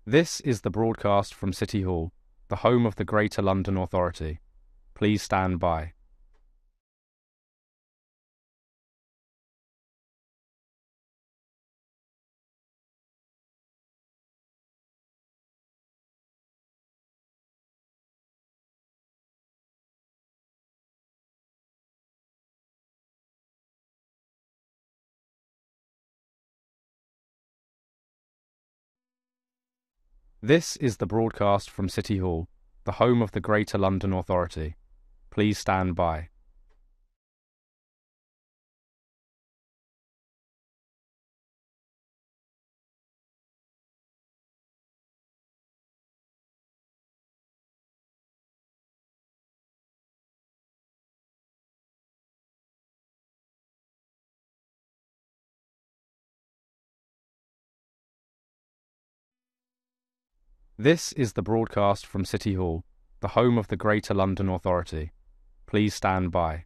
This is the broadcast from City Hall, the home of the Greater London Authority. Please stand by. This is the broadcast from City Hall, the home of the Greater London Authority. Please stand by. This is the broadcast from City Hall, the home of the Greater London Authority. Please stand by.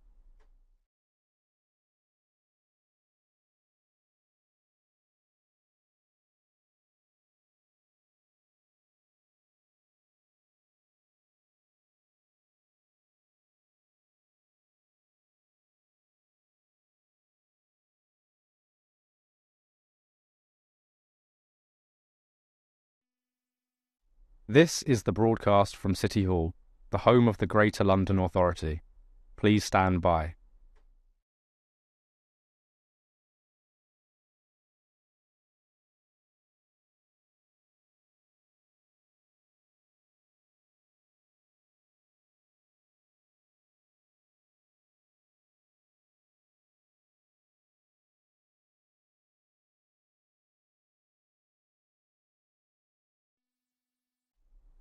This is the broadcast from City Hall, the home of the Greater London Authority. Please stand by.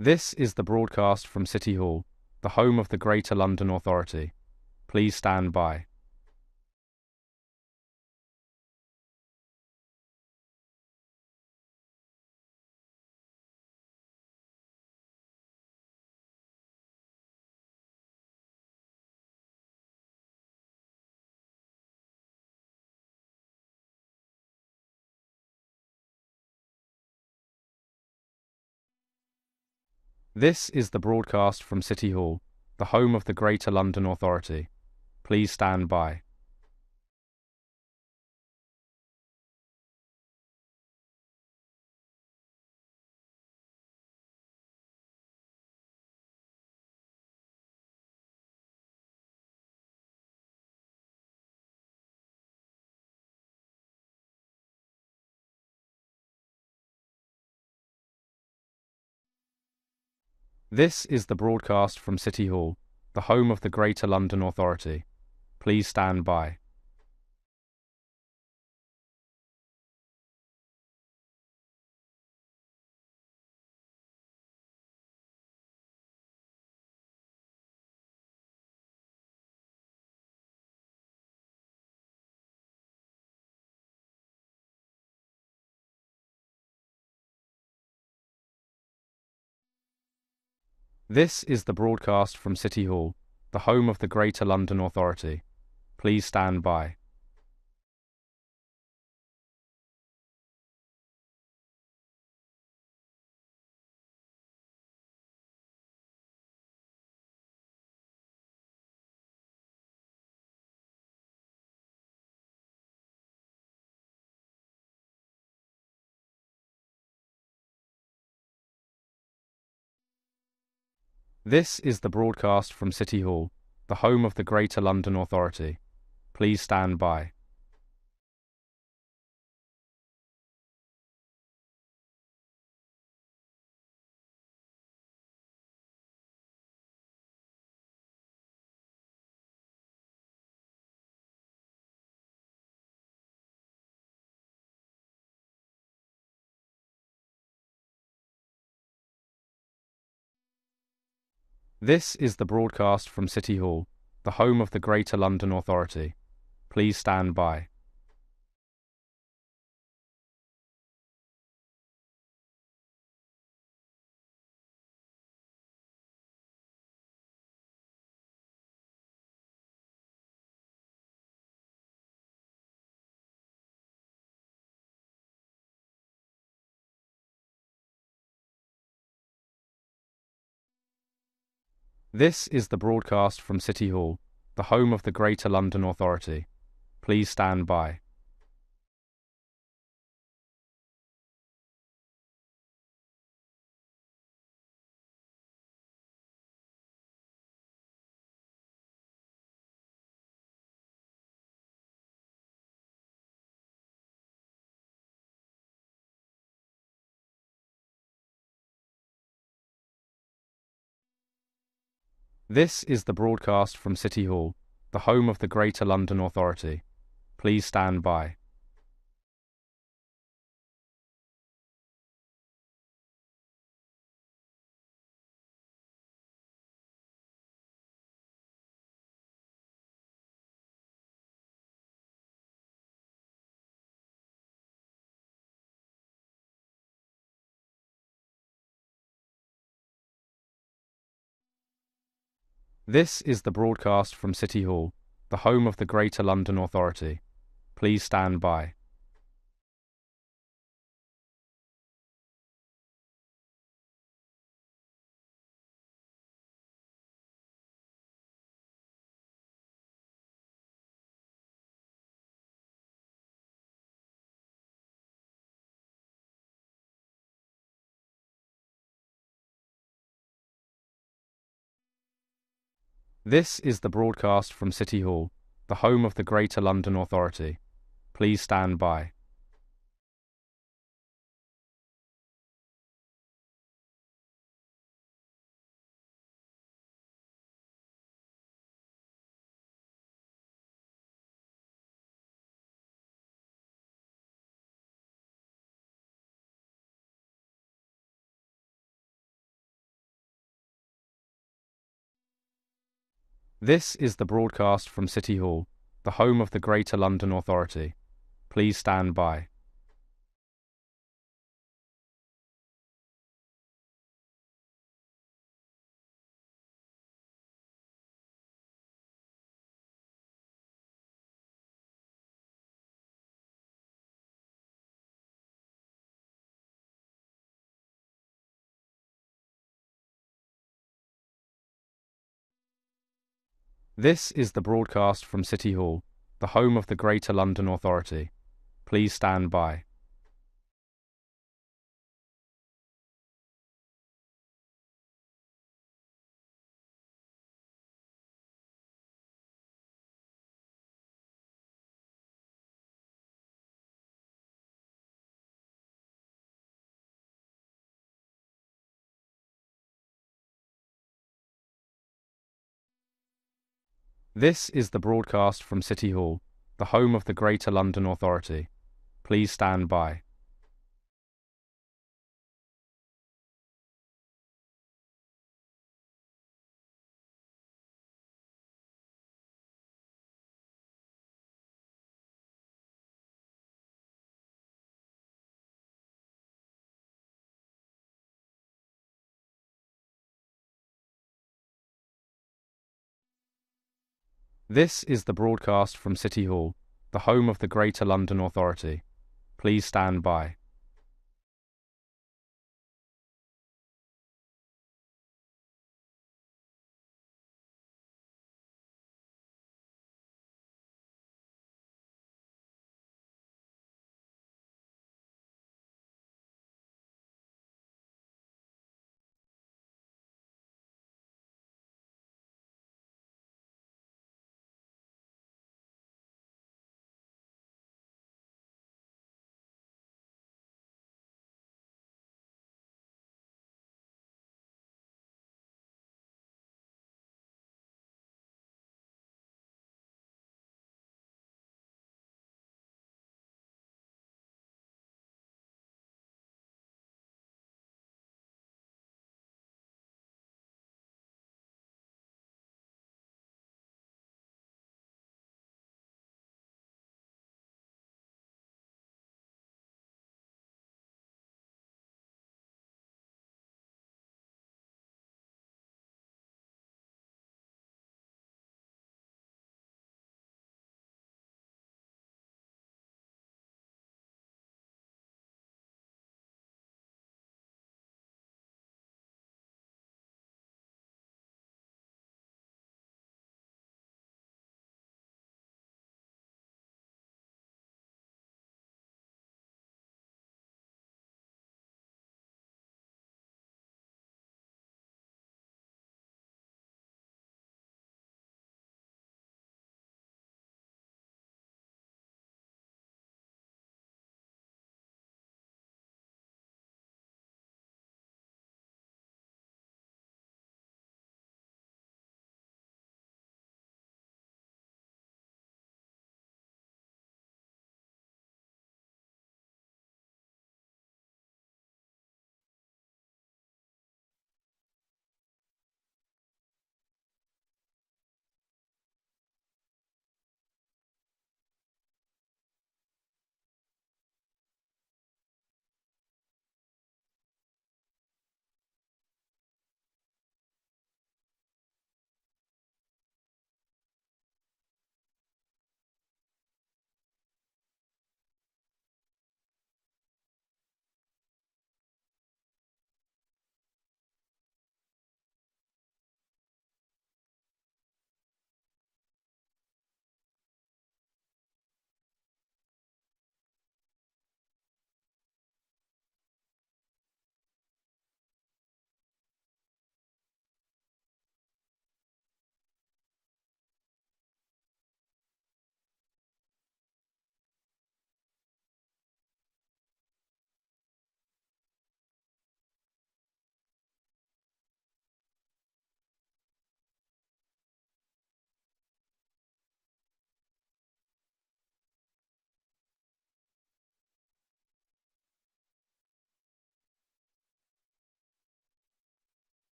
This is the broadcast from City Hall, the home of the Greater London Authority. Please stand by. This is the broadcast from City Hall, the home of the Greater London Authority. Please stand by. This is the broadcast from City Hall, the home of the Greater London Authority. Please stand by. This is the broadcast from City Hall, the home of the Greater London Authority. Please stand by. This is the broadcast from City Hall, the home of the Greater London Authority. Please stand by. This is the broadcast from City Hall, the home of the Greater London Authority. Please stand by. This is the broadcast from City Hall, the home of the Greater London Authority. Please stand by. This is the broadcast from City Hall, the home of the Greater London Authority. Please stand by. This is the broadcast from City Hall, the home of the Greater London Authority. Please stand by. This is the broadcast from City Hall, the home of the Greater London Authority. Please stand by. This is the broadcast from City Hall, the home of the Greater London Authority. Please stand by. This is the broadcast from City Hall, the home of the Greater London Authority. Please stand by. This is the broadcast from City Hall, the home of the Greater London Authority. Please stand by. This is the broadcast from City Hall, the home of the Greater London Authority. Please stand by.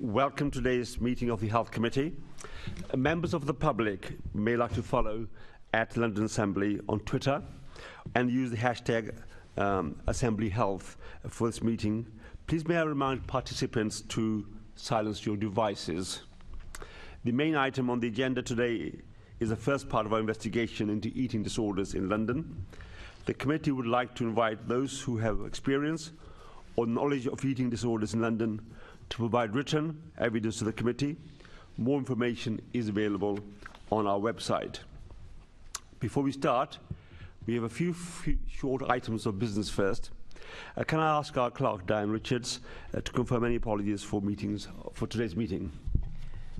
Welcome to today's meeting of the Health Committee. Members of the public may like to follow at London Assembly on Twitter and use the hashtag Assembly Health for this meeting. Please may I remind participants to silence your devices. The main item on the agenda today is the first part of our investigation into eating disorders in London. The committee would like to invite those who have experience or knowledge of eating disorders in London to provide written evidence to the committee. More information is available on our website. Before we start, we have a few short items of business first. Can I ask our clerk, Diane Richards, to confirm any apologies for today's meeting?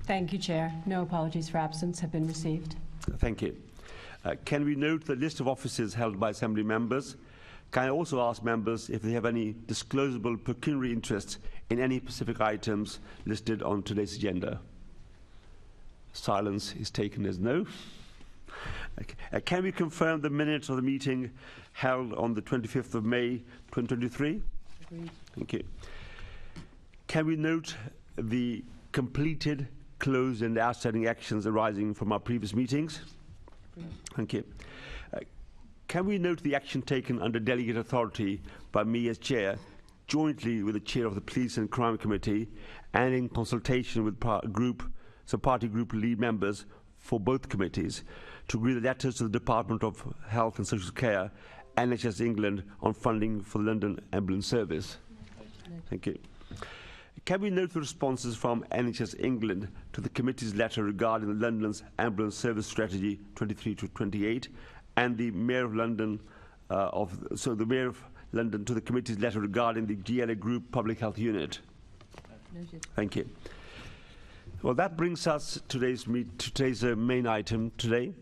Thank you, Chair. No apologies for absence have been received. Thank you. Can we note the list of offices held by Assembly members? Can I also ask members if they have any disclosable pecuniary interests in any specific items listed on today's agenda? Silence is taken as no. Can we confirm the minutes of the meeting held on the 25th of May 2023? Agreed. Thank you. Can we note the completed, closed and outstanding actions arising from our previous meetings? Agreed. Thank you. Can we note the action taken under delegate authority by me as chair, jointly with the chair of the Police and Crime Committee, and in consultation with party group lead members for both committees, to agree the letters to the Department of Health and Social Care, NHS England, on funding for the London Ambulance Service? Thank you. Can we note the responses from NHS England to the committee's letter regarding the London's Ambulance Service Strategy 23 to 28, and the Mayor of London the Mayor of London to the committee's letter regarding the GLA Group Public Health Unit? Noted. Thank you. Well, that brings us to today's main item today.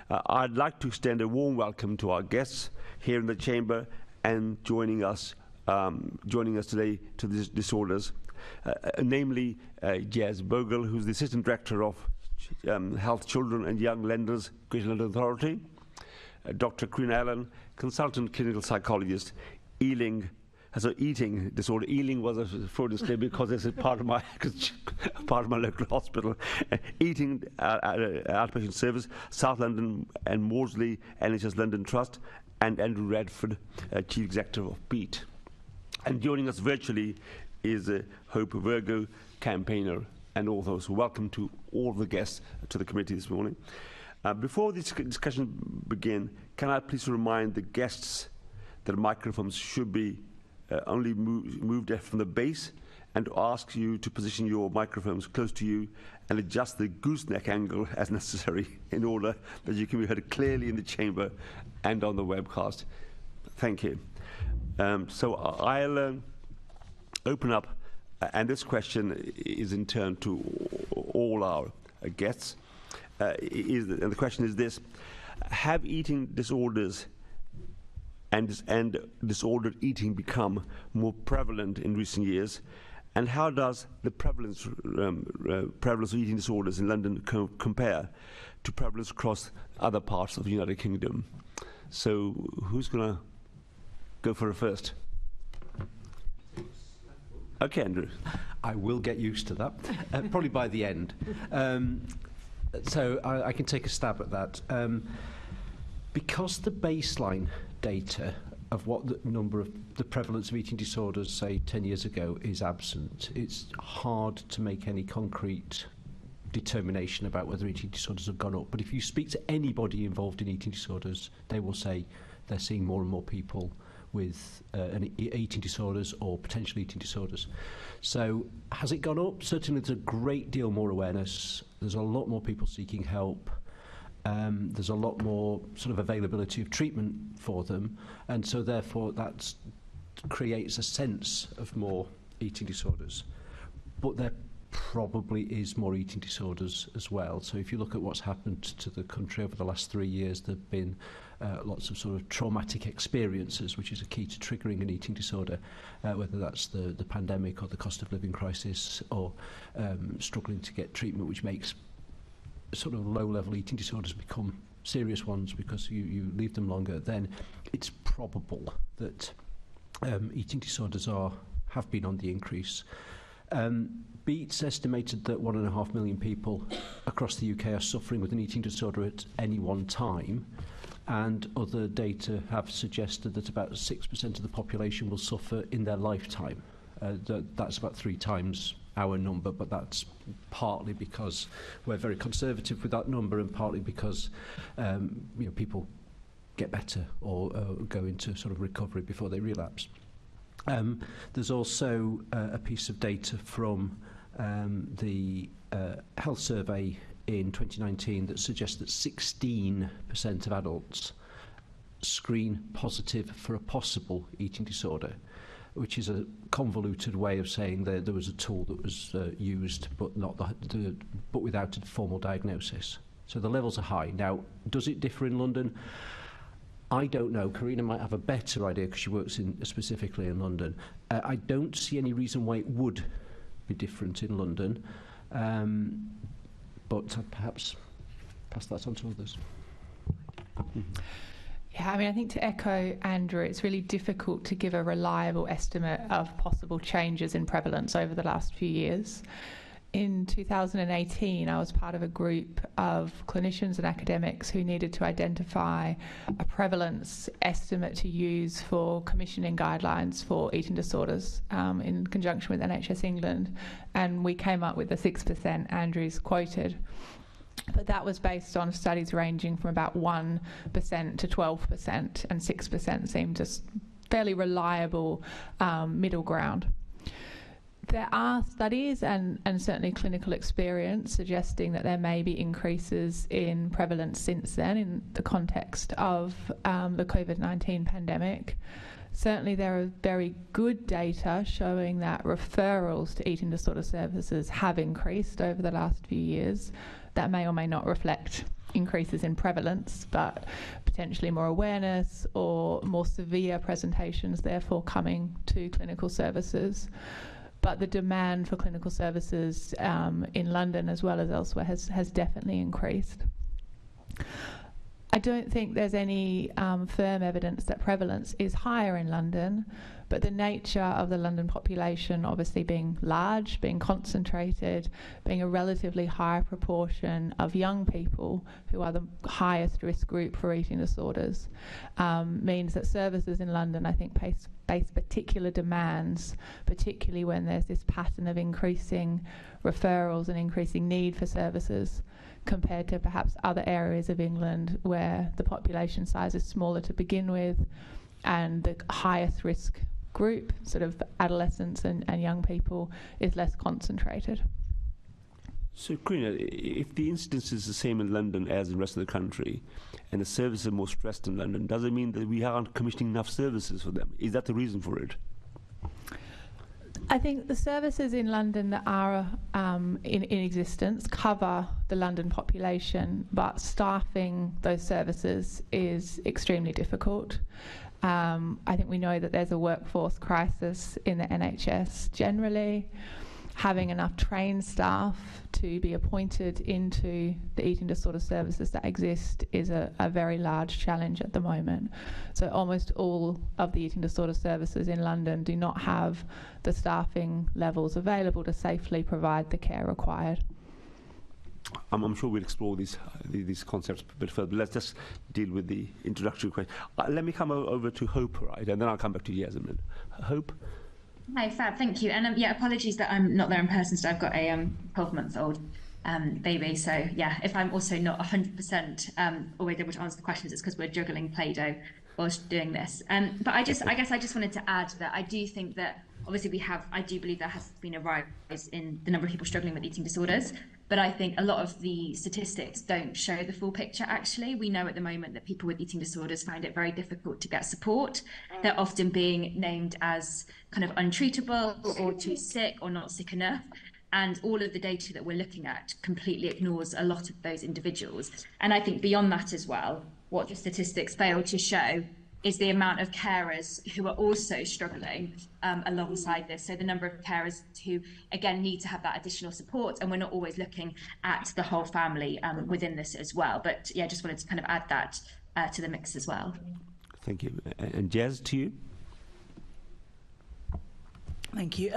I'd like to extend a warm welcome to our guests here in the chamber and joining us today to these disorders, namely Jez Bhogal, who's the Assistant Director of Health, Children and Young Lenders, Greater London Authority, Dr. Karina Allen, Consultant Clinical Psychologist, eating disorder. Ealing was a Freudian slip because it's a part of my local hospital. Eating outpatient service, South London and Maudsley NHS London Trust, and Andrew Radford, Chief Executive of BEAT. And joining us virtually is Hope Virgo, campaigner, and all those. Welcome to all the guests to the committee this morning. Before this discussion begin, can I please remind the guests that microphones should be only moved from the base, and to ask you to position your microphones close to you and adjust the gooseneck angle as necessary in order that you can be heard clearly in the chamber and on the webcast. Thank you. So I'll open up, and this question is in turn to all our guests. And the question is this: have eating disorders and disordered eating become more prevalent in recent years? And how does the prevalence of eating disorders in London compare to prevalence across other parts of the United Kingdom? So who's going to go for it first? Okay, Andrew. I will get used to that, probably by the end. So I can take a stab at that. Because the baseline data of what the number of the prevalence of eating disorders, say 10 years ago, is absent, it's hard to make any concrete determination about whether eating disorders have gone up. But if you speak to anybody involved in eating disorders, they will say they're seeing more and more people with eating disorders or potential eating disorders. So has it gone up? Certainly there's a great deal more awareness. There's a lot more people seeking help. There's a lot more sort of availability of treatment for them, and so therefore that creates a sense of more eating disorders. But there probably is more eating disorders as well. So if you look at what's happened to the country over the last 3 years, there have been lots of sort of traumatic experiences, which is a key to triggering an eating disorder, whether that's the pandemic or the cost of living crisis, or struggling to get treatment, which makes sort of low-level eating disorders become serious ones because you leave them longer. Then it's probable that eating disorders have been on the increase. Beats estimated that 1.5 million people across the UK are suffering with an eating disorder at any one time, and other data have suggested that about 6% of the population will suffer in their lifetime. That's about 3 times our number, but that's partly because we're very conservative with that number, and partly because people get better or go into sort of recovery before they relapse. There's also a piece of data from the health survey in 2019 that suggests that 16% of adults screen positive for a possible eating disorder, which is a convoluted way of saying that there was a tool that was used, but not but without a formal diagnosis. So the levels are high. Now, does it differ in London? I don't know. Karina might have a better idea because she works specifically in London. I don't see any reason why it would be different in London, but I'd perhaps pass that on to others. Yeah, I mean, I think to echo Andrew, it's really difficult to give a reliable estimate of possible changes in prevalence over the last few years. In 2018, I was part of a group of clinicians and academics who needed to identify a prevalence estimate to use for commissioning guidelines for eating disorders in conjunction with NHS England, and we came up with the 6% Andrew's quoted. But that was based on studies ranging from about 1% to 12%, and 6% seemed just fairly reliable middle ground. There are studies and certainly clinical experience suggesting that there may be increases in prevalence since then in the context of the COVID-19 pandemic. Certainly there are very good data showing that referrals to eating disorder services have increased over the last few years. That may or may not reflect increases in prevalence, but potentially more awareness or more severe presentations therefore coming to clinical services. But the demand for clinical services in London as well as elsewhere has definitely increased. I don't think there's any firm evidence that prevalence is higher in London, but the nature of the London population obviously being large, being concentrated, being a relatively high proportion of young people who are the highest risk group for eating disorders, means that services in London, I think, face particular demands, particularly when there's this pattern of increasing referrals and increasing need for services compared to perhaps other areas of England where the population size is smaller to begin with and the highest risk group, sort of adolescents and young people, is less concentrated. So, Karina, if the incidence is the same in London as in the rest of the country, and the services are more stressed in London, does it mean that we aren't commissioning enough services for them? Is that the reason for it? I think the services in London that are in existence cover the London population, but staffing those services is extremely difficult. I think we know that there's a workforce crisis in the NHS generally. Having enough trained staff to be appointed into the eating disorder services that exist is a very large challenge at the moment. So almost all of the eating disorder services in London do not have the staffing levels available to safely provide the care required. I'm sure we'll explore these concepts a bit further, but let's just deal with the introductory question. Let me come over to Hope, right, and then I'll come back to Yasmin. Hope? Hi, Fab, thank you. And yeah, apologies that I'm not there in person, so I've got a 12-month-old baby. So yeah, if I'm also not 100% always able to answer the questions, it's because we're juggling Play-Doh whilst doing this. But I guess I just wanted to add that I do think that obviously I do believe there has been a rise in the number of people struggling with eating disorders. But I think a lot of the statistics don't show the full picture, actually. We know at the moment that people with eating disorders find it very difficult to get support. They're often being named as kind of untreatable or too sick or not sick enough. And all of the data that we're looking at completely ignores a lot of those individuals. And I think beyond that as well, what the statistics fail to show is the amount of carers who are also struggling alongside this. So the number of carers who, again, need to have that additional support, and we're not always looking at the whole family within this as well. But yeah, just wanted to kind of add that to the mix as well. Thank you. And Jazz, to you? Thank you.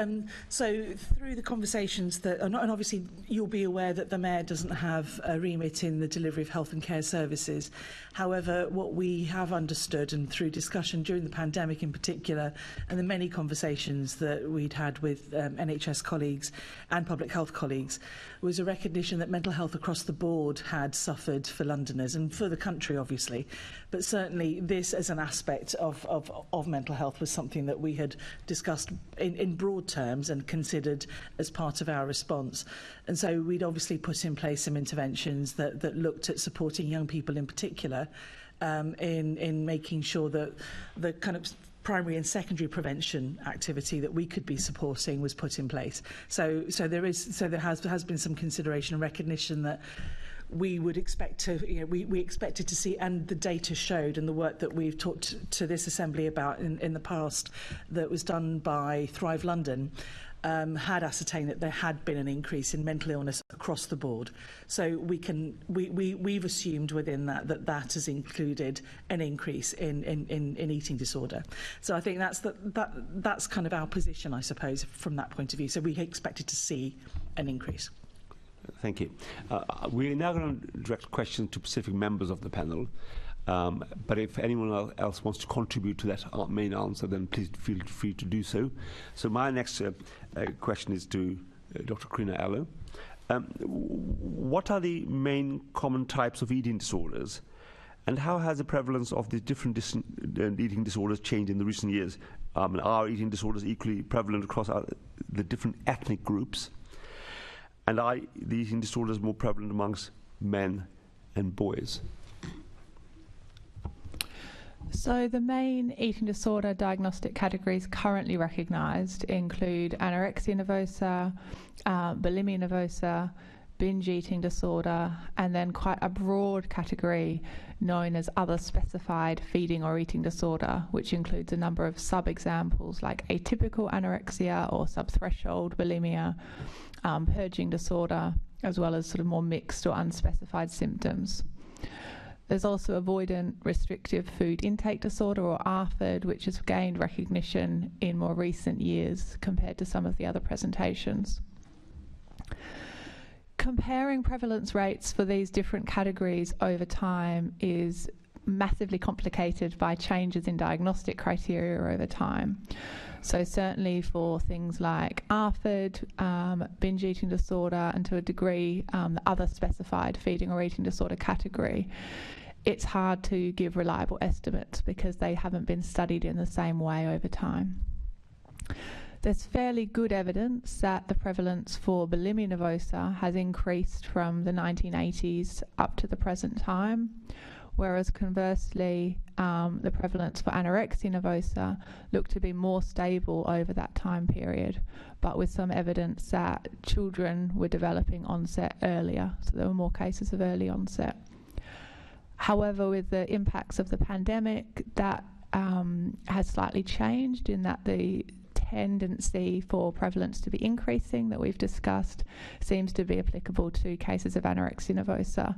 So through the conversations that, and obviously you'll be aware that the Mayor doesn't have a remit in the delivery of health and care services. However, what we have understood, and through discussion during the pandemic in particular, and the many conversations that we'd had with NHS colleagues and public health colleagues, was a recognition that mental health across the board had suffered for Londoners and for the country, obviously. But certainly this as an aspect of mental health was something that we had discussed in broad terms and considered as part of our response. And so we'd obviously put in place some interventions that looked at supporting young people in particular in making sure that the kind of primary and secondary prevention activity that we could be supporting was put in place. So there has been some consideration and recognition that we would expect to, we expected to see, and the data showed, and the work that we've talked to this Assembly about in the past that was done by Thrive London, had ascertained that there had been an increase in mental illness across the board. So we've assumed within that has included an increase in eating disorder. So I think that's kind of our position, I suppose, from that point of view. So we expected to see an increase. Thank you. We're now going to direct questions to specific members of the panel. But if anyone else wants to contribute to that main answer, then please feel free to do so. So my next question is to Dr. Karina Allo. What are the main common types of eating disorders, and how has the prevalence of the different eating disorders changed in the recent years? Are eating disorders equally prevalent across the different ethnic groups? And are the eating disorders more prevalent amongst men and boys? So the main eating disorder diagnostic categories currently recognised include anorexia nervosa, bulimia nervosa, binge eating disorder, and then quite a broad category known as other specified feeding or eating disorder, which includes a number of sub-examples like atypical anorexia or subthreshold bulimia, purging disorder, as well as sort of more mixed or unspecified symptoms. There's also avoidant restrictive food intake disorder, or ARFID, which has gained recognition in more recent years compared to some of the other presentations. Comparing prevalence rates for these different categories over time is massively complicated by changes in diagnostic criteria over time. So certainly for things like ARFID, binge eating disorder, and to a degree the other specified feeding or eating disorder category, it's hard to give reliable estimates because they haven't been studied in the same way over time. There's fairly good evidence that the prevalence for bulimia nervosa has increased from the 1980s up to the present time, whereas conversely, the prevalence for anorexia nervosa looked to be more stable over that time period, but with some evidence that children were developing onset earlier, so there were more cases of early onset. However, with the impacts of the pandemic, that has slightly changed in that the tendency for prevalence to be increasing that we've discussed seems to be applicable to cases of anorexia nervosa,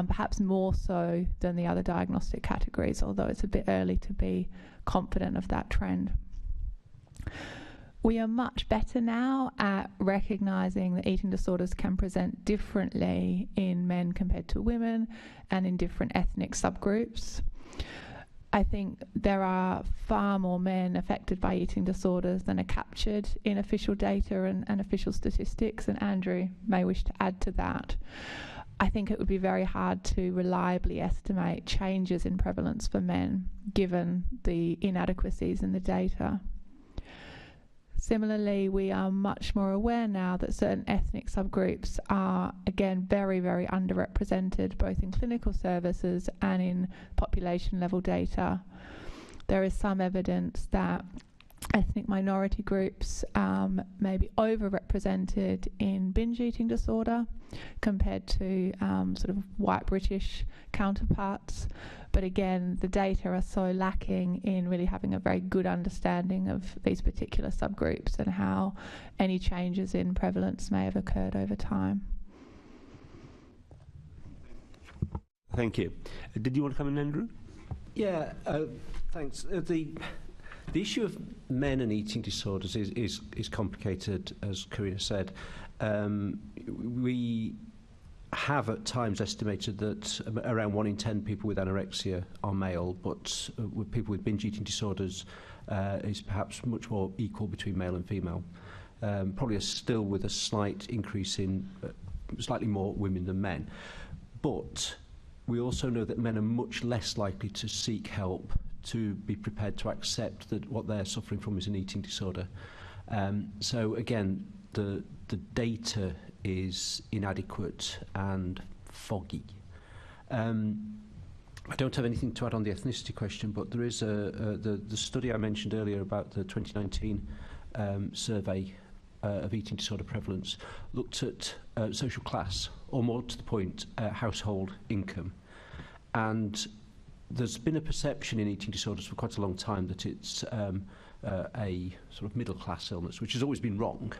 perhaps more so than the other diagnostic categories, although it's a bit early to be confident of that trend. We are much better now at recognising that eating disorders can present differently in men compared to women and in different ethnic subgroups. I think there are far more men affected by eating disorders than are captured in official data and official statistics, and Andrew may wish to add to that. I think it would be very hard to reliably estimate changes in prevalence for men, given the inadequacies in the data. Similarly, we are much more aware now that certain ethnic subgroups are, again, very, very underrepresented, both in clinical services and in population level data. There is some evidence that ethnic minority groups may be overrepresented in binge eating disorder compared to sort of white British counterparts. But again, the data are so lacking in really having a very good understanding of these particular subgroups and how any changes in prevalence may have occurred over time. Thank you. Did you want to come in, Andrew? Yeah, thanks. The issue of men and eating disorders is complicated, as Karina said. We have at times estimated that around 1 in 10 people with anorexia are male, but with people with binge eating disorders is perhaps much more equal between male and female. Probably still with a slight increase in slightly more women than men. But we also know that men are much less likely to seek help, to be prepared to accept that what they're suffering from is an eating disorder. So again, the data is inadequate and foggy. I don't have anything to add on the ethnicity question, but there is the study I mentioned earlier about the 2019 survey of eating disorder prevalence looked at social class, or more to the point, household income. And there's been a perception in eating disorders for quite a long time that it's a sort of middle-class illness, which has always been wrong.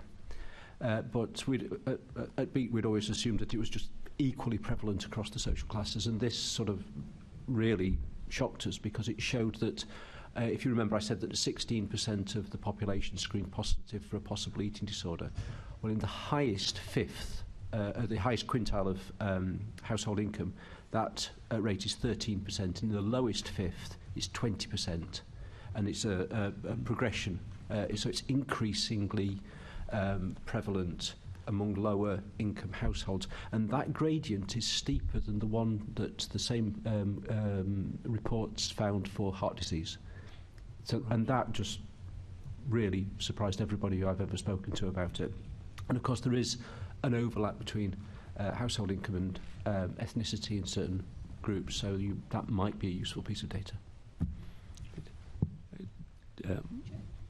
But at Beat, we'd always assumed that it was just equally prevalent across the social classes, and this sort of really shocked us because it showed that, if you remember, I said that 16% of the population screened positive for a possible eating disorder. Well, in the highest fifth, the highest quintile of household income, that rate is 13%. In the lowest fifth, it's 20%, and it's a progression. So it's increasingly prevalent among lower income households, and that gradient is steeper than the one that the same reports found for heart disease. So, and that just really surprised everybody who I've ever spoken to about it. And of course there is an overlap between household income and ethnicity in certain groups, so that might be a useful piece of data.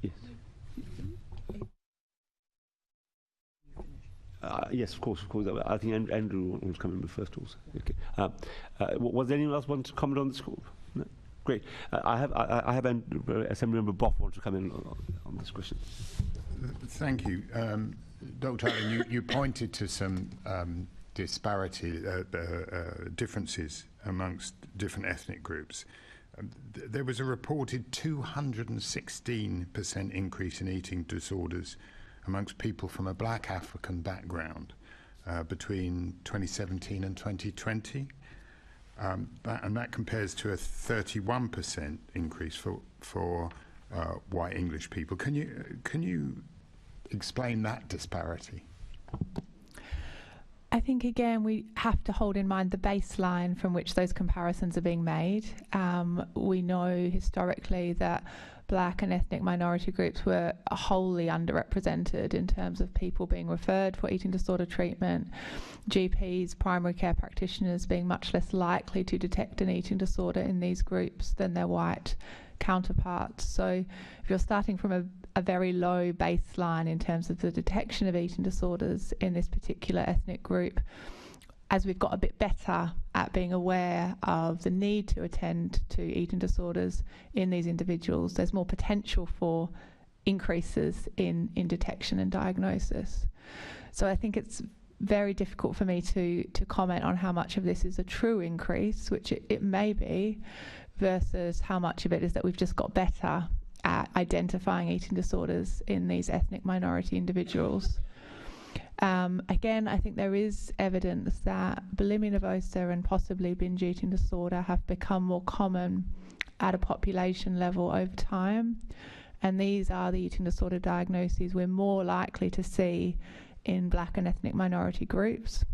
Yes. Yes, of course. I think Andrew wants to come in first also. Okay. Was there anyone else want to comment on this? No? Great. I have Assembly Member Boff want to come in on this question. Thank you. Dr. Allen, you pointed to some disparity, differences amongst different ethnic groups. There was a reported 216% increase in eating disorders amongst people from a black African background between 2017 and 2020. And that compares to a 31% increase for white English people. Can you explain that disparity? I think, again, we have to hold in mind the baseline from which those comparisons are being made. We know historically that black and ethnic minority groups were wholly underrepresented in terms of people being referred for eating disorder treatment, GPs, primary care practitioners being much less likely to detect an eating disorder in these groups than their white counterparts. So if you're starting from a very low baseline in terms of the detection of eating disorders in this particular ethnic group, as we've got a bit better at being aware of the need to attend to eating disorders in these individuals, there's more potential for increases in detection and diagnosis. So I think it's very difficult for me to comment on how much of this is a true increase, which it may be, versus how much of it is that we've just got better at identifying eating disorders in these ethnic minority individuals. Again, I think there is evidence that bulimia nervosa and possibly binge eating disorder have become more common at a population level over time, and these are the eating disorder diagnoses we're more likely to see in black and ethnic minority groups.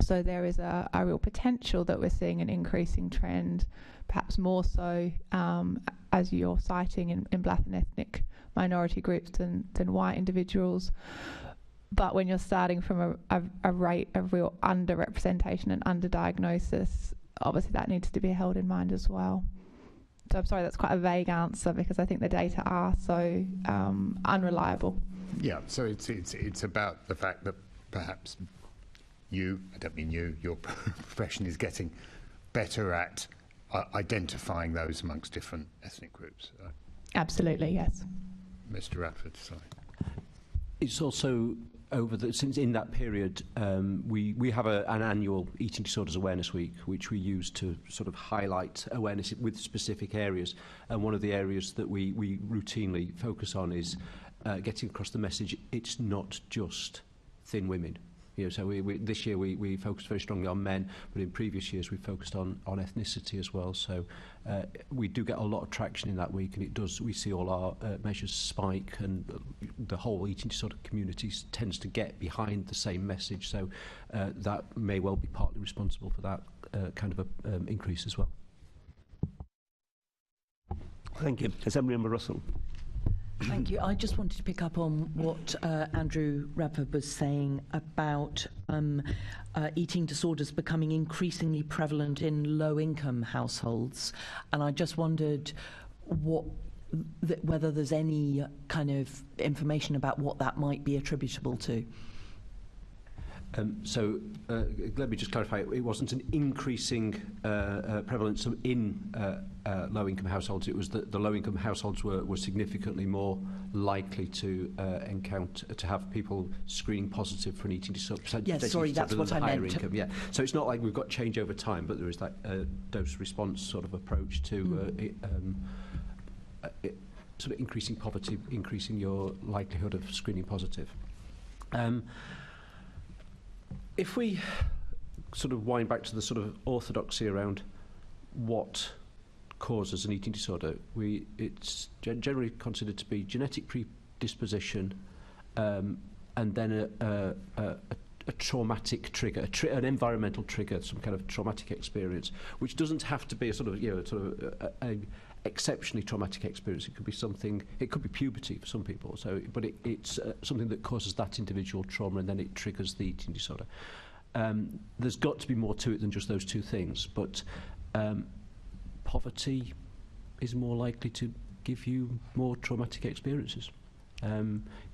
So there is a real potential that we're seeing an increasing trend, perhaps more so as you're citing in black and ethnic minority groups than white individuals. But when you're starting from a rate of real underrepresentation and underdiagnosis, obviously that needs to be held in mind as well. So I'm sorry, that's quite a vague answer because I think the data are so unreliable. Yeah, so it's about the fact that perhaps I don't mean your profession is getting better at identifying those amongst different ethnic groups. Absolutely, yes. Mr. Radford, sorry. It's also since in that period, we have an annual Eating Disorders Awareness Week, which we use to sort of highlight awareness with specific areas. And one of the areas that we routinely focus on is getting across the message: it's not just thin women. So this year we focused very strongly on men, but in previous years we focused on ethnicity as well. So we do get a lot of traction in that week, and we see all our measures spike, and the whole eating disorder community tends to get behind the same message. So that may well be partly responsible for that kind of increase as well. Thank you. Assemblymember Russell. Thank you. I just wanted to pick up on what Andrew Radford was saying about eating disorders becoming increasingly prevalent in low-income households, and I just wondered whether there's any kind of information about what that might be attributable to. So let me just clarify, it wasn't an increasing prevalence in low-income households. It was that the low-income households were significantly more likely to have people screening positive for an eating disorder. Yes, sorry, that's what I meant. Income. Yeah. So it's not like we've got change over time, but there is that dose-response sort of approach to sort of increasing poverty, increasing your likelihood of screening positive. If we sort of wind back to the sort of orthodoxy around what causes an eating disorder, it's generally considered to be genetic predisposition, and then a traumatic trigger, an environmental trigger, some kind of traumatic experience, which doesn't have to be a sort of a exceptionally traumatic experience. It could be something. It could be puberty for some people. So, but it's something that causes that individual trauma, and then it triggers the eating disorder. There's got to be more to it than just those two things. But poverty is more likely to give you more traumatic experiences.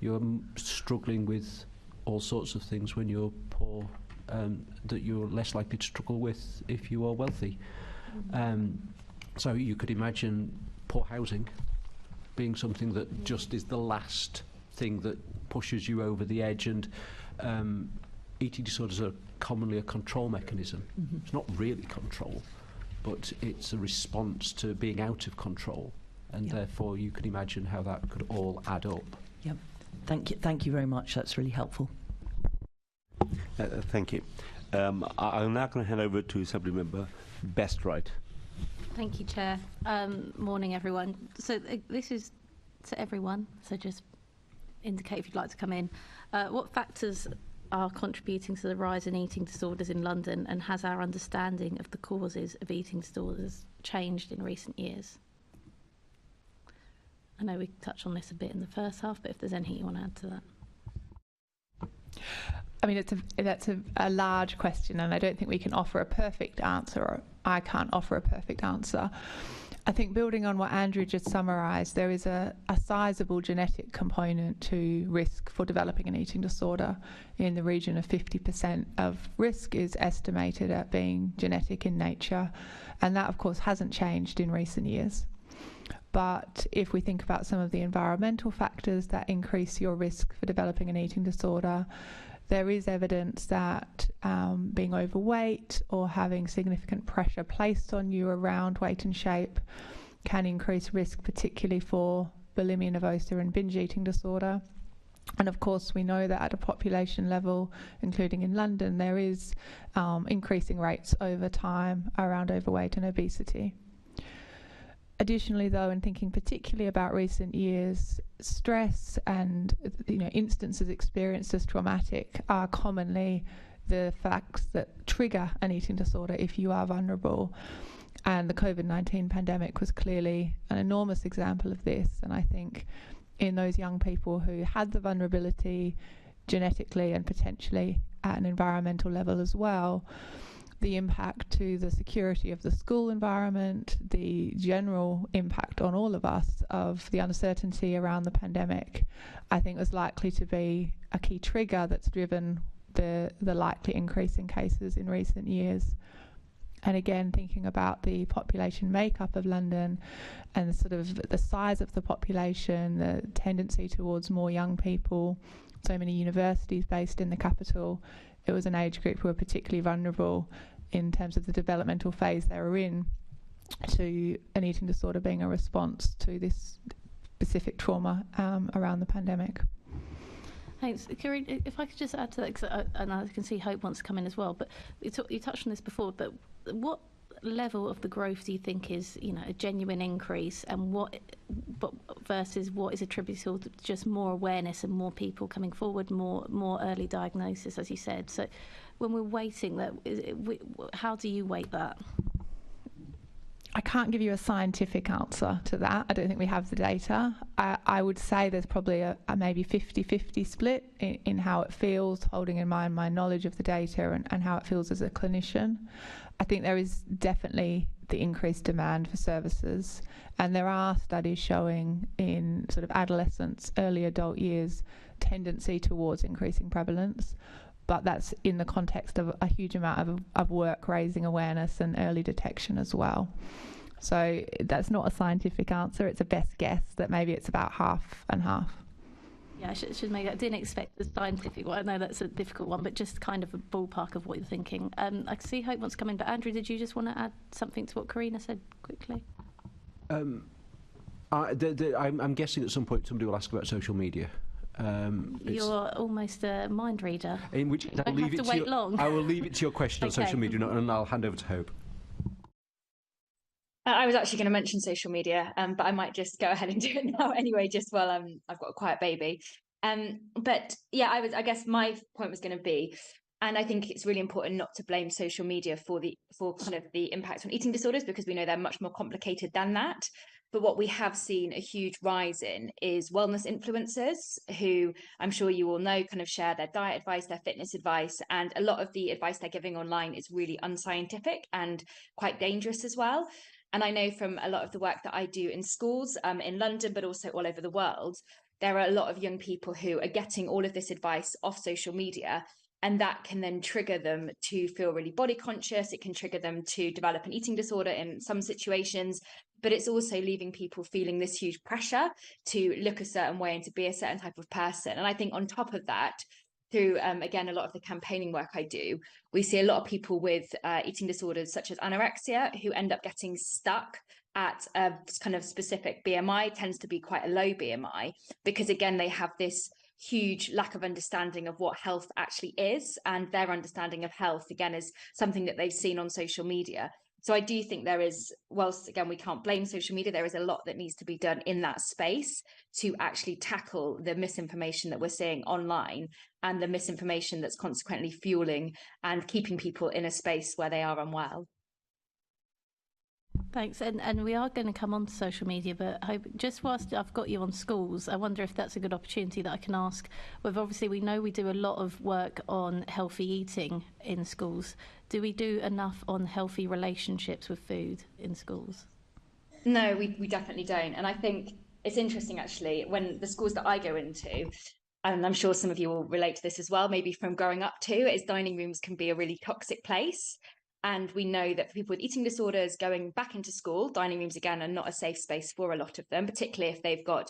You're struggling with all sorts of things when you're poor that you're less likely to struggle with if you are wealthy. So you could imagine poor housing being something that just is the last thing that pushes you over the edge, and eating disorders are commonly a control mechanism. It's not really control, but it's a response to being out of control, and therefore you can imagine how that could all add up. Yep. Thank you very much. That's really helpful. Thank you. I'm now going to hand over to Assemblymember Bestright. Thank you, Chair. Morning, everyone. So this is to everyone, so just indicate if you'd like to come in. What factors are contributing to the rise in eating disorders in London, and has our understanding of the causes of eating disorders changed in recent years? I know we touched on this a bit in the first half, but if there's anything you want to add to that. I mean, that's a large question, and I don't think we can offer a perfect answer, or I can't offer a perfect answer. I think building on what Andrew just summarised, there is a sizable genetic component to risk for developing an eating disorder. In the region of 50% of risk is estimated at being genetic in nature, and that, of course, hasn't changed in recent years. But if we think about some of the environmental factors that increase your risk for developing an eating disorder, there is evidence that being overweight or having significant pressure placed on you around weight and shape can increase risk, particularly for bulimia nervosa and binge eating disorder. And of course, we know that at a population level, including in London, there is increasing rates over time around overweight and obesity. Additionally, though, in thinking particularly about recent years, stress and instances experienced as traumatic are commonly the facts that trigger an eating disorder if you are vulnerable. And the COVID-19 pandemic was clearly an enormous example of this. And I think in those young people who had the vulnerability genetically and potentially at an environmental level as well, the impact to the security of the school environment, the general impact on all of us of the uncertainty around the pandemic, I think was likely to be a key trigger that's driven the likely increase in cases in recent years. And again, thinking about the population makeup of London and sort of the size of the population, the tendency towards more young people, so many universities based in the capital, it was an age group who were particularly vulnerable in terms of the developmental phase they were in to an eating disorder being a response to this specific trauma around the pandemic. Thanks. Karina, if I could just add to that, and I can see Hope wants to come in as well, but you touched on this before, but what level of the growth do you think is, a genuine increase, and versus what is attributable to just more awareness and more people coming forward, more early diagnosis, as you said? So when we're weighting that, how do you weight that? I can't give you a scientific answer to that. I don't think we have the data. I would say there's probably a maybe 50-50 split in how it feels, holding in mind my knowledge of the data and how it feels as a clinician. I think there is definitely the increased demand for services, and there are studies showing in sort of adolescence, early adult years, tendency towards increasing prevalence. But that's in the context of a huge amount of work raising awareness and early detection as well. So that's not a scientific answer. It's a best guess that maybe it's about half and half. Yeah, I should make that. I didn't expect the scientific one. I know that's a difficult one, but just kind of a ballpark of what you're thinking. I can see Hope wants to come in, but Andrew, did you just want to add something to what Karina said quickly? I'm guessing at some point somebody will ask about social media. You're almost a mind reader. In which I will leave it to your question on social media, and I'll hand over to Hope. I was actually going to mention social media, but I might just go ahead and do it now anyway, just while I've got a quiet baby. But yeah, I guess my point was going to be, and I think it's really important not to blame social media for kind of the impact on eating disorders, because we know they're much more complicated than that. But what we have seen a huge rise in is wellness influencers, who I'm sure you all know kind of share their diet advice, their fitness advice, and a lot of the advice they're giving online is really unscientific and quite dangerous as well. And I know from a lot of the work that I do in schools in London, but also all over the world, there are a lot of young people who are getting all of this advice off social media, and that can then trigger them to feel really body conscious. It can trigger them to develop an eating disorder in some situations, but it's also leaving people feeling this huge pressure to look a certain way and to be a certain type of person. And I think on top of that, through, again, a lot of the campaigning work I do, we see a lot of people with eating disorders such as anorexia who end up getting stuck at a kind of specific BMI, tends to be quite a low BMI, because again, they have this huge lack of understanding of what health actually is, and their understanding of health, again, is something that they've seen on social media. So I do think there is, whilst again, we can't blame social media, there is a lot that needs to be done in that space to actually tackle the misinformation that we're seeing online and the misinformation that's consequently fueling and keeping people in a space where they are unwell. Thanks. And we are going to come on to social media, but Hope, just whilst I've got you on schools, I wonder if that's a good opportunity that I can ask. Well, obviously, we know we do a lot of work on healthy eating in schools. Do we do enough on healthy relationships with food in schools? No, we definitely don't. And I think it's interesting, actually, when the schools that I go into, and I'm sure some of you will relate to this as well, maybe from growing up too, is dining rooms can be a really toxic place. And we know that for people with eating disorders going back into school, dining rooms, again, are not a safe space for a lot of them, particularly if they've got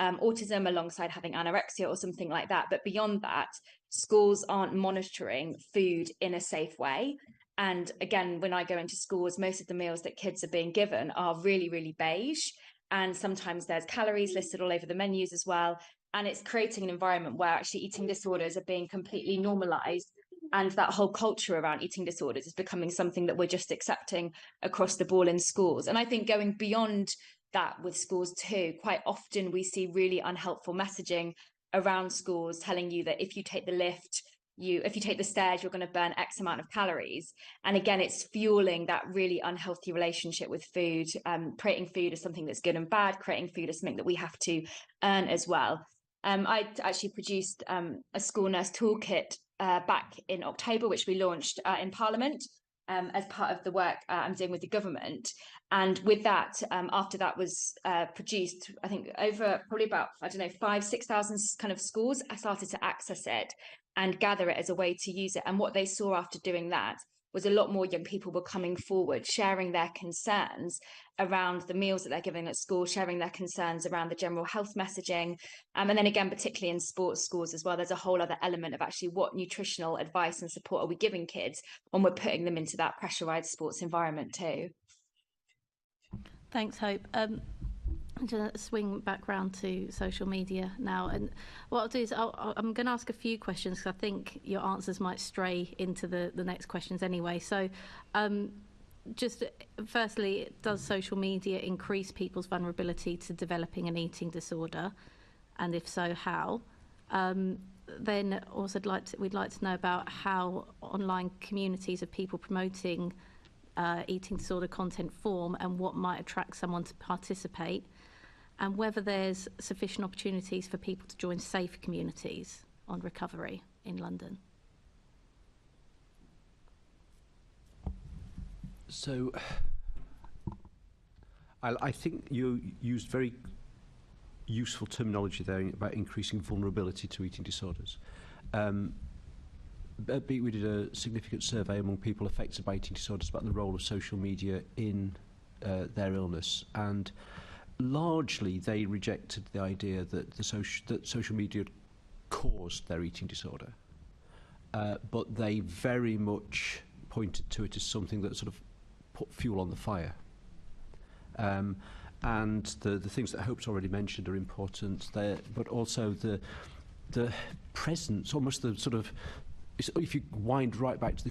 autism alongside having anorexia or something like that. But beyond that, schools aren't monitoring food in a safe way. And again, when I go into schools, most of the meals that kids are being given are really, really beige. And sometimes there's calories listed all over the menus as well. And it's creating an environment where actually eating disorders are being completely normalized. And that whole culture around eating disorders is becoming something that we're just accepting across the board in schools. And I think going beyond that with schools too, quite often we see really unhelpful messaging around schools telling you that if you take the lift, if you take the stairs, you're going to burn X amount of calories. And again, it's fueling that really unhealthy relationship with food, creating food as something that's good and bad, creating food as something that we have to earn as well. I actually produced a school nurse toolkit back in October, which we launched in Parliament as part of the work I'm doing with the government. And with that, after that was produced, I think over probably about, 5,000-6,000 kind of schools started to access it and gather it as a way to use it. And what they saw after doing that was a lot more young people were coming forward, sharing their concerns around the meals that they're giving at school, sharing their concerns around the general health messaging. And then again, particularly in sports schools as well, there's a whole other element of actually what nutritional advice and support are we giving kids when we're putting them into that pressurized sports environment too. Thanks, Hope. I'm going to swing back round to social media now. And what I'll do is I'm going to ask a few questions because I think your answers might stray into the next questions anyway. So just firstly, does social media increase people's vulnerability to developing an eating disorder? And if so, how? Then also we'd like to know about how online communities of people promoting eating disorder content form and what might attract someone to participate, and whether there's sufficient opportunities for people to join safe communities on recovery in London. So I think you used very useful terminology there about increasing vulnerability to eating disorders. We did a significant survey among people affected by eating disorders about the role of social media in their illness, and largely they rejected the idea that that social media caused their eating disorder, but they very much pointed to it as something that sort of put fuel on the fire. And the things that Hope's already mentioned are important there, but also the presence, almost the sort of, if you wind right back to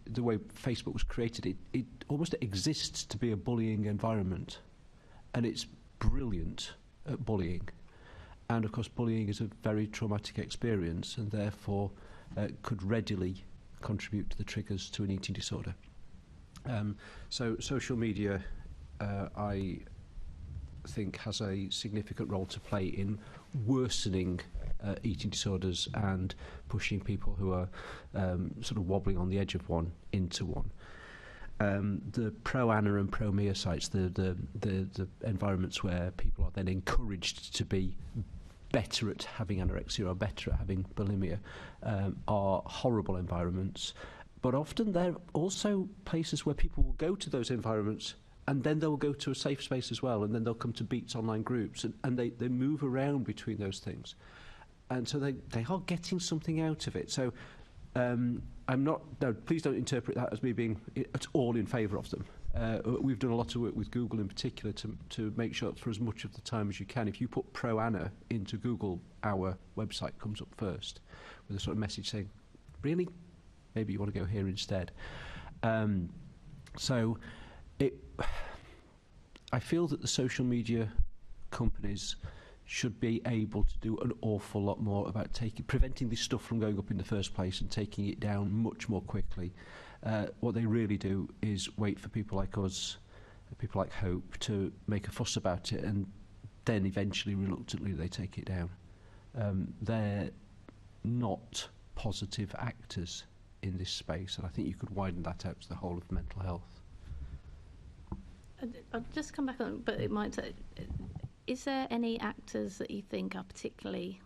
the way Facebook was created, it almost exists to be a bullying environment, and it's brilliant at bullying. And of course, bullying is a very traumatic experience, and therefore could readily contribute to the triggers to an eating disorder. So social media, I think, has a significant role to play in worsening eating disorders and pushing people who are sort of wobbling on the edge of one into one. The pro-Anna and pro-Mia sites, the environments where people are then encouraged to be better at having anorexia or better at having bulimia, are horrible environments. But often they're also places where people will go to those environments and then they'll go to a safe space as well, and then they'll come to Beats online groups, and they move around between those things. And so they are getting something out of it. So please don't interpret that as me being at all in favour of them. We've done a lot of work with Google in particular to make sure that for as much of the time as you can, if you put pro-Anna into Google, our website comes up first with a sort of message saying, really? Maybe you want to go here instead. I feel that the social media companies should be able to do an awful lot more about preventing this stuff from going up in the first place and taking it down much more quickly. What they really do is wait for people like us, people like Hope, to make a fuss about it, and then eventually, reluctantly, they take it down. They're not positive actors in this space, and I think you could widen that out to the whole of mental health. I'll just come back on, but it might say, is there any actors that you think are particularly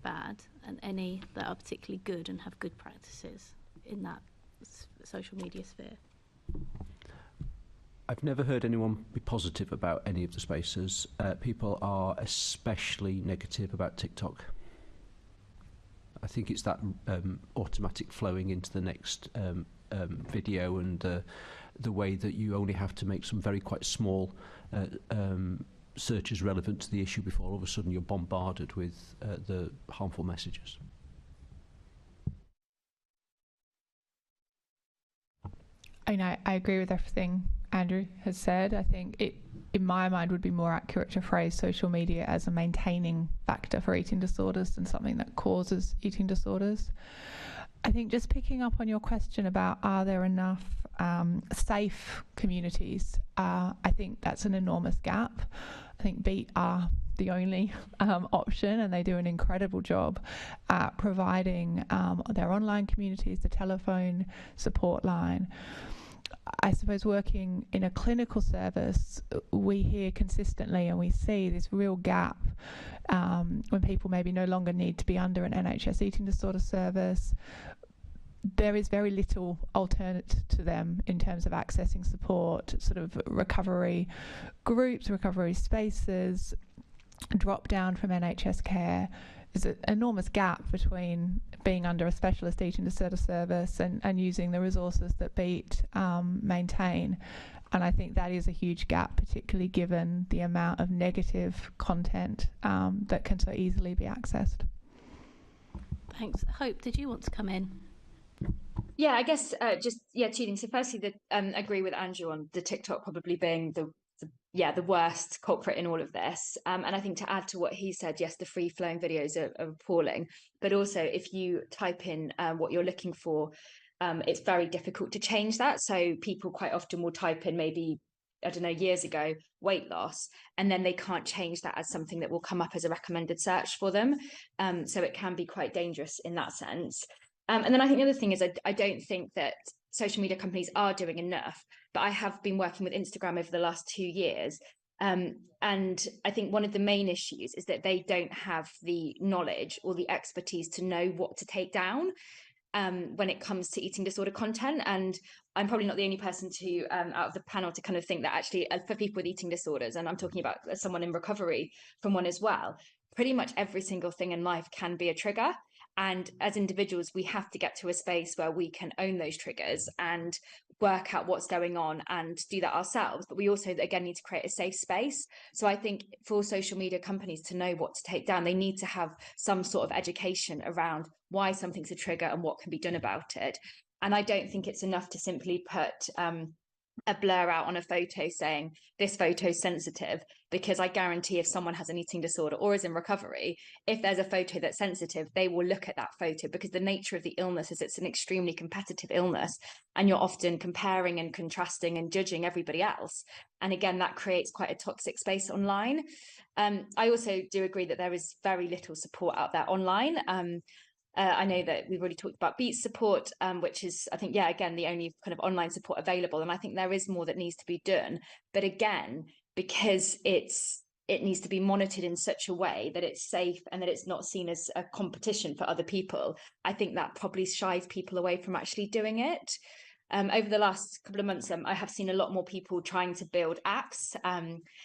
bad and any that are particularly good and have good practices in that social media sphere? I've never heard anyone be positive about any of the spaces. People are especially negative about TikTok. I think it's that automatic flowing into the next video, and the way that you only have to make some very quite small searches relevant to the issue before all of a sudden you're bombarded with the harmful messages. I agree with everything Andrew has said. I think it, in my mind, would be more accurate to phrase social media as a maintaining factor for eating disorders than something that causes eating disorders. I think just picking up on your question about are there enough safe communities, I think that's an enormous gap. I think Beat are the only option, and they do an incredible job at providing their online communities, the telephone support line. I suppose working in a clinical service, we hear consistently and we see this real gap when people maybe no longer need to be under an NHS eating disorder service. there is very little alternate to them in terms of accessing support, sort of recovery groups, recovery spaces, drop down from NHS care. There's an enormous gap between being under a specialist eating disorder service and using the resources that BEAT maintain. And I think that is a huge gap, particularly given the amount of negative content that can so easily be accessed. Thanks. Hope, did you want to come in? Yeah, I guess just two things. So firstly, agree with Andrew on the TikTok probably being the worst culprit in all of this. And I think to add to what he said, yes, the free-flowing videos are appalling. But also, if you type in what you're looking for, it's very difficult to change that. So people quite often will type in maybe, I don't know, years ago, weight loss, and then they can't change that as something that will come up as a recommended search for them. So it can be quite dangerous in that sense. And then I think the other thing is I don't think that social media companies are doing enough, but I have been working with Instagram over the last 2 years. And I think one of the main issues is that they don't have the knowledge or the expertise to know what to take down when it comes to eating disorder content. And I'm probably not the only person to out of the panel to kind of think that actually for people with eating disorders, and I'm talking about someone in recovery from one as well, pretty much every single thing in life can be a trigger. And as individuals, we have to get to a space where we can own those triggers and work out what's going on and do that ourselves. But we also, again, need to create a safe space. So I think for social media companies to know what to take down, they need to have some sort of education around why something's a trigger and what can be done about it. And I don't think it's enough to simply put a blur out on a photo saying this photo is sensitive, because I guarantee if someone has an eating disorder or is in recovery, if there's a photo that's sensitive, they will look at that photo, because the nature of the illness is it's an extremely competitive illness, and you're often comparing and contrasting and judging everybody else. And again, that creates quite a toxic space online. I also do agree that there is very little support out there online. I know that we've already talked about BEAT support, which is, I think, again, the only kind of online support available. And I think there is more that needs to be done. But again, because it needs to be monitored in such a way that it's safe and that it's not seen as a competition for other people, I think that probably shies people away from actually doing it. Over the last couple of months, I have seen a lot more people trying to build apps,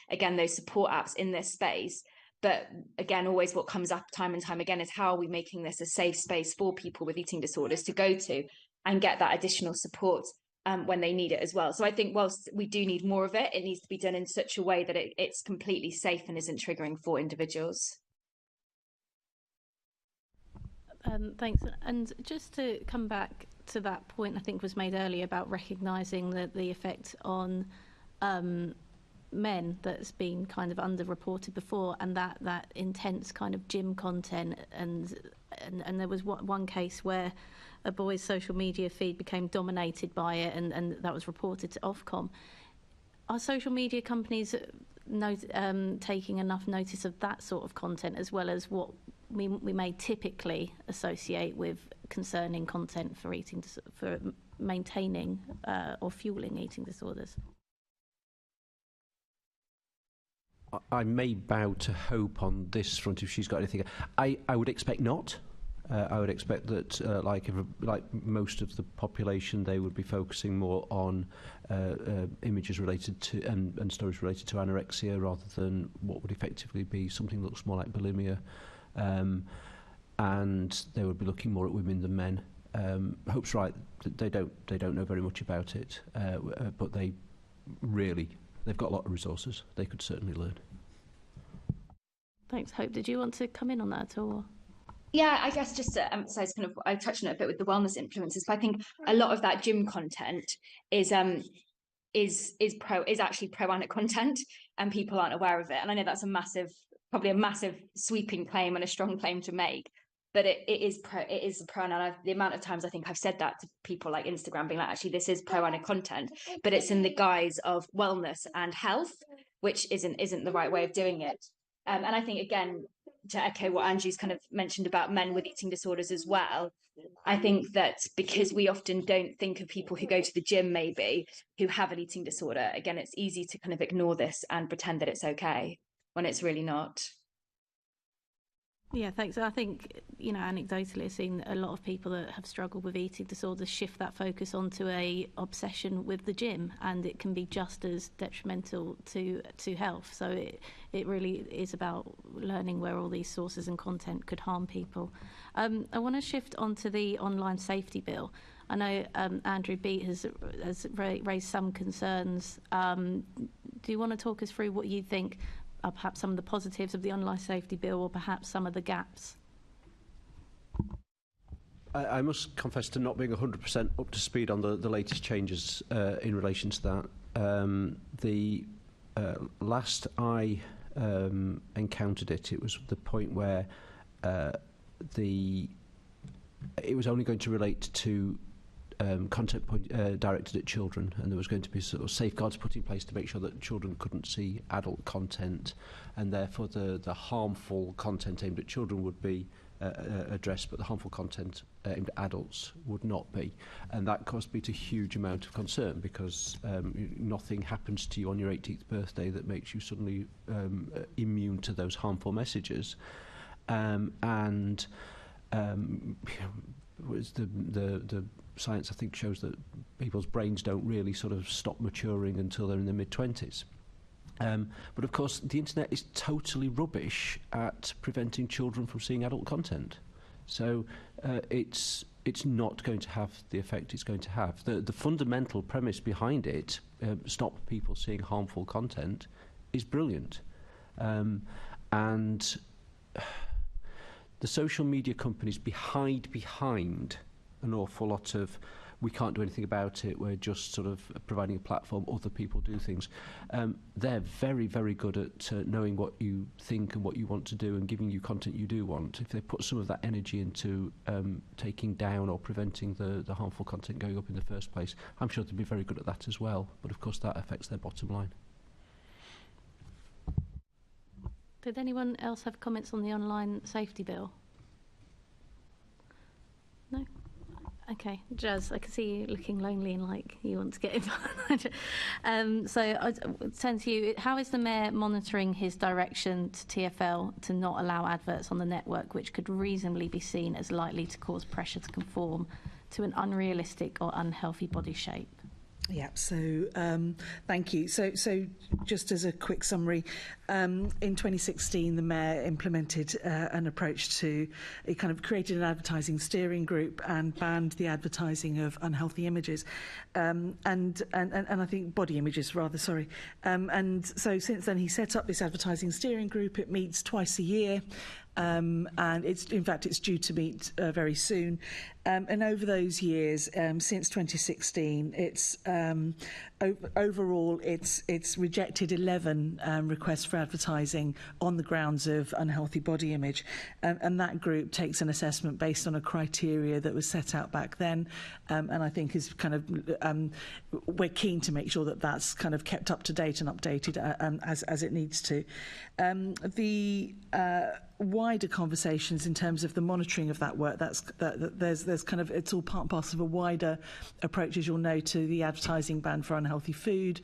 again, those support apps in this space. But again, always what comes up time and time again is how are we making this a safe space for people with eating disorders to go to and get that additional support when they need it as well. So I think whilst we do need more of it, it needs to be done in such a way that it's completely safe and isn't triggering for individuals. Thanks. And just to come back to that point I think was made earlier about recognising that the effect on men that's been kind of underreported before, and that intense kind of gym content, and there was one case where a boy's social media feed became dominated by it, and that was reported to Ofcom. Are social media companies taking enough notice of that sort of content, as well as what we may typically associate with concerning content for maintaining or fueling eating disorders? I may bow to Hope on this front if she's got anything. I would expect not. I would expect that, like most of the population, they would be focusing more on images related to and stories related to anorexia rather than what would effectively be something that looks more like bulimia. And they would be looking more at women than men. Hope's right; they don't know very much about it, but they've got a lot of resources. They could certainly learn. Thanks, Hope. Did you want to come in on that at all? Yeah, I guess just to emphasise, kind of, I touched on it a bit with the wellness influencers, but I think a lot of that gym content is actually pro-ana content, and people aren't aware of it. And I know that's probably a massive sweeping claim and a strong claim to make, but it is pro-ana. The amount of times I think I've said that to people like Instagram, being like, actually, this is pro-ana content, but it's in the guise of wellness and health, which isn't the right way of doing it. And I think, again, to echo what Angie's kind of mentioned about men with eating disorders as well, I think that because we often don't think of people who go to the gym maybe who have an eating disorder, again, it's easy to kind of ignore this and pretend that it's okay when it's really not. Yeah, thanks. I think, anecdotally, I've seen a lot of people that have struggled with eating disorders shift that focus onto a obsession with the gym, and it can be just as detrimental to health. So it really is about learning where all these sources and content could harm people. I want to shift onto the online safety bill. I know Andrew Beat has raised some concerns. Do you want to talk us through what you think are perhaps some of the positives of the online safety bill, or perhaps some of the gaps? I must confess to not being 100% up to speed on the latest changes in relation to that. The last I encountered it was the point where it was only going to relate to content directed at children, and there was going to be sort of safeguards put in place to make sure that children couldn't see adult content, and therefore the harmful content aimed at children would be addressed, but the harmful content aimed at adults would not be. And that caused me a huge amount of concern, because nothing happens to you on your 18th birthday that makes you suddenly immune to those harmful messages. Was the science, I think, shows that people's brains don't really sort of stop maturing until they're in their mid-20s. But of course, the internet is totally rubbish at preventing children from seeing adult content. So it's not going to have the effect it's going to have. The fundamental premise behind it, stop people seeing harmful content, is brilliant. And the social media companies hide behind an awful lot of, we can't do anything about it, we're just sort of providing a platform, other people do things. They're very, very good at knowing what you think and what you want to do and giving you content you do want. If they put some of that energy into taking down or preventing the harmful content going up in the first place, I'm sure they'll be very good at that as well. But of course that affects their bottom line. Did anyone else have comments on the online safety bill? No? Okay, Jazz, I can see you looking lonely and like you want to get involved. So I turn to you. How is the Mayor monitoring his direction to TfL to not allow adverts on the network which could reasonably be seen as likely to cause pressure to conform to an unrealistic or unhealthy body shape? Yeah, so thank you. So just as a quick summary, in 2016 the Mayor implemented an approach to, it kind of created an advertising steering group and banned the advertising of unhealthy images, and I think body images rather, sorry. And so since then he set up this advertising steering group. It meets twice a year. And it's due to meet very soon. And over those years, since 2016, it's overall it's rejected 11 requests for advertising on the grounds of unhealthy body image, and that group takes an assessment based on a criteria that was set out back then, and I think is kind of we're keen to make sure that that's kind of kept up to date and updated as it needs to. The wider conversations in terms of the monitoring of that work, there's kind of, it's all part and parcel of a wider approach, as you'll know, to the advertising ban for unhealthy food,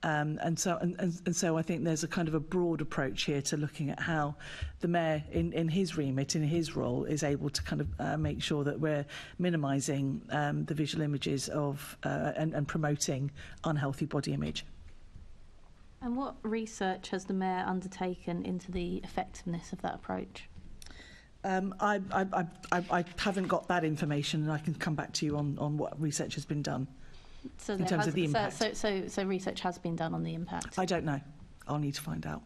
and so I think there's a kind of a broad approach here to looking at how the Mayor in his remit, in his role, is able to kind of make sure that we're minimising the visual images of and promoting unhealthy body image. And what research has the Mayor undertaken into the effectiveness of that approach? I haven't got that information, and I can come back to you on what research has been done in terms of the impact. So research has been done on the impact? I don't know. I'll need to find out.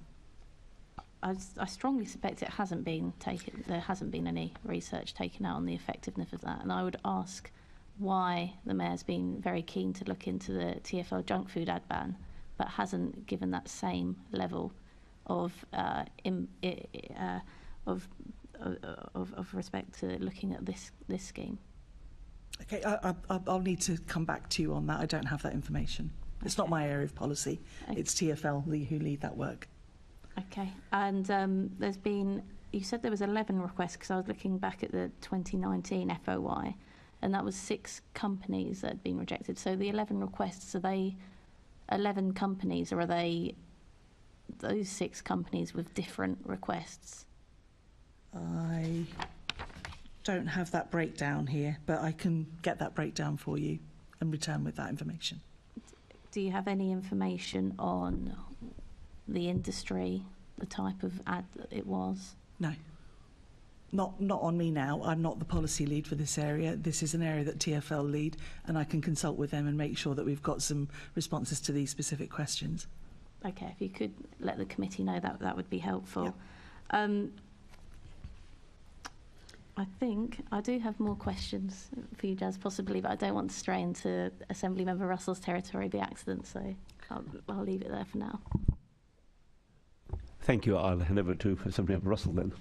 I strongly suspect it hasn't been taken. There hasn't been any research taken out on the effectiveness of that, and I would ask why the Mayor's been very keen to look into the TfL junk food ad ban, but hasn't given that same level of respect to looking at this scheme. Okay, I'll need to come back to you on that. I don't have that information. It's Okay. not my area of policy. Okay. It's TfL who lead that work. Okay, and there's been, you said there was 11 requests, because I was looking back at the 2019 FOI, and that was 6 companies that had been rejected. So the 11 requests, are they 11 companies, or are they those 6 companies with different requests? I don't have that breakdown here, but I can get that breakdown for you and return with that information. Do you have any information on the industry, the type of ad that it was? No. Not on me now. I'm not the policy lead for this area. This is an area that TfL lead, and I can consult with them and make sure that we've got some responses to these specific questions. Okay, if you could let the committee know, that would be helpful. Yep. I think I do have more questions for you, Jazz, possibly, but I don't want to stray into Assemblymember Russell's territory by accident, so I'll leave it there for now. Thank you. I'll hand over to Assemblymember Russell then.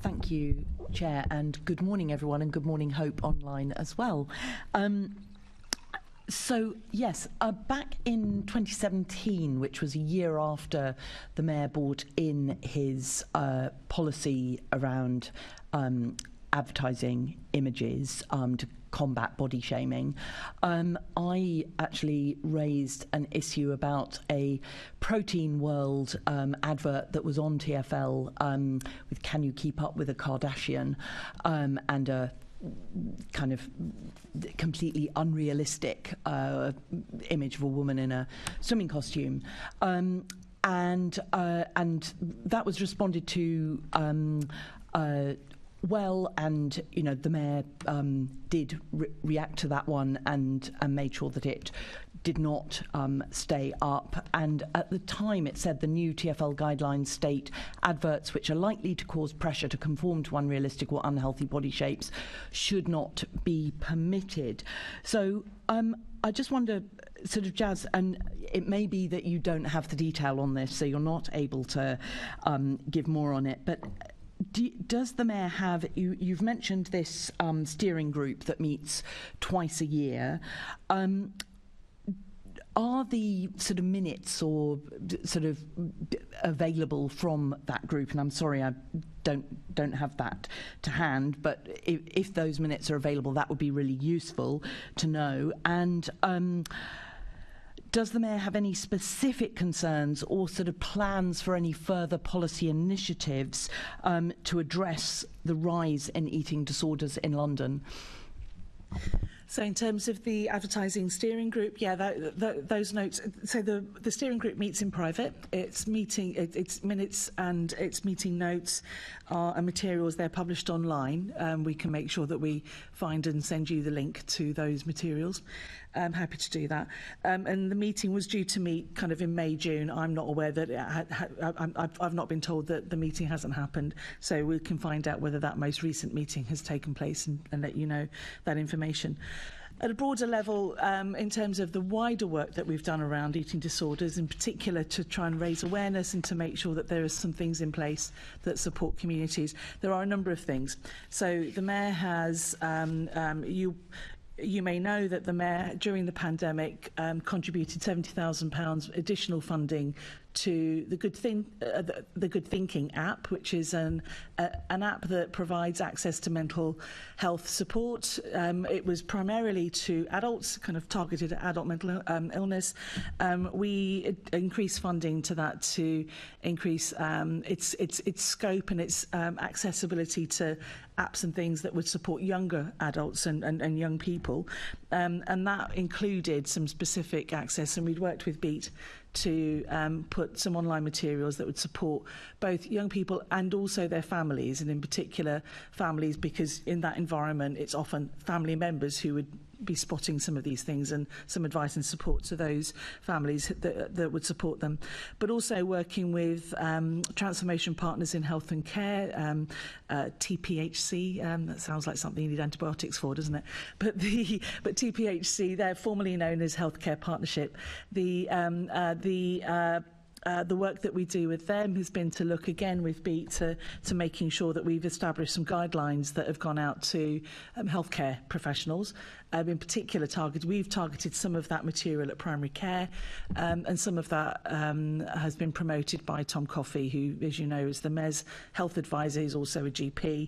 Thank you, Chair, and good morning, everyone, and good morning, Hope, online as well. So, yes, back in 2017, which was a year after the Mayor brought in his policy around advertising images to combat body shaming, I actually raised an issue about a Protein World advert that was on TfL with Can You Keep Up with a Kardashian, and a kind of completely unrealistic image of a woman in a swimming costume, and that was responded to well, and you know, the Mayor did react to that one and made sure that it did not stay up. And at the time, it said the new TfL guidelines state adverts which are likely to cause pressure to conform to unrealistic or unhealthy body shapes should not be permitted. So I just wonder, sort of, Jazz, and it may be that you don't have the detail on this, so you're not able to give more on it, but does the Mayor have, you've mentioned this steering group that meets twice a year. Are the sort of minutes or sort of available from that group? And I'm sorry, I don't have that to hand, but if those minutes are available, that would be really useful to know. And does the Mayor have any specific concerns or sort of plans for any further policy initiatives to address the rise in eating disorders in London? So in terms of the advertising steering group, yeah, those notes. So the steering group meets in private. Its minutes and its meeting notes and materials, they're published online. We can make sure that we find and send you the link to those materials. I'm happy to do that. And the meeting was due to meet kind of in May, June. I'm not aware that I've not been told that the meeting hasn't happened. So we can find out whether that most recent meeting has taken place and let you know that information. At a broader level, in terms of the wider work that we've done around eating disorders, in particular to try and raise awareness and to make sure that there are some things in place that support communities, there are a number of things. So the Mayor has, you may know that the Mayor, during the pandemic, contributed £70,000 additional funding to the Good Thinking app, which is an app that provides access to mental health support. It was primarily to adults, kind of targeted at adult mental illness. We increased funding to that to increase its scope and its accessibility to apps and things that would support younger adults and young people. And that included some specific access, and we'd worked with Beat to put some online materials that would support both young people and also their families, and in particular families, because in that environment it's often family members who would be spotting some of these things, and some advice and support to those families that would support them. But also working with transformation partners in health and care, TPHC, that sounds like something you need antibiotics for, doesn't it? But TPHC, they're formerly known as Healthcare Partnership. The work that we do with them has been to look again with Beat to making sure that we've established some guidelines that have gone out to healthcare professionals. In particular, we've targeted some of that material at primary care, and some of that has been promoted by Tom Coffey, who, as you know, is the Mayor's health advisor. He's also a GP,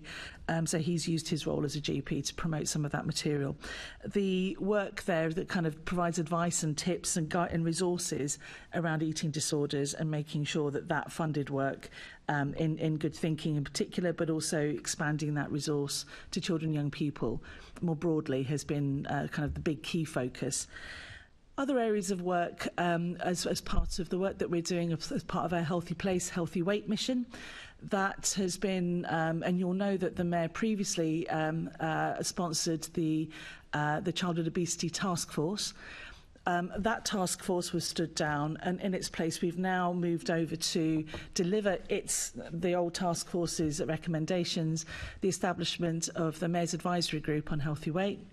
so he's used his role as a GP to promote some of that material. The work there that kind of provides advice and tips and resources around eating disorders, and making sure that funded work in good thinking in particular, but also expanding that resource to children and young people more broadly has been kind of the big key focus. Other areas of work as part of the work that we're doing as part of our Healthy Place, Healthy Weight mission, that has been, and you'll know that the Mayor previously sponsored the Childhood Obesity Task Force. That task force was stood down, and in its place we've now moved over to deliver the old task force's recommendations, the establishment of the Mayor's Advisory Group on Healthy Weight.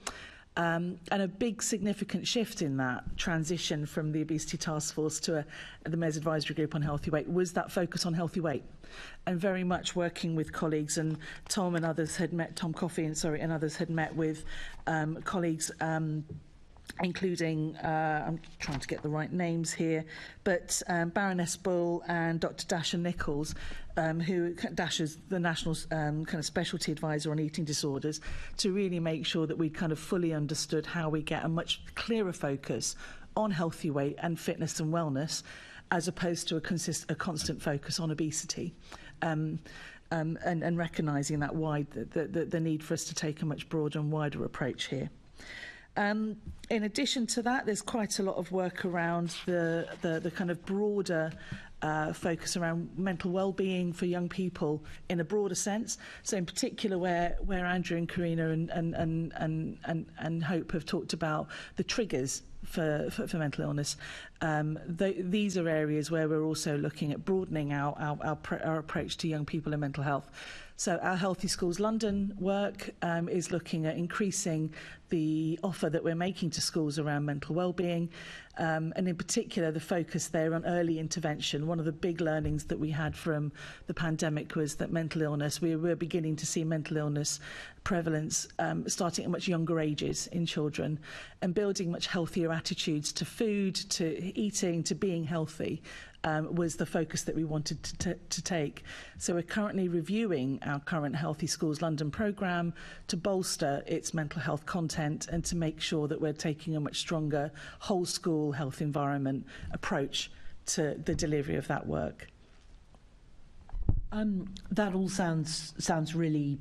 And a big significant shift in that transition from the Obesity Task Force to the Mayor's Advisory Group on Healthy Weight was that focus on healthy weight, and very much working with colleagues. And Tom Coffey and others had met with colleagues, including, I'm trying to get the right names here, but Baroness Bull and Dr. Dasha Nichols, Dasha's the National kind of Specialty Advisor on Eating Disorders, to really make sure that we kind of fully understood how we get a much clearer focus on healthy weight and fitness and wellness, as opposed to a constant focus on obesity. And recognising that the need for us to take a much broader and wider approach here. In addition to that, there's quite a lot of work around the kind of broader focus around mental well-being for young people in a broader sense. So in particular where Andrew and Karina and Hope have talked about the triggers for mental illness. These are areas where we're also looking at broadening our approach to young people and mental health. So our Healthy Schools London work is looking at increasing the offer that we're making to schools around mental well-being, and in particular the focus there on early intervention. One of the big learnings that we had from the pandemic was that mental illness, we were beginning to see mental illness prevalence starting at much younger ages in children, and building much healthier attitudes to food, to eating, to being healthy. Was the focus that we wanted to take. So we're currently reviewing our current Healthy Schools London programme to bolster its mental health content and to make sure that we're taking a much stronger whole school health environment approach to the delivery of that work. That all sounds really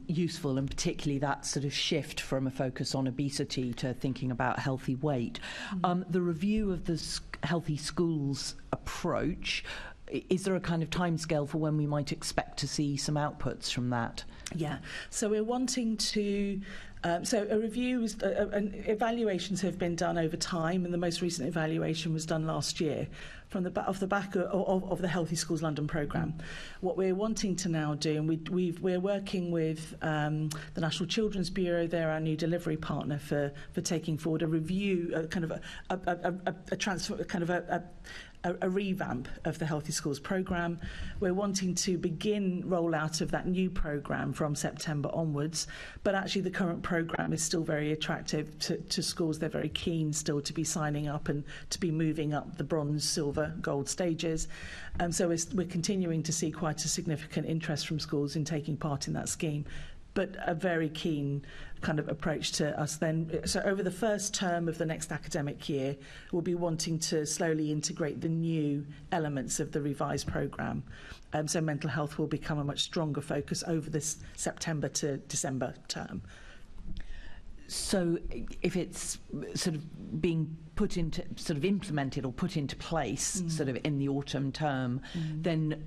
useful, and particularly that sort of shift from a focus on obesity to thinking about healthy weight. The review of the Healthy Schools approach, is there a kind of timescale for when we might expect to see some outputs from that? Yeah, so we're wanting to. So a review and evaluations have been done over time, and the most recent evaluation was done last year off the back of the Healthy Schools London programme. What we're wanting to now do, and we're working with the National Children's Bureau, they're our new delivery partner for taking forward a review, a revamp of the Healthy Schools programme. We're wanting to begin rollout of that new programme from September onwards, but actually the current programme is still very attractive to schools. They're very keen still to be signing up and to be moving up the bronze, silver, gold stages. So we're continuing to see quite a significant interest from schools in taking part in that scheme, but a very keen kind of approach to us then. So over the first term of the next academic year, we'll be wanting to slowly integrate the new elements of the revised programme. So mental health will become a much stronger focus over this September to December term. So if it's sort of being put into, sort of implemented or put into place sort of in the autumn term, then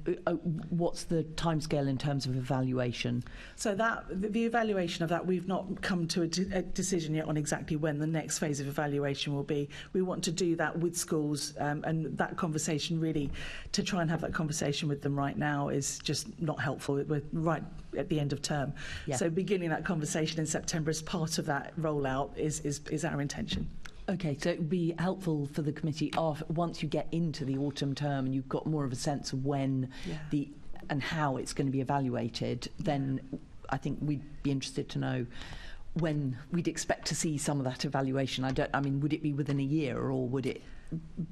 what's the timescale in terms of evaluation? So that the evaluation of that, we've not come to a decision yet on exactly when the next phase of evaluation will be. We want to do that with schools, and that conversation really, to try and have that conversation with them right now is just not helpful. We're right at the end of term. Yeah. So beginning that conversation in September as part of that rollout is our intention. Okay, so it would be helpful for the committee once you get into the autumn term and you've got more of a sense of when and how it's going to be evaluated, then I think we'd be interested to know when we'd expect to see some of that evaluation. I mean, would it be within a year, or would it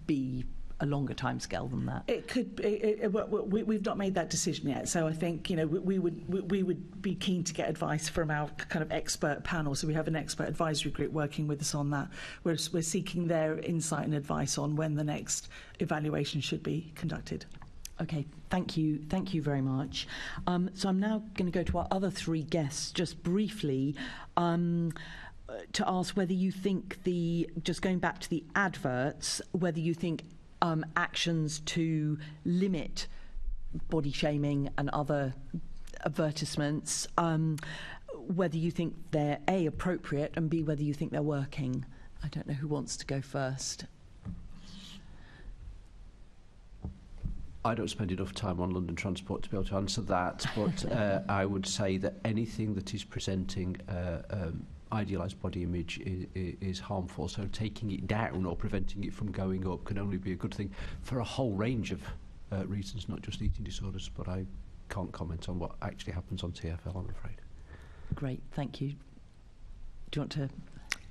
be a longer timescale than that? It could. We've not made that decision yet. So I think we would be keen to get advice from our kind of expert panel. So we have an expert advisory group working with us on that. We're seeking their insight and advice on when the next evaluation should be conducted. Okay, thank you very much. So I'm now going to go to our other three guests just briefly to ask whether you think just going back to the adverts, whether you think actions to limit body shaming and other advertisements, whether you think they're A, appropriate, and B, whether you think they're working. I don't know who wants to go first. I don't spend enough time on London transport to be able to answer that, but I would say that anything that is presenting idealised body image is harmful, so taking it down or preventing it from going up can only be a good thing for a whole range of reasons, not just eating disorders, but I can't comment on what actually happens on TfL, I'm afraid. Great, thank you. Do you want to...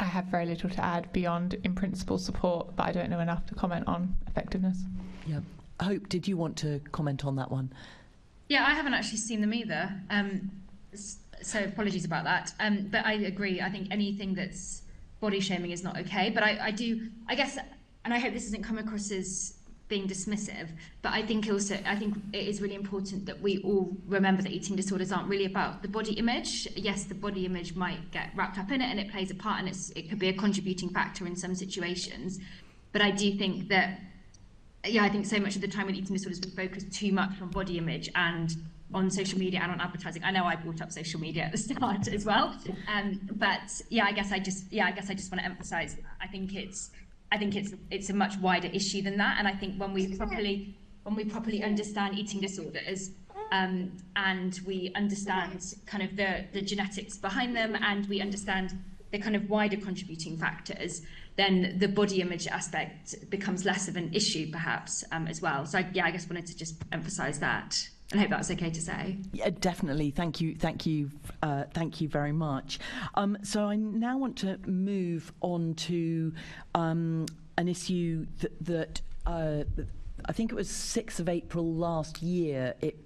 I have very little to add beyond in principle support, but I don't know enough to comment on effectiveness. Yeah. Hope, did you want to comment on that one? Yeah, I haven't actually seen them either, so apologies about that. But I agree. I think anything that's body shaming is not okay. But I guess, and I hope this doesn't come across as being dismissive, but I think it is really important that we all remember that eating disorders aren't really about the body image. Yes, the body image might get wrapped up in it and it plays a part, and it could be a contributing factor in some situations. But I do think that, I think so much of the time with eating disorders we focus too much on body image and on social media and on advertising. I know I brought up social media at the start as well, but I guess I just want to emphasise. I think it's a much wider issue than that, and I think when we properly understand eating disorders, and we understand kind of the genetics behind them, and we understand the kind of wider contributing factors, then the body image aspect becomes less of an issue, perhaps, as well. So, I guess wanted to just emphasise that, and I hope that's okay to say. Yeah, definitely. Thank you very much. So, I now want to move on to an issue that I think it was 6th of April last year. It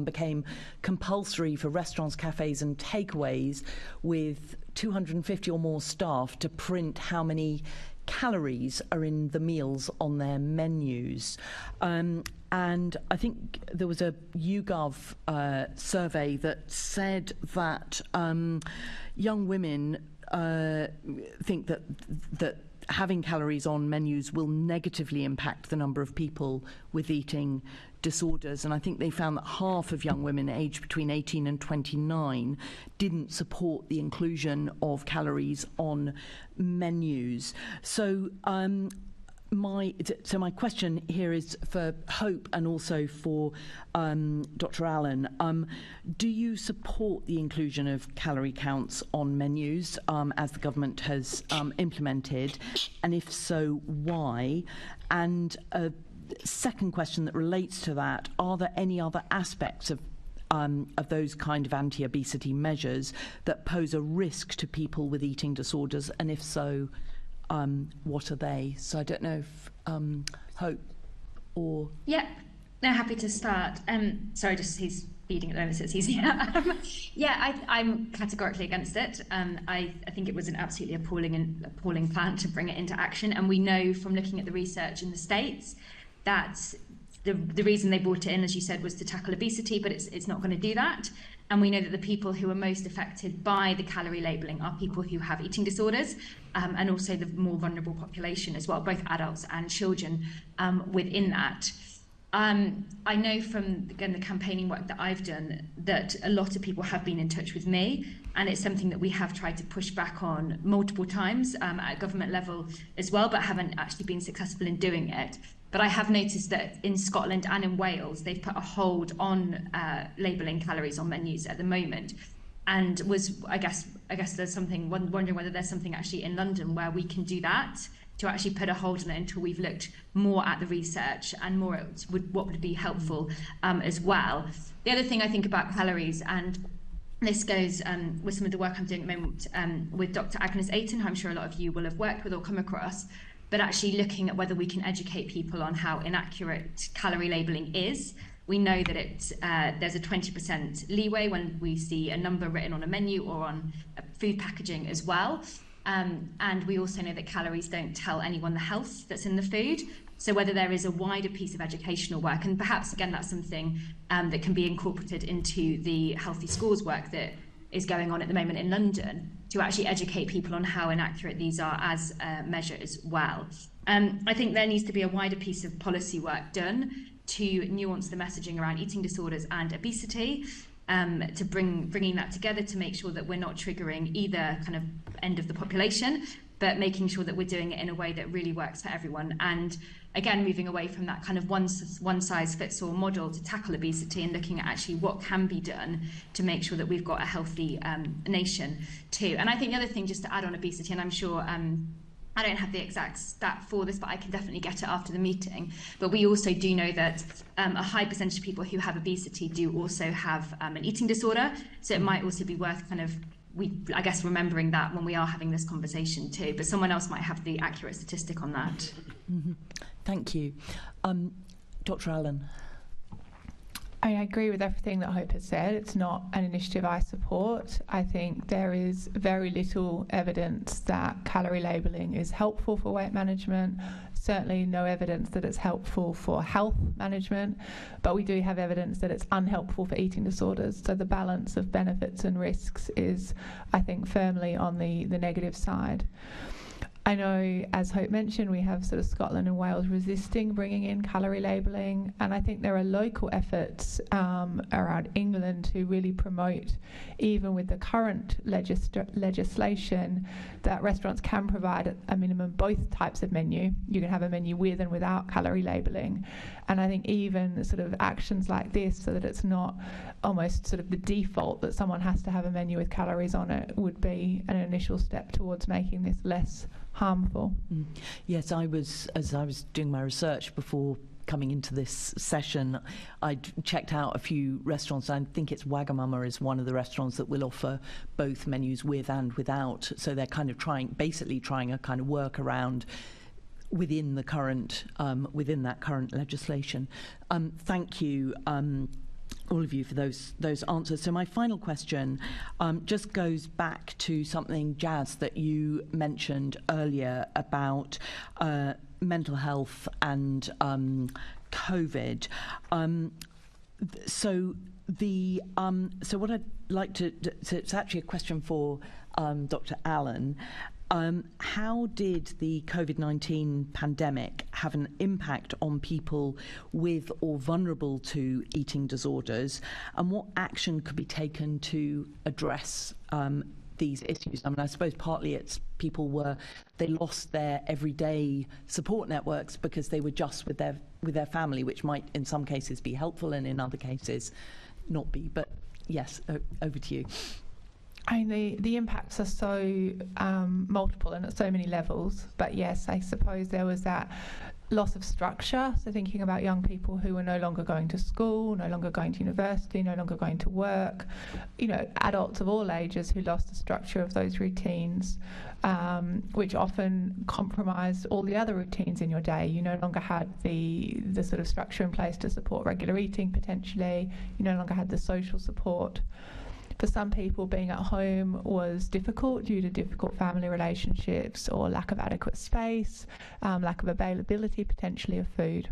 became compulsory for restaurants, cafes, and takeaways with 250 or more staff to print how many calories are in the meals on their menus. And I think there was a YouGov survey that said that young women think that having calories on menus will negatively impact the number of people with eating disorders, and I think they found that half of young women aged between 18 and 29 didn't support the inclusion of calories on menus. So my question here is for Hope and also for Dr. Allen. Do you support the inclusion of calorie counts on menus as the government has implemented? And if so, why? And second question that relates to that, are there any other aspects of those kind of anti-obesity measures that pose a risk to people with eating disorders? And if so, what are they? So I don't know if Hope or... Yeah, no, happy to start. Sorry, just he's feeding at the moment, so it's easier. I'm categorically against it. I think it was an absolutely appalling plan to bring it into action, and we know from looking at the research in the States that the reason they brought it in, as you said, was to tackle obesity, but it's not going to do that. And we know that the people who are most affected by the calorie labelling are people who have eating disorders, and also the more vulnerable population as well, both adults and children within that. I know from, again, the campaigning work that I've done that a lot of people have been in touch with me, and it's something that we have tried to push back on multiple times at government level as well, but haven't actually been successful in doing it. But I have noticed that in Scotland and in Wales, they've put a hold on labelling calories on menus at the moment. And I guess there's something, wondering whether there's something actually in London where we can do that, to actually put a hold on it until we've looked more at the research and more at what would be helpful as well. The other thing I think about calories, and this goes with some of the work I'm doing at the moment with Dr. Agnes Ayton, who I'm sure a lot of you will have worked with or come across, but actually looking at whether we can educate people on how inaccurate calorie labelling is. We know that there's a 20% leeway when we see a number written on a menu or on food packaging as well. And we also know that calories don't tell anyone the health that's in the food. So whether there is a wider piece of educational work, and perhaps again that's something that can be incorporated into the Healthy Schools work that is going on at the moment in London, to actually educate people on how inaccurate these are as a measure as well. I think there needs to be a wider piece of policy work done to nuance the messaging around eating disorders and obesity, to bringing that together to make sure that we're not triggering either kind of end of the population, but making sure that we're doing it in a way that really works for everyone. And again, moving away from that kind of one-size-fits-all model to tackle obesity and looking at actually what can be done to make sure that we've got a healthy nation too. And I think the other thing, just to add on obesity, and I'm sure I don't have the exact stat for this, but I can definitely get it after the meeting. But we also do know that a high percentage of people who have obesity do also have an eating disorder. So it might also be worth kind of, I guess, remembering that when we are having this conversation too. But someone else might have the accurate statistic on that. Mm-hmm. Thank you. Dr. Allen. I agree with everything that Hope has said. It's not an initiative I support. I think there is very little evidence that calorie labelling is helpful for weight management. Certainly no evidence that it's helpful for health management, but we do have evidence that it's unhelpful for eating disorders. So the balance of benefits and risks is, I think, firmly on the negative side. I know, as Hope mentioned, we have sort of Scotland and Wales resisting bringing in calorie labelling, and I think there are local efforts around England to really promote, even with the current legislation, that restaurants can provide at a minimum both types of menu. You can have a menu with and without calorie labelling, and I think even sort of actions like this, so that it's not almost sort of the default that someone has to have a menu with calories on it, would be an initial step towards making this less harmful. Yes, as I was doing my research before coming into this session, I checked out a few restaurants. I think it's Wagamama is one of the restaurants that will offer both menus with and without. So they're kind of basically trying a kind of workaround within the current, within that current legislation. Thank you. All of you for those answers. So my final question just goes back to something, Jazz, that you mentioned earlier about mental health and COVID. So what I'd like to so it's actually a question for Dr. Allen. How did the COVID-19 pandemic have an impact on people with or vulnerable to eating disorders, and what action could be taken to address these issues? I mean, I suppose partly it's they lost their everyday support networks because they were just with their family, which might in some cases be helpful and in other cases not be. But yes, over to you. I mean, the impacts are so multiple and at so many levels. But yes, I suppose there was that loss of structure. So thinking about young people who were no longer going to school, no longer going to university, no longer going to work, adults of all ages who lost the structure of those routines, which often compromised all the other routines in your day. You no longer had the sort of structure in place to support regular eating potentially. You no longer had the social support. For some people, being at home was difficult due to difficult family relationships or lack of adequate space, lack of availability potentially of food.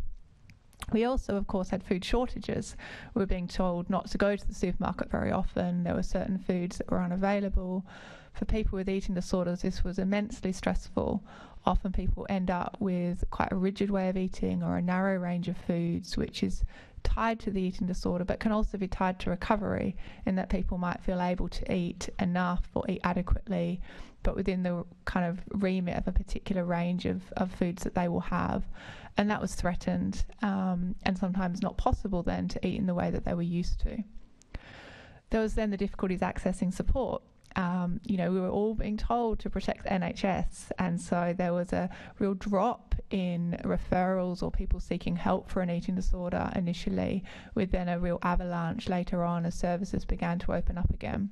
We also, of course, had food shortages. We were being told not to go to the supermarket very often. There were certain foods that were unavailable. For people with eating disorders, this was immensely stressful. Often people end up with quite a rigid way of eating or a narrow range of foods, which is tied to the eating disorder, but can also be tied to recovery, in that people might feel able to eat enough or eat adequately, but within the kind of remit of a particular range of foods that they will have. And that was threatened, and sometimes not possible then to eat in the way that they were used to. There was then the difficulties accessing support. We were all being told to protect the NHS, and so there was a real drop in referrals or people seeking help for an eating disorder initially, with then a real avalanche later on as services began to open up again,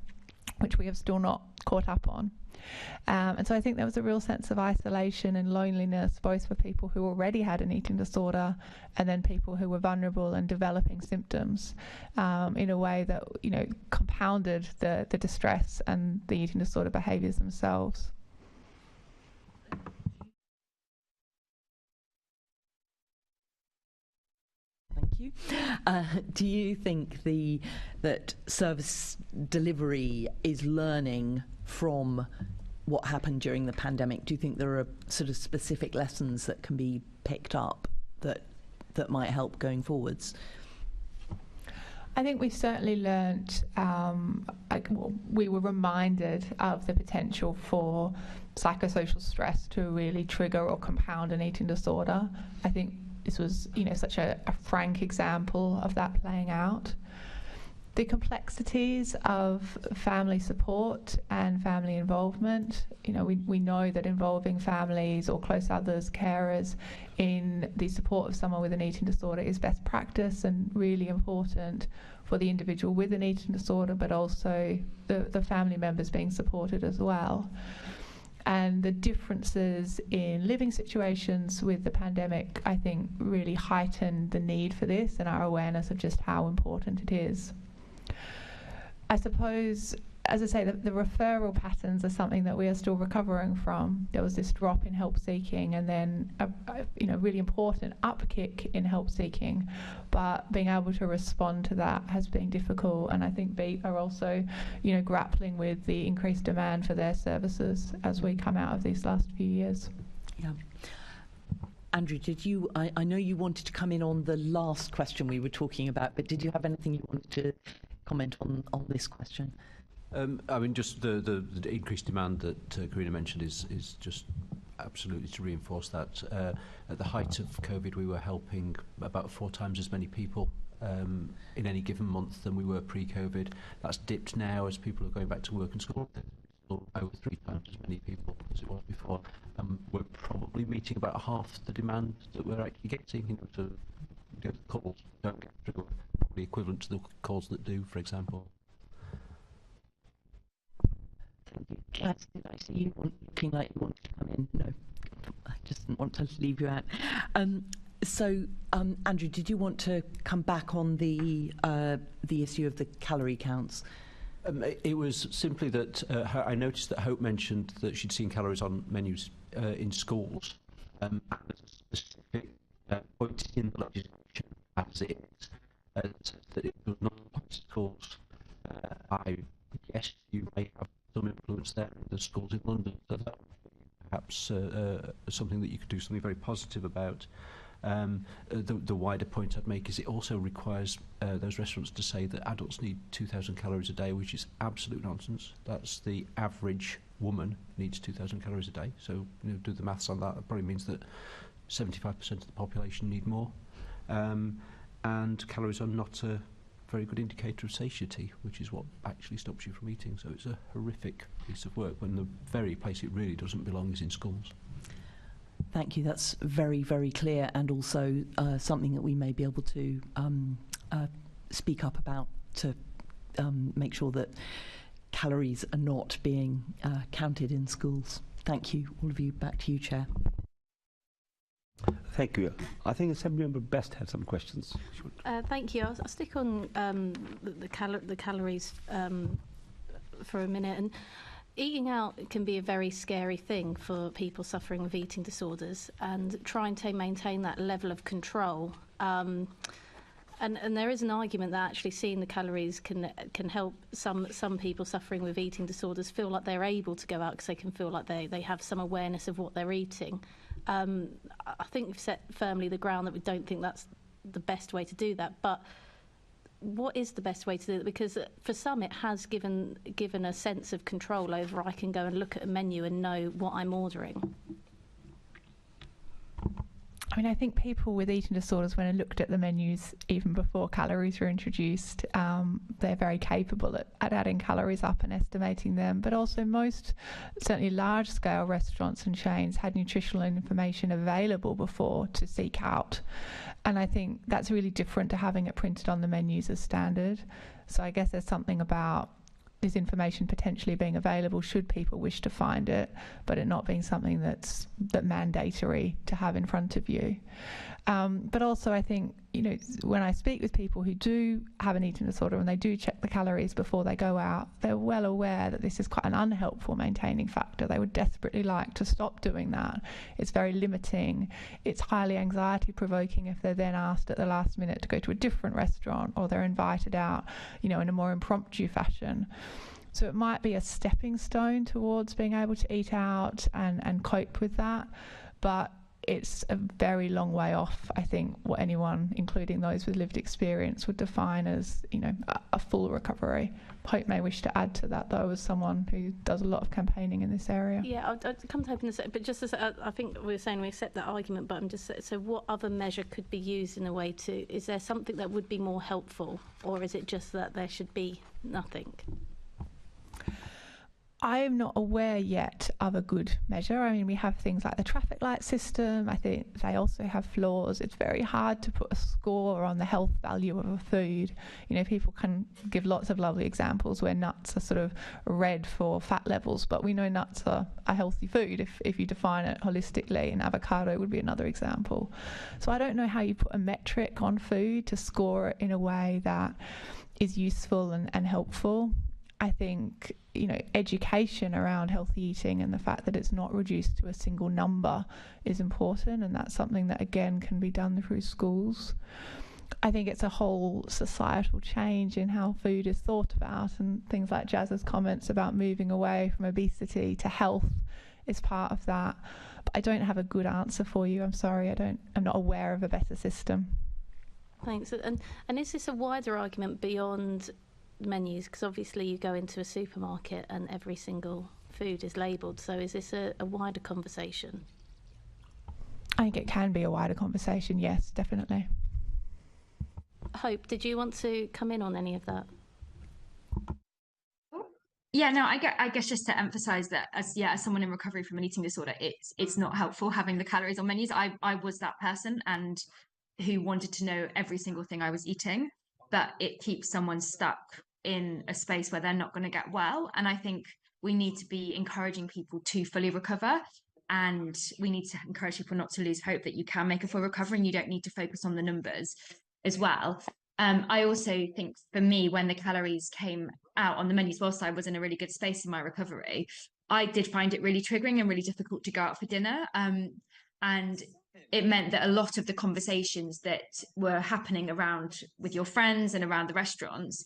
which we have still not caught up on. And so I think there was a real sense of isolation and loneliness, both for people who already had an eating disorder and then people who were vulnerable and developing symptoms, in a way that compounded the distress and the eating disorder behaviours themselves. you. Do you think that service delivery is learning from what happened during the pandemic? Do you think there are sort of specific lessons that can be picked up that might help going forwards? I think we certainly learnt, we were reminded of the potential for psychosocial stress to really trigger or compound an eating disorder. I think this was, such a frank example of that playing out. The complexities of family support and family involvement, we know that involving families or close others, carers, in the support of someone with an eating disorder is best practice and really important for the individual with an eating disorder, but also the family members being supported as well. And the differences in living situations with the pandemic, I think, really heightened the need for this and our awareness of just how important it is. I suppose, as I say, the referral patterns are something that we are still recovering from. There was this drop in help seeking and then a really important upkick in help seeking, but being able to respond to that has been difficult, and I think BEAT are also grappling with the increased demand for their services as we come out of these last few years. Yeah. Andrew, I know you wanted to come in on the last question we were talking about, but did you have anything you wanted to comment on this question? Just the increased demand that Karina mentioned is just absolutely to reinforce that. At the height of COVID, we were helping about 4 times as many people in any given month than we were pre-COVID. That's dipped now as people are going back to work and school. Over 3 times as many people as it was before. We're probably meeting about half the demand that we're actually getting. The calls don't get through, probably equivalent to the calls that do, for example. Thank you. Jazz, did I see you looking like you wanted to come in? No, I just didn't want to leave you out. Andrew, did you want to come back on the issue of the calorie counts? It was simply that I noticed that Hope mentioned that she'd seen calories on menus in schools. And there's a specific point in the legislation as it is, that it was not schools. I guess you may have some influence there in the schools in London, so that perhaps something that you could do something very positive about. The wider point I'd make is it also requires those restaurants to say that adults need 2,000 calories a day, which is absolute nonsense. That's the average woman needs 2,000 calories a day. So do the maths on that. It probably means that 75% of the population need more. And calories are not a very good indicator of satiety, which is what actually stops you from eating. So it's a horrific piece of work when the very place it really doesn't belong is in schools. Thank you. That's very, very clear, and also something that we may be able to speak up about to make sure that calories are not being counted in schools. Thank you, all of you. Back to you, Chair. Thank you. I think Assembly Member Best had some questions. Thank you. I'll stick on the calories for a minute. And eating out can be a very scary thing for people suffering with eating disorders, and trying to maintain that level of control. And there is an argument that actually seeing the calories can help some people suffering with eating disorders feel like they're able to go out because they can feel like they have some awareness of what they're eating. I think we've set firmly the ground that we don't think that's the best way to do that, but what is the best way to do it? Because for some it has given a sense of control over, I can go and look at a menu and know what I'm ordering. I mean, I think people with eating disorders, when I looked at the menus even before calories were introduced, they're very capable at adding calories up and estimating them. But also most, certainly large-scale restaurants and chains had nutritional information available before to seek out. And I think that's really different to having it printed on the menus as standard. So I guess there's something about this information potentially being available should people wish to find it, but it not being something that's mandatory to have in front of you. But also I think you know, when I speak with people who do have an eating disorder and they do check the calories before they go out, they're well aware that this is quite an unhelpful maintaining factor. They would desperately like to stop doing that. It's very limiting. It's highly anxiety provoking if they're then asked at the last minute to go to a different restaurant, or they're invited out, you know, in a more impromptu fashion. So it might be a stepping stone towards being able to eat out and cope with that, but it's a very long way off, I think, what anyone, including those with lived experience, would define as, you know, a full recovery. Hope may wish to add to that, though, as someone who does a lot of campaigning in this area. Yeah, I'll come to Hope in a sec, but just as I think we were saying, we accept that argument, but I'm just, so what other measure could be used in a way to, is there something that would be more helpful, or is it just that there should be nothing? I am not aware yet of a good measure. I mean, we have things like the traffic light system. I think they also have flaws. It's very hard to put a score on the health value of a food. You know, people can give lots of lovely examples where nuts are sort of red for fat levels, but we know nuts are a healthy food if you define it holistically, and avocado would be another example. So I don't know how you put a metric on food to score it in a way that is useful and helpful. I think, you know, education around healthy eating and the fact that it's not reduced to a single number is important, and that's something that, again, can be done through schools. I think it's a whole societal change in how food is thought about, and things like Jazz's comments about moving away from obesity to health is part of that. But I don't have a good answer for you. I'm sorry, I'm not aware of a better system. Thanks. And is this a wider argument beyond menus, because obviously you go into a supermarket and every single food is labelled, so is this a wider conversation? I think it can be a wider conversation, yes, definitely. Hope, did you want to come in on any of that? Yeah, no, I guess just to emphasise that as someone in recovery from an eating disorder, it's not helpful having the calories on menus. I was that person and who wanted to know every single thing I was eating, but it keeps someone stuck in a space where they're not going to get well. And I think we need to be encouraging people to fully recover, and we need to encourage people not to lose hope that you can make a full recovery and you don't need to focus on the numbers as well. I also think for me, when the calories came out on the menus, whilst I was in a really good space in my recovery, I did find it really triggering and really difficult to go out for dinner. And it meant that a lot of the conversations that were happening around with your friends and around the restaurants,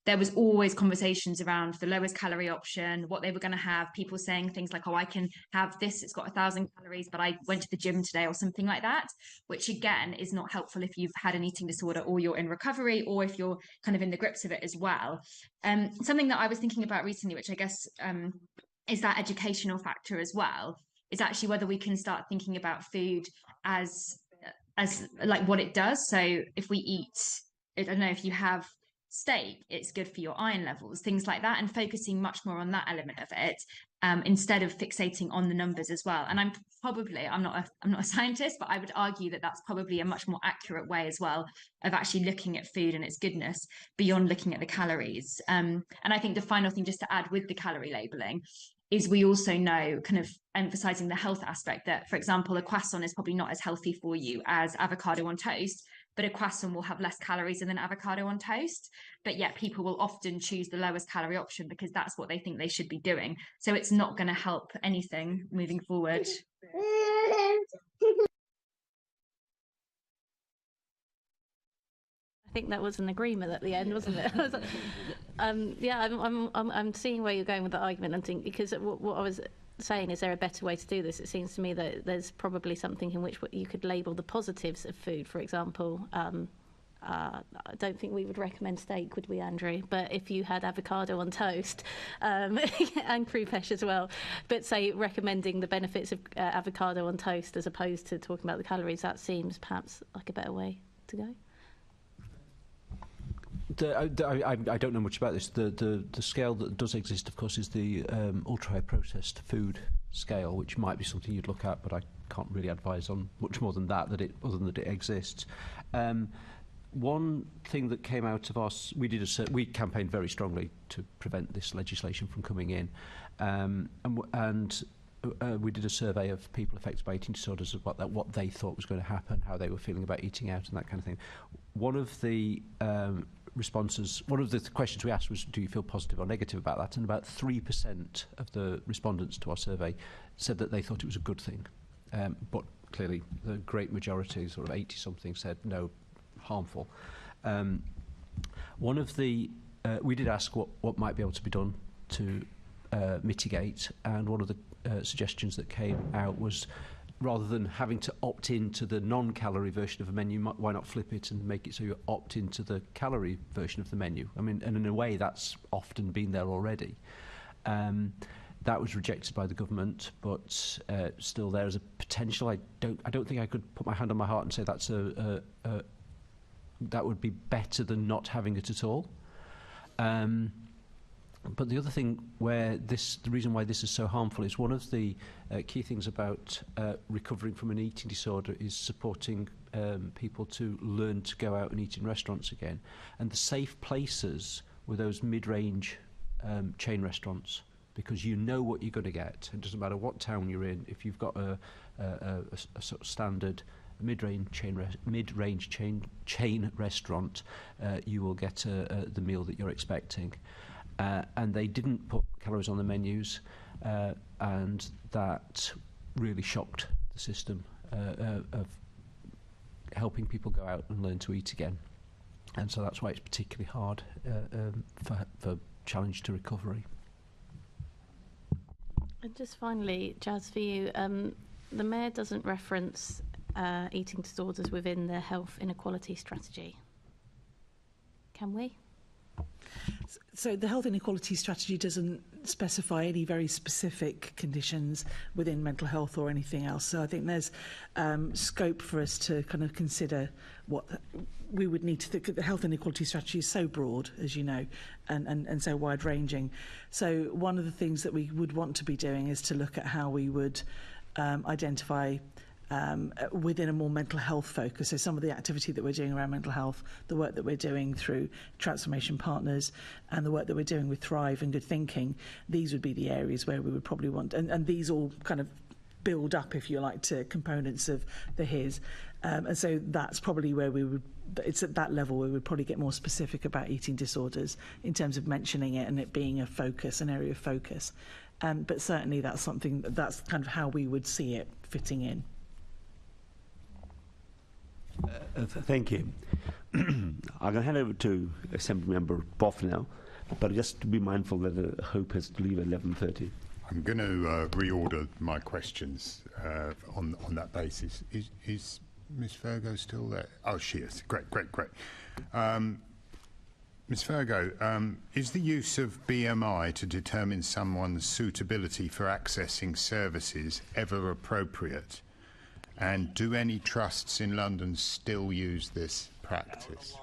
there was always conversations around the lowest calorie option, what they were going to have, people saying things like, oh, I can have this, it's got 1,000 calories, but I went to the gym today, or something like that, which again is not helpful if you've had an eating disorder or you're in recovery, or if you're kind of in the grips of it as well. Something that I was thinking about recently, which I guess is that educational factor as well, is actually whether we can start thinking about food as like what it does. So if we eat, I don't know, if you have steak, it's good for your iron levels, things like that, and focusing much more on that element of it, instead of fixating on the numbers as well. And I'm not a scientist, but I would argue that that's probably a much more accurate way as well of actually looking at food and its goodness beyond looking at the calories. And I think the final thing just to add with the calorie labeling is we also know, kind of emphasizing the health aspect, that, for example, a croissant is probably not as healthy for you as avocado on toast, but a croissant will have less calories than an avocado on toast. But yet people will often choose the lowest calorie option because that's what they think they should be doing. So it's not going to help anything moving forward. I think that was an agreement at the end, wasn't it? I was like, I'm seeing where you're going with the argument, and think, because what I was saying, is there a better way to do this? It seems to me that there's probably something in which you could label the positives of food, for example. I don't think we would recommend steak, would we, Andrew? But if you had avocado on toast, and croupish as well, but say recommending the benefits of avocado on toast as opposed to talking about the calories, that seems perhaps like a better way to go. I don't know much about this. The scale that does exist, of course, is the ultra-processed food scale, which might be something you'd look at, but I can't really advise on much more than that, other than that it exists. One thing that came out of us, we campaigned very strongly to prevent this legislation from coming in, and we did a survey of people affected by eating disorders about what they thought was going to happen, how they were feeling about eating out and that kind of thing. One of the one of the questions we asked was, do you feel positive or negative about that? And about 3% of the respondents to our survey said that they thought it was a good thing. But clearly the great majority, sort of 80-something, said no, harmful. One of the, we did ask what might be able to be done to mitigate, and one of the suggestions that came out was, rather than having to opt into the non-calorie version of a menu, why not flip it and make it so you opt into the calorie version of the menu? I mean, and in a way, that's often been there already. That was rejected by the government, but still there is a potential. I don't think I could put my hand on my heart and say that's that would be better than not having it at all. But the other thing the reason why this is so harmful is one of the key things about recovering from an eating disorder is supporting people to learn to go out and eat in restaurants again. And the safe places were those mid-range chain restaurants, because you know what you're going to get. It doesn't matter what town you're in. If you've got a sort of standard mid-range chain restaurant, you will get the meal that you're expecting. And they didn't put calories on the menus, and that really shocked the system of helping people go out and learn to eat again. And so that's why it's particularly hard for challenge to recovery. And just finally, Jazz, for you, the Mayor doesn't reference eating disorders within the health inequality strategy. Can we? So the health inequality strategy doesn't specify any very specific conditions within mental health or anything else. So I think there's scope for us to kind of consider what we would need to think. The health inequality strategy is so broad, as you know, and so wide-ranging. So one of the things that we would want to be doing is to look at how we would identify within a more mental health focus. So some of the activity that we're doing around mental health, the work that we're doing through Transformation Partners, and the work that we're doing with Thrive and Good Thinking, these would be the areas where we would probably want, and these all kind of build up, if you like, to components of the HIS. And so that's probably where we would, it's at that level where we'd probably get more specific about eating disorders in terms of mentioning it and it being a focus, an area of focus. But certainly that's something, that's kind of how we would see it fitting in. Thank you. I'm going to hand over to Assembly Member Boff now, but just to be mindful that Hope has to leave at 11:30. I'm going to reorder my questions on that basis. Is Ms. Virgo still there? Oh, she is. Great. Ms. Virgo, is the use of BMI to determine someone's suitability for accessing services ever appropriate? And do any trusts in London still use this practice?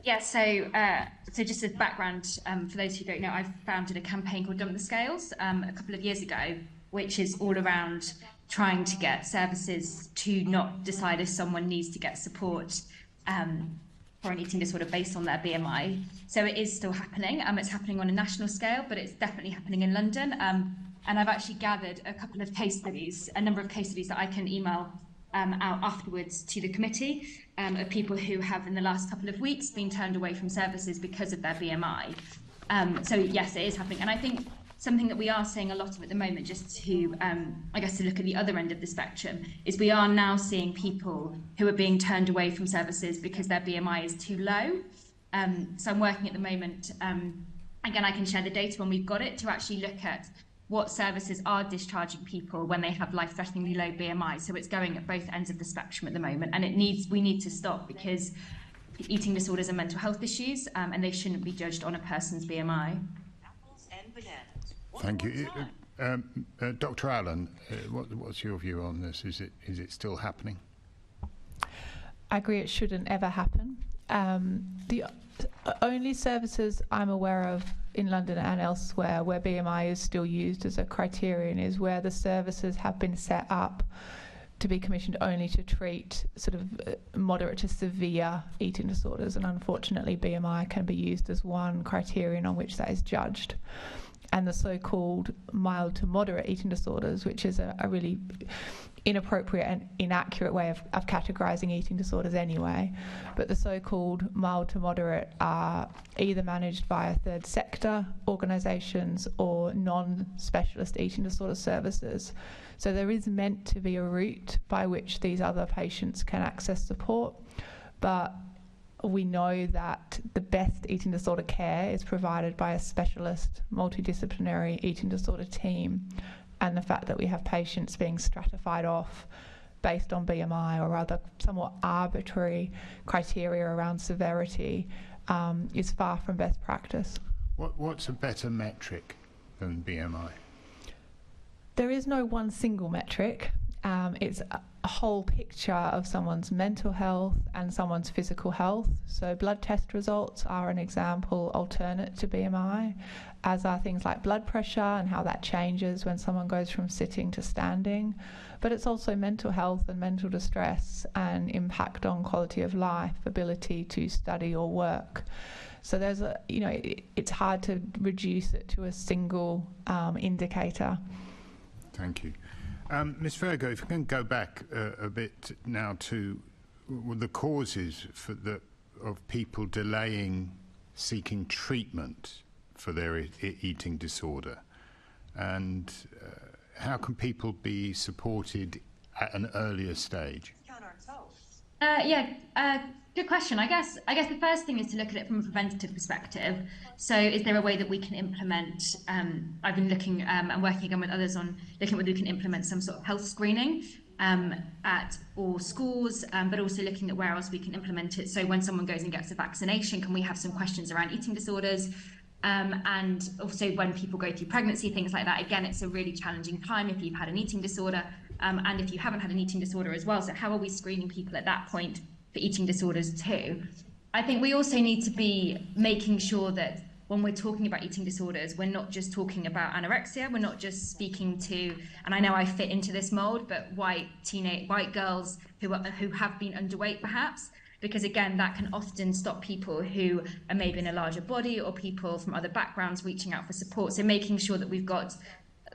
Yeah, so just as background, for those who don't know, I founded a campaign called Dump the Scales a couple of years ago, which is all around trying to get services to not decide if someone needs to get support for an eating disorder based on their BMI. So it is still happening. It's happening on a national scale, but it's definitely happening in London. And I've actually gathered a couple of case studies, a number of case studies that I can email out afterwards to the committee of people who have in the last couple of weeks been turned away from services because of their BMI. So yes, it is happening. And I think something that we are seeing a lot of at the moment, just to, I guess, to look at the other end of the spectrum, is we are now seeing people who are being turned away from services because their BMI is too low. So I'm working at the moment, again, I can share the data when we've got it, to actually look at what services are discharging people when they have life-threateningly low BMI. So it's going at both ends of the spectrum at the moment, and we need to stop, because eating disorders are mental health issues, and they shouldn't be judged on a person's BMI. Thank you. Dr. Allen, what's your view on this? Is it still happening? I agree it shouldn't ever happen. The only services I'm aware of in London and elsewhere where BMI is still used as a criterion is where the services have been set up to be commissioned only to treat sort of moderate to severe eating disorders, and unfortunately BMI can be used as one criterion on which that is judged. and the so-called mild to moderate eating disorders, which is a really inappropriate and inaccurate way of categorising eating disorders anyway. But the so-called mild to moderate are either managed via third sector organisations or non-specialist eating disorder services. So there is meant to be a route by which these other patients can access support, but we know that the best eating disorder care is provided by a specialist multidisciplinary eating disorder team, and the fact that we have patients being stratified off based on BMI or other somewhat arbitrary criteria around severity is far from best practice. What's a better metric than BMI? There is no one single metric. It's a whole picture of someone's mental health and someone's physical health. So blood test results are an example alternate to BMI, as are things like blood pressure and how that changes when someone goes from sitting to standing. But it's also mental health and mental distress and impact on quality of life, ability to study or work. So there's it's hard to reduce it to a single indicator. Thank you. Ms. Virgo, if we can go back a bit now to the causes of people delaying seeking treatment for their eating disorder, and how can people be supported at an earlier stage? Good question. I guess the first thing is to look at it from a preventative perspective. So is there a way that we can implement, I've been looking and working again with others on looking at whether we can implement some sort of health screening at all schools, but also looking at where else we can implement it. So when someone goes and gets a vaccination, can we have some questions around eating disorders? And also when people go through pregnancy, things like that. Again, it's a really challenging time if you've had an eating disorder and if you haven't had an eating disorder as well. So how are we screening people at that point for eating disorders too? I think we also need to be making sure that when we're talking about eating disorders, we're not just talking about anorexia, we're not just speaking to, and I know I fit into this mold, but white girls who have been underweight perhaps, because again, that can often stop people who are maybe in a larger body or people from other backgrounds reaching out for support. So making sure that we've got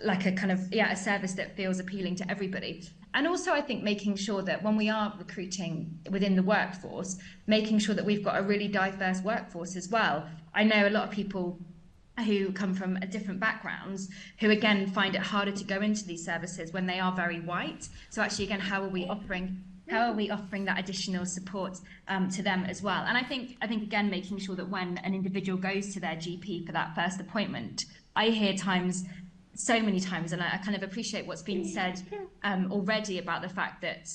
like a kind of, a service that feels appealing to everybody. And also, I think making sure that when we are recruiting within the workforce, making sure that we've got a really diverse workforce as well. I know a lot of people who come from different backgrounds who, again, find it harder to go into these services when they are very white. So actually, again, how are we offering that additional support to them as well? And I think again, making sure that when an individual goes to their GP for that first appointment, I hear so many times, and I kind of appreciate what's been said already about the fact that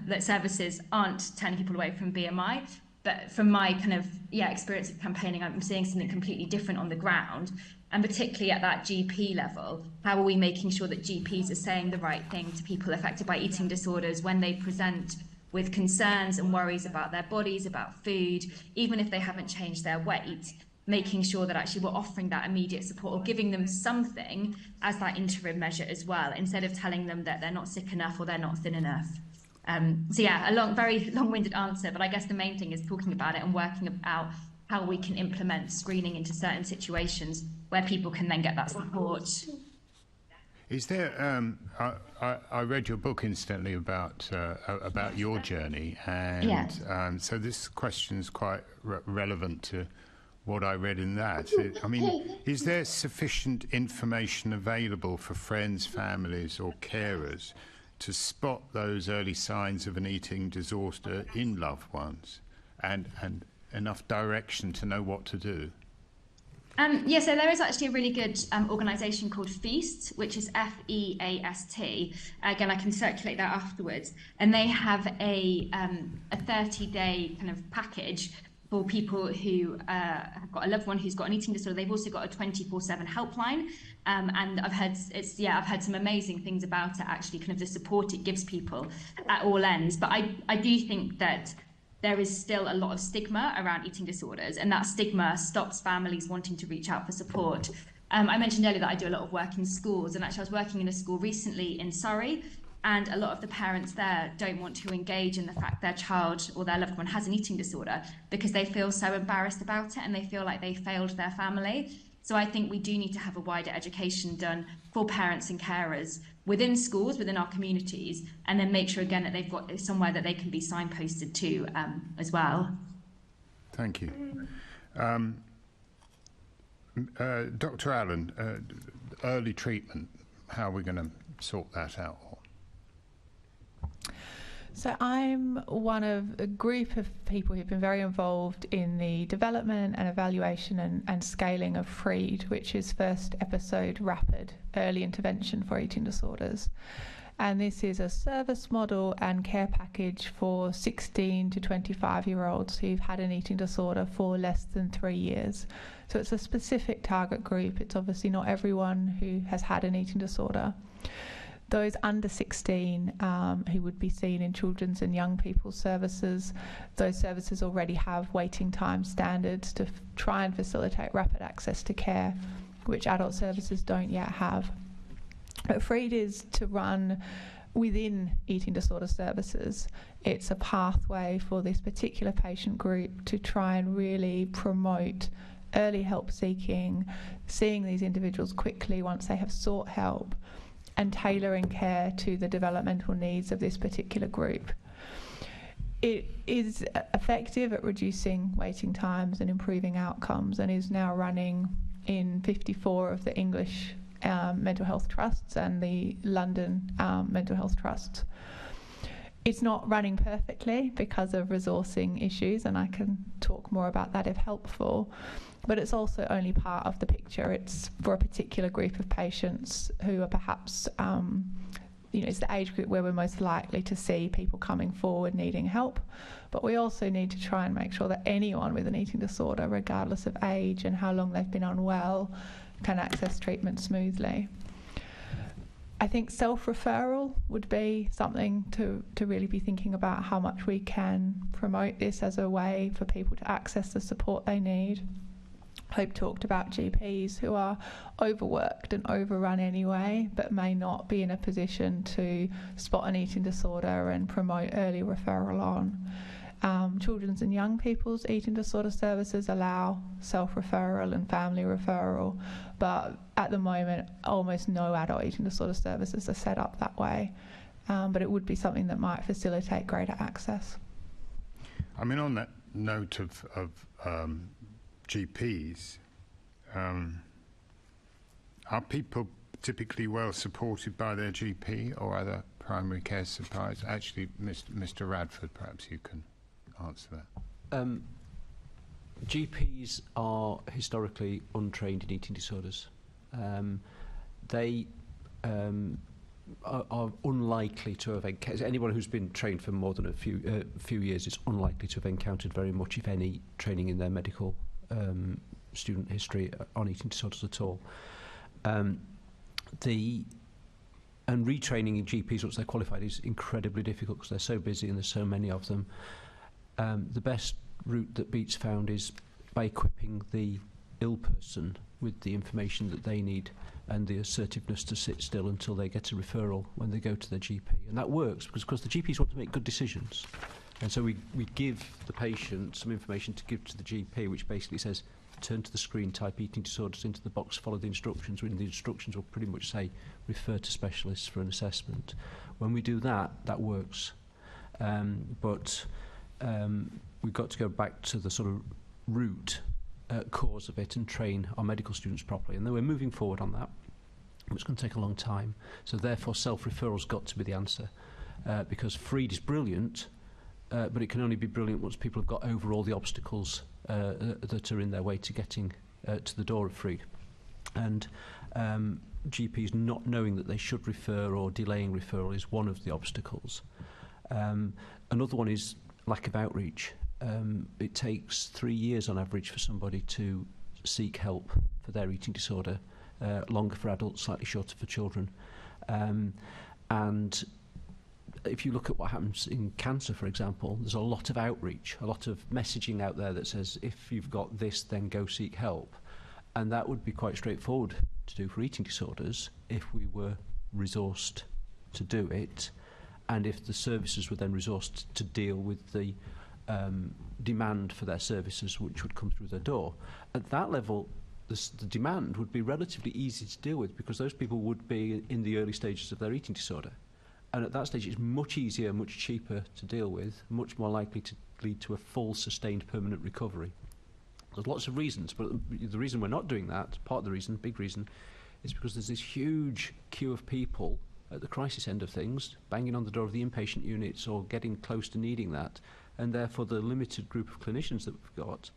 that services aren't turning people away from BMI, but from my kind of experience of campaigning, I'm seeing something completely different on the ground, and particularly at that GP level. How are we making sure that GPs are saying the right thing to people affected by eating disorders when they present with concerns and worries about their bodies, about food, even if they haven't changed their weight? Making sure that actually we're offering that immediate support or giving them something as that interim measure as well, instead of telling them that they're not sick enough or they're not thin enough. A very long-winded answer, but I guess the main thing is talking about it and working out how we can implement screening into certain situations where people can then get that support. Is there? I read your book incidentally about your journey, and so this question is quite relevant to what I read in that. I mean, is there sufficient information available for friends, families or carers to spot those early signs of an eating disorder in loved ones, and enough direction to know what to do? So there is actually a really good organisation called FEAST, which is FEAST. Again, I can circulate that afterwards. And they have a 30-day kind of package for people who have got a loved one who's got an eating disorder. They've also got a 24/7 helpline, and I've heard some amazing things about it. Actually, kind of the support it gives people at all ends. But I do think that there is still a lot of stigma around eating disorders, and that stigma stops families wanting to reach out for support. I mentioned earlier that I do a lot of work in schools, and actually I was working in a school recently in Surrey, and a lot of the parents there don't want to engage in the fact their child or their loved one has an eating disorder because they feel so embarrassed about it and they feel like they failed their family. So I think we do need to have a wider education done for parents and carers within schools, within our communities, and then make sure again that they've got somewhere that they can be signposted to as well. Thank you. Dr. Allen, early treatment, how are we going to sort that out? So I'm one of a group of people who've been very involved in the development and evaluation and scaling of FREED, which is First Episode Rapid Early Intervention for Eating Disorders. And this is a service model and care package for 16 to 25-year-olds who've had an eating disorder for less than 3 years. So it's a specific target group. It's obviously not everyone who has had an eating disorder. Those under 16 who would be seen in children's and young people's services, those services already have waiting time standards to try and facilitate rapid access to care, which adult services don't yet have. But FREED is to run within eating disorder services. It's a pathway for this particular patient group to try and really promote early help seeking, seeing these individuals quickly once they have sought help, and tailoring care to the developmental needs of this particular group. It is effective at reducing waiting times and improving outcomes, and is now running in 54 of the English mental health trusts and the London mental health trusts. It's not running perfectly because of resourcing issues, and I can talk more about that if helpful. But it's also only part of the picture. It's for a particular group of patients who are perhaps, it's the age group where we're most likely to see people coming forward needing help. But we also need to try and make sure that anyone with an eating disorder, regardless of age and how long they've been unwell, can access treatment smoothly. I think self-referral would be something to really be thinking about, how much we can promote this as a way for people to access the support they need. Hope talked about GPs who are overworked and overrun anyway, but may not be in a position to spot an eating disorder and promote early referral on. Children's and young people's eating disorder services allow self-referral and family referral, but at the moment almost no adult eating disorder services are set up that way. But it would be something that might facilitate greater access. I mean, on that note of GPs, are people typically well supported by their GP or other primary care suppliers? Actually, Mr. Radford, perhaps you can answer that. GPs are historically untrained in eating disorders. They are unlikely to have encountered, anyone who's been trained for more than a few years is unlikely to have encountered very much, if any, training in their medical student history on eating disorders at all. And retraining in GPs once they're qualified is incredibly difficult because they're so busy and there's so many of them. The best route that Beats found is by equipping the ill person with the information that they need and the assertiveness to sit still until they get a referral when they go to their GP. And that works because, of course, the GPs want to make good decisions. And so we give the patient some information to give to the GP, which basically says, turn to the screen, type eating disorders into the box, follow the instructions, when the instructions will pretty much say, refer to specialists for an assessment. When we do that, that works. But we've got to go back to the sort of root cause of it and train our medical students properly. And then we're moving forward on that. It's going to take a long time. So therefore, self-referral's got to be the answer. Because FREED is brilliant, but it can only be brilliant once people have got over all the obstacles that are in their way to getting to the door of FREED. And GPs not knowing that they should refer or delaying referral is one of the obstacles. Another one is lack of outreach. It takes 3 years on average for somebody to seek help for their eating disorder, longer for adults, slightly shorter for children. And if you look at what happens in cancer, for example, there's a lot of outreach, a lot of messaging out there that says, if you've got this, then go seek help. And that would be quite straightforward to do for eating disorders if we were resourced to do it, and if the services were then resourced to deal with the demand for their services which would come through their door. At that level, the demand would be relatively easy to deal with, because those people would be in the early stages of their eating disorder. And at that stage, it's much easier, much cheaper to deal with, much more likely to lead to a full, sustained, permanent recovery. There's lots of reasons, but the reason we're not doing that, part of the reason, big reason, is because there's this huge queue of people at the crisis end of things, banging on the door of the inpatient units or getting close to needing that, and therefore the limited group of clinicians that we've got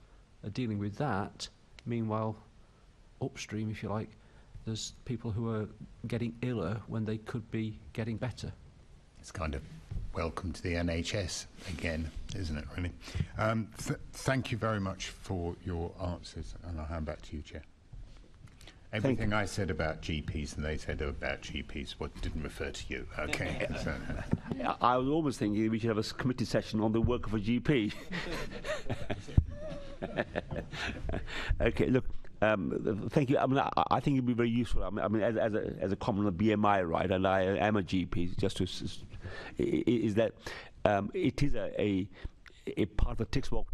are dealing with that. Meanwhile, upstream, if you like, there's people who are getting iller when they could be getting better. It's kind of welcome to the NHS again, isn't it, really? Thank you very much for your answers, and I'll hand back to you, Chair. Everything I said about GPs and they said about GPs didn't refer to you. Okay. So. I was almost thinking we should have a committee session on the work of a GP. Okay, look, thank you. I mean, I think it'd be very useful. I mean, as a comment on the BMI, right? And I am a GP. Just to is that it is a part of the tick box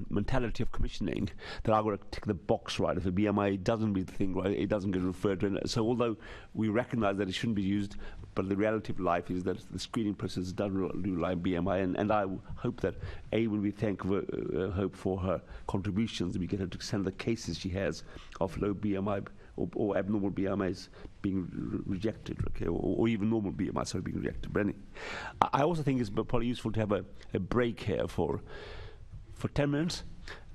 mentality of commissioning, that I've got to tick the box, right? If the BMI doesn't be the thing, right, it doesn't get referred to. And so although we recognise that it shouldn't be used, but the reality of life is that the screening process does rely on BMI. And I hope that will be thankful hope for her contributions. We get her to send the cases she has of low BMI or abnormal BMIs being rejected, okay, or even normal BMIs are being rejected. But anyway, I also think it's probably useful to have a break here for 10 minutes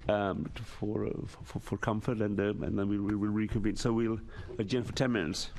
for comfort, and then we'll reconvene. So we'll adjourn for 10 minutes.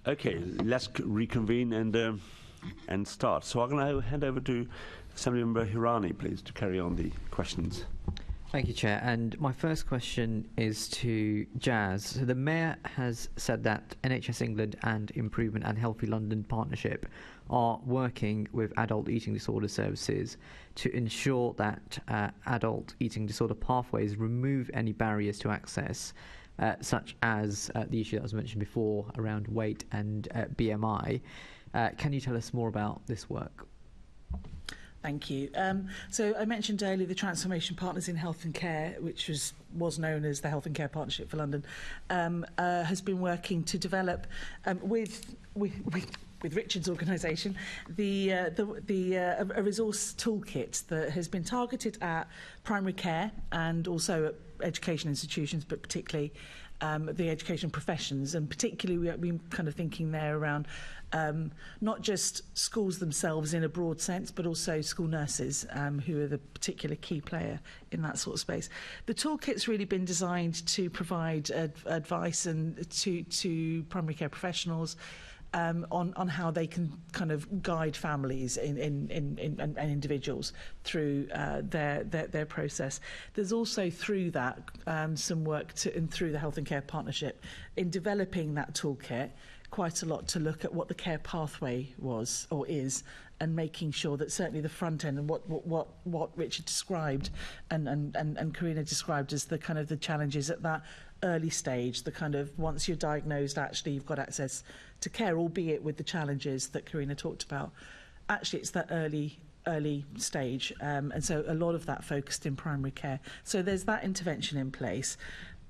Okay, let's reconvene and start. So I'm going to hand over to Assembly Member Hirani, please, to carry on the questions. Thank you, Chair. And my first question is to Jazz. So the Mayor has said that NHS England and Improvement and Healthy London Partnership are working with adult eating disorder services to ensure that adult eating disorder pathways remove any barriers to access, such as the issue that was mentioned before around weight and BMI. Can you tell us more about this work? Thank you. So I mentioned earlier the Transformation Partners in Health and Care, which was known as the Health and Care Partnership for London, has been working to develop with Richard's organisation a resource toolkit that has been targeted at primary care and also at education institutions, but particularly the education professions, and particularly we're kind of thinking there around not just schools themselves in a broad sense, but also school nurses, who are the particular key player in that sort of space. The toolkit's really been designed to provide advice and to primary care professionals on how they can kind of guide families and individuals through their process. There's also through that some work through the Health and Care Partnership in developing that toolkit, quite a lot to look at what the care pathway was or is, and making sure that certainly the front end and what Richard described and Karina described as the kind of the challenges at that early stage, the kind of once you're diagnosed, actually you've got access to care, albeit with the challenges that Karina talked about. Actually, it's that early stage, and so a lot of that focused in primary care. So there's that intervention in place.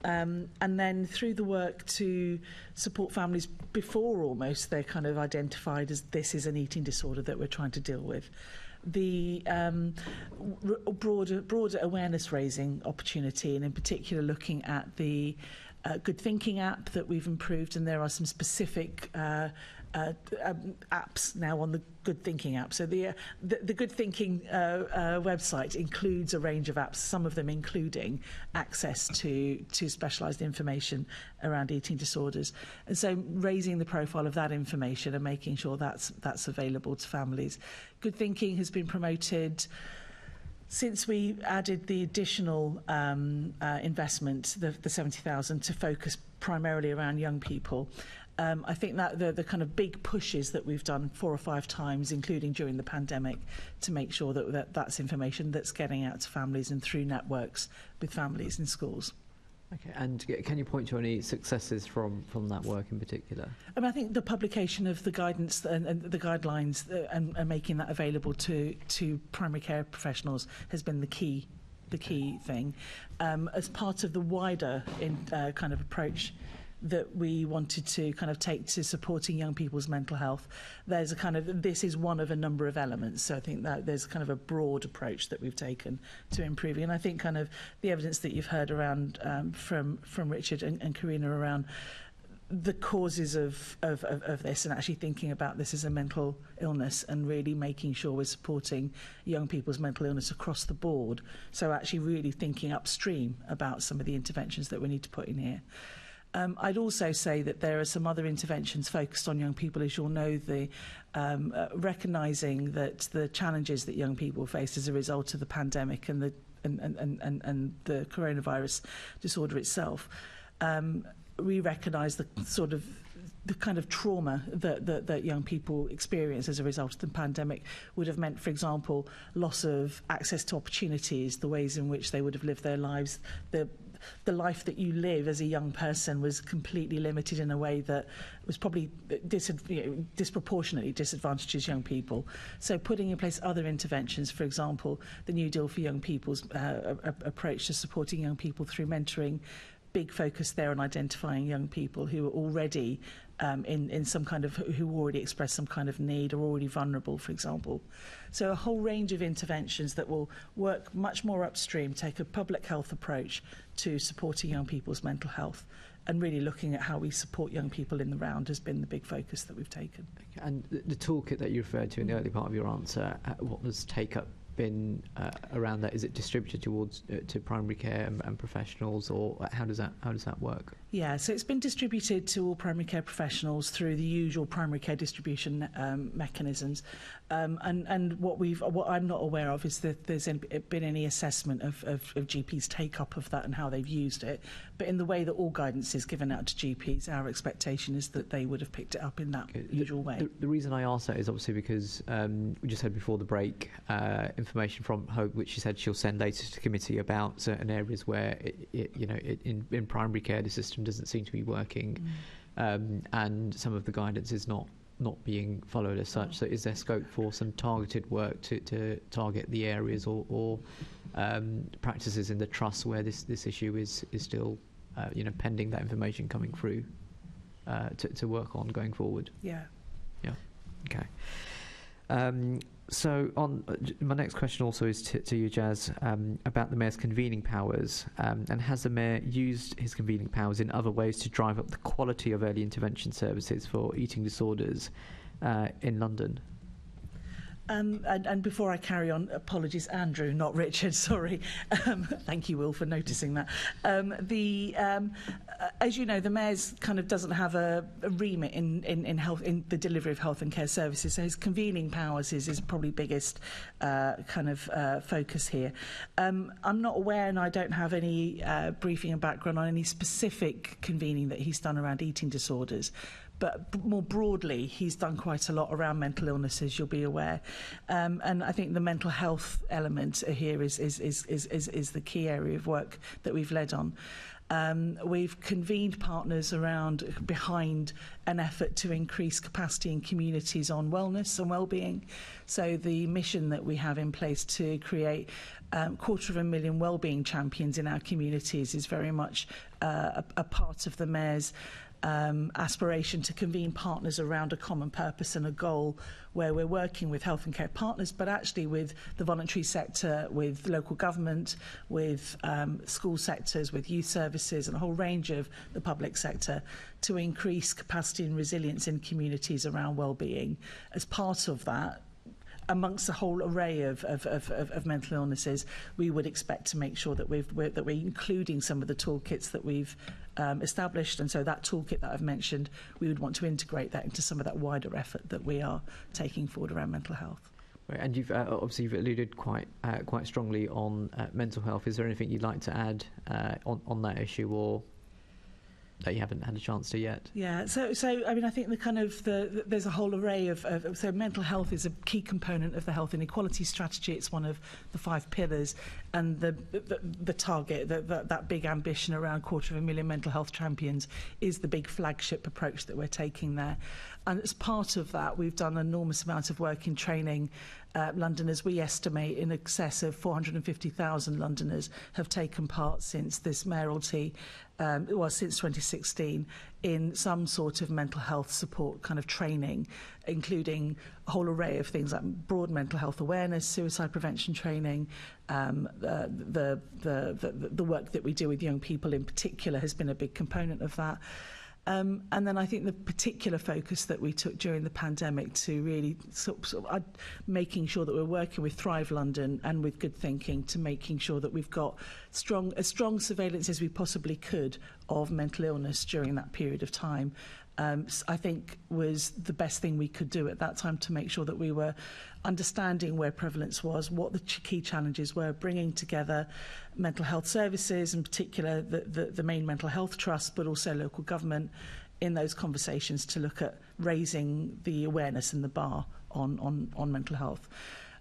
And then through the work to support families before almost they're kind of identified as this is an eating disorder that we're trying to deal with. The broader awareness raising opportunity, and in particular looking at the Good Thinking app that we've improved, and there are some specific apps now on the Good Thinking app. So the Good Thinking website includes a range of apps, some of them including access to specialised information around eating disorders. And so raising the profile of that information and making sure that's available to families. Good Thinking has been promoted since we added the additional investment, the 70,000, to focus primarily around young people. I think that the kind of big pushes that we've done 4 or 5 times, including during the pandemic, to make sure that's information that's getting out to families and through networks with families in schools. Okay, and can you point to any successes from that work in particular? I think the publication of the guidance and the guidelines and making that available to primary care professionals has been the key thing. As part of the wider kind of approach that we wanted to kind of take to supporting young people's mental health, there's a kind of, this is one of a number of elements. So I think that there's kind of a broad approach that we've taken to improving. And I think kind of the evidence that you've heard around from Richard and Karina around the causes of this, and actually thinking about this as a mental illness and really making sure we're supporting young people's mental illness across the board. So actually really thinking upstream about some of the interventions that we need to put in here. I'd also say that there are some other interventions focused on young people. As you'll know, the recognising that the challenges that young people face as a result of the pandemic and the coronavirus disorder itself, we recognise the kind of trauma that young people experience as a result of the pandemic would have meant, for example, loss of access to opportunities, the ways in which they would have lived their lives, the life that you live as a young person was completely limited in a way that was probably disproportionately disadvantages young people. So putting in place other interventions, for example, the New Deal for Young People's approach to supporting young people through mentoring, big focus there on identifying young people who are already in some kind of, who already express some kind of need or already vulnerable, for example. So a whole range of interventions that will work much more upstream, take a public health approach to supporting young people's mental health, and really looking at how we support young people in the round has been the big focus that we've taken. And the toolkit that you referred to in the early part of your answer, what does take-up been around that? Is it distributed towards to primary care and professionals, or how does that work? Yeah, so it's been distributed to all primary care professionals through the usual primary care distribution mechanisms. And what I'm not aware of is that there's been any assessment of GPs' take-up of that and how they've used it. But in the way that all guidance is given out to GPs, our expectation is that they would have picked it up in that usual way. The reason I ask that is obviously because we just heard before the break information from Hope, which she said she'll send later to the committee about certain areas where in primary care the system doesn't seem to be working, and some of the guidance is not being followed as such. So is there scope for some targeted work to target the areas or practices in the trust where this issue is still pending that information coming through to work on going forward? Yeah. Okay. So on my next question also is to you, Jazz, about the Mayor's convening powers, and has the Mayor used his convening powers in other ways to drive up the quality of early intervention services for eating disorders in London? And before I carry on, apologies, Andrew, not Richard, sorry. Thank you, Will, for noticing that. As you know, the Mayor's kind of doesn't have a remit in health, in the delivery of health and care services, so his convening powers is his probably biggest focus here. I'm not aware, and I don't have any briefing and background on any specific convening that he's done around eating disorders. But more broadly, he's done quite a lot around mental illness, as you'll be aware, and I think the mental health element here is the key area of work that we've led on. We've convened partners behind an effort to increase capacity in communities on wellness and well-being. So the mission that we have in place to create 250,000 wellbeing champions in our communities is very much a part of the Mayor's aspiration to convene partners around a common purpose and a goal, where we're working with health and care partners, but actually with the voluntary sector, with local government, with school sectors, with youth services, and a whole range of the public sector to increase capacity and resilience in communities around well-being. As part of that, amongst a whole array of mental illnesses, we would expect to make sure that we're including some of the toolkits that we've established, and so that toolkit that I've mentioned, we would want to integrate that into some of that wider effort that we are taking forward around mental health. Right, and you've obviously you've alluded quite strongly on mental health. Is there anything you'd like to add on that issue, or that you haven't had a chance to yet? Yeah, so I mean, I think there's a whole array of so mental health is a key component of the health inequality strategy. It's one of the 5 pillars, and the target, that big ambition around 250,000 mental health champions is the big flagship approach that we're taking there. And as part of that, we've done an enormous amount of work in training Londoners. We estimate in excess of 450,000 Londoners have taken part since this mayoralty, since 2016, in some sort of mental health support kind of training, including a whole array of things like broad mental health awareness, suicide prevention training. The work that we do with young people in particular has been a big component of that. And then I think the particular focus that we took during the pandemic to really sort of making sure that we're working with Thrive London and with Good Thinking to making sure that we've got as strong surveillance as we possibly could of mental illness during that period of time. I think was the best thing we could do at that time to make sure that we were understanding where prevalence was, what the key challenges were, bringing together mental health services, in particular the main mental health trust, but also local government in those conversations to look at raising the awareness and the bar on mental health.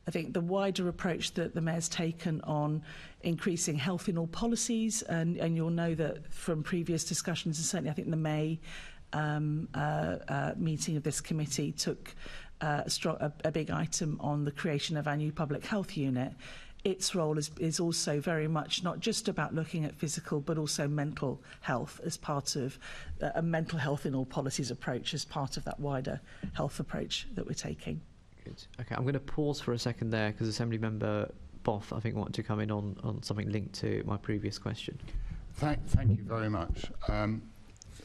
I think the wider approach that the Mayor's taken on increasing health in all policies, and you'll know that from previous discussions, and certainly I think the May meeting of this committee took a big item on the creation of our new public health unit. Its role is also very much not just about looking at physical but also mental health as part of a mental health in all policies approach, as part of that wider health approach that we're taking. Good. Okay, I'm going to pause for a second there because Assembly Member Boff, I think, wanted to come in on something linked to my previous question. Thank you very much.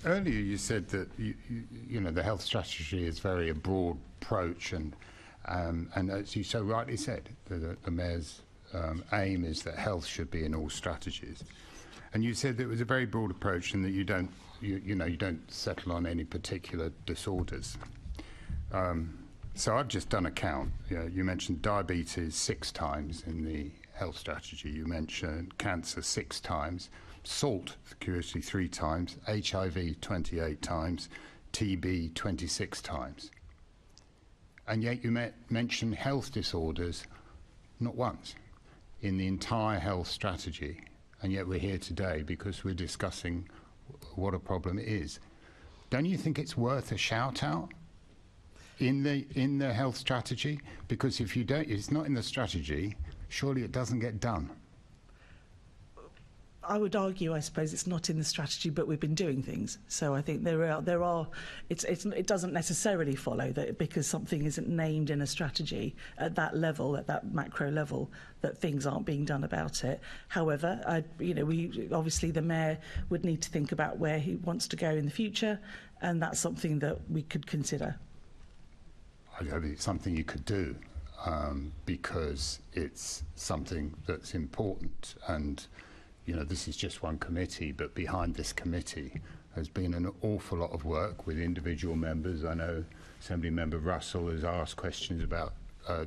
Earlier you said that you know the health strategy is very a broad approach, and And as you so rightly said, the Mayor's aim is that health should be in all strategies. And you said that it was a very broad approach and that you don't settle on any particular disorders. So I've just done a count. You mentioned diabetes 6 times in the health strategy. You mentioned cancer 6 times, salt, curiously 3 times, HIV 28 times, TB 26 times. And yet you mention health disorders not once in the entire health strategy. And yet we're here today because we're discussing what a problem is. Don't you think it's worth a shout out in the health strategy? Because if you don't, it's not in the strategy, surely it doesn't get done. I would argue, I suppose, it's not in the strategy, but we've been doing things. So I think there are. It doesn't necessarily follow that because something isn't named in a strategy at that level, at that macro level, that things aren't being done about it. However, we obviously the Mayor would need to think about where he wants to go in the future, and that's something that we could consider. I hope it's something you could do because it's something that's important. And this is just one committee, but behind this committee has been an awful lot of work with individual members. I know Assembly Member Russell has asked questions about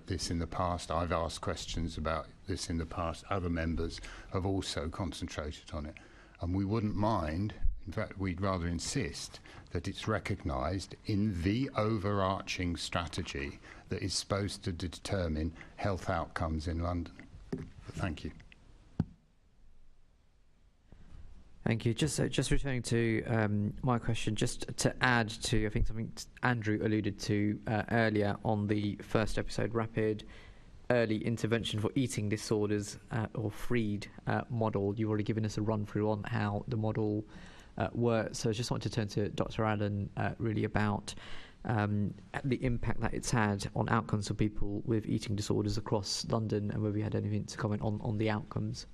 this in the past. I've asked questions about this in the past. Other members have also concentrated on it. And we wouldn't mind, in fact, we'd rather insist that it's recognised in the overarching strategy that is supposed to determine health outcomes in London. Thank you. Thank you. Just returning to my question, just to add to, I think, something Andrew alluded to earlier on the first episode, rapid early intervention for eating disorders or FREED model. You've already given us a run through on how the model works. So I just want to turn to Dr. Allen really about the impact that it's had on outcomes for people with eating disorders across London, and whether you had anything to comment on the outcomes.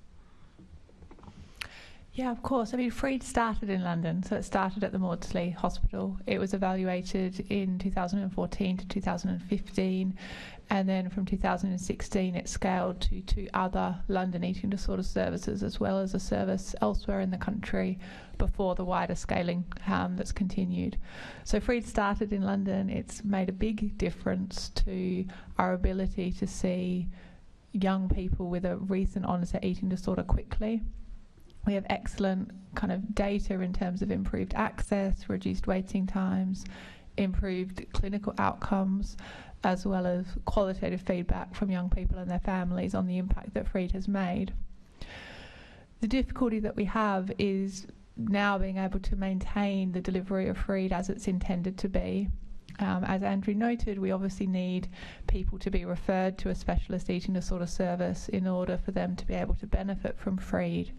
Yeah, of course. I mean, FREED started in London, so it started at the Maudsley Hospital. It was evaluated in 2014 to 2015, and then from 2016 it scaled to 2 other London eating disorder services, as well as a service elsewhere in the country before the wider scaling that's continued. So FREED started in London. It's made a big difference to our ability to see young people with a recent onset eating disorder quickly. We have excellent kind of data in terms of improved access, reduced waiting times, improved clinical outcomes, as well as qualitative feedback from young people and their families on the impact that FREED has made. The difficulty that we have is now being able to maintain the delivery of FREED as it's intended to be. As Andrew noted, we obviously need people to be referred to a specialist eating disorder service in order for them to be able to benefit from FREED.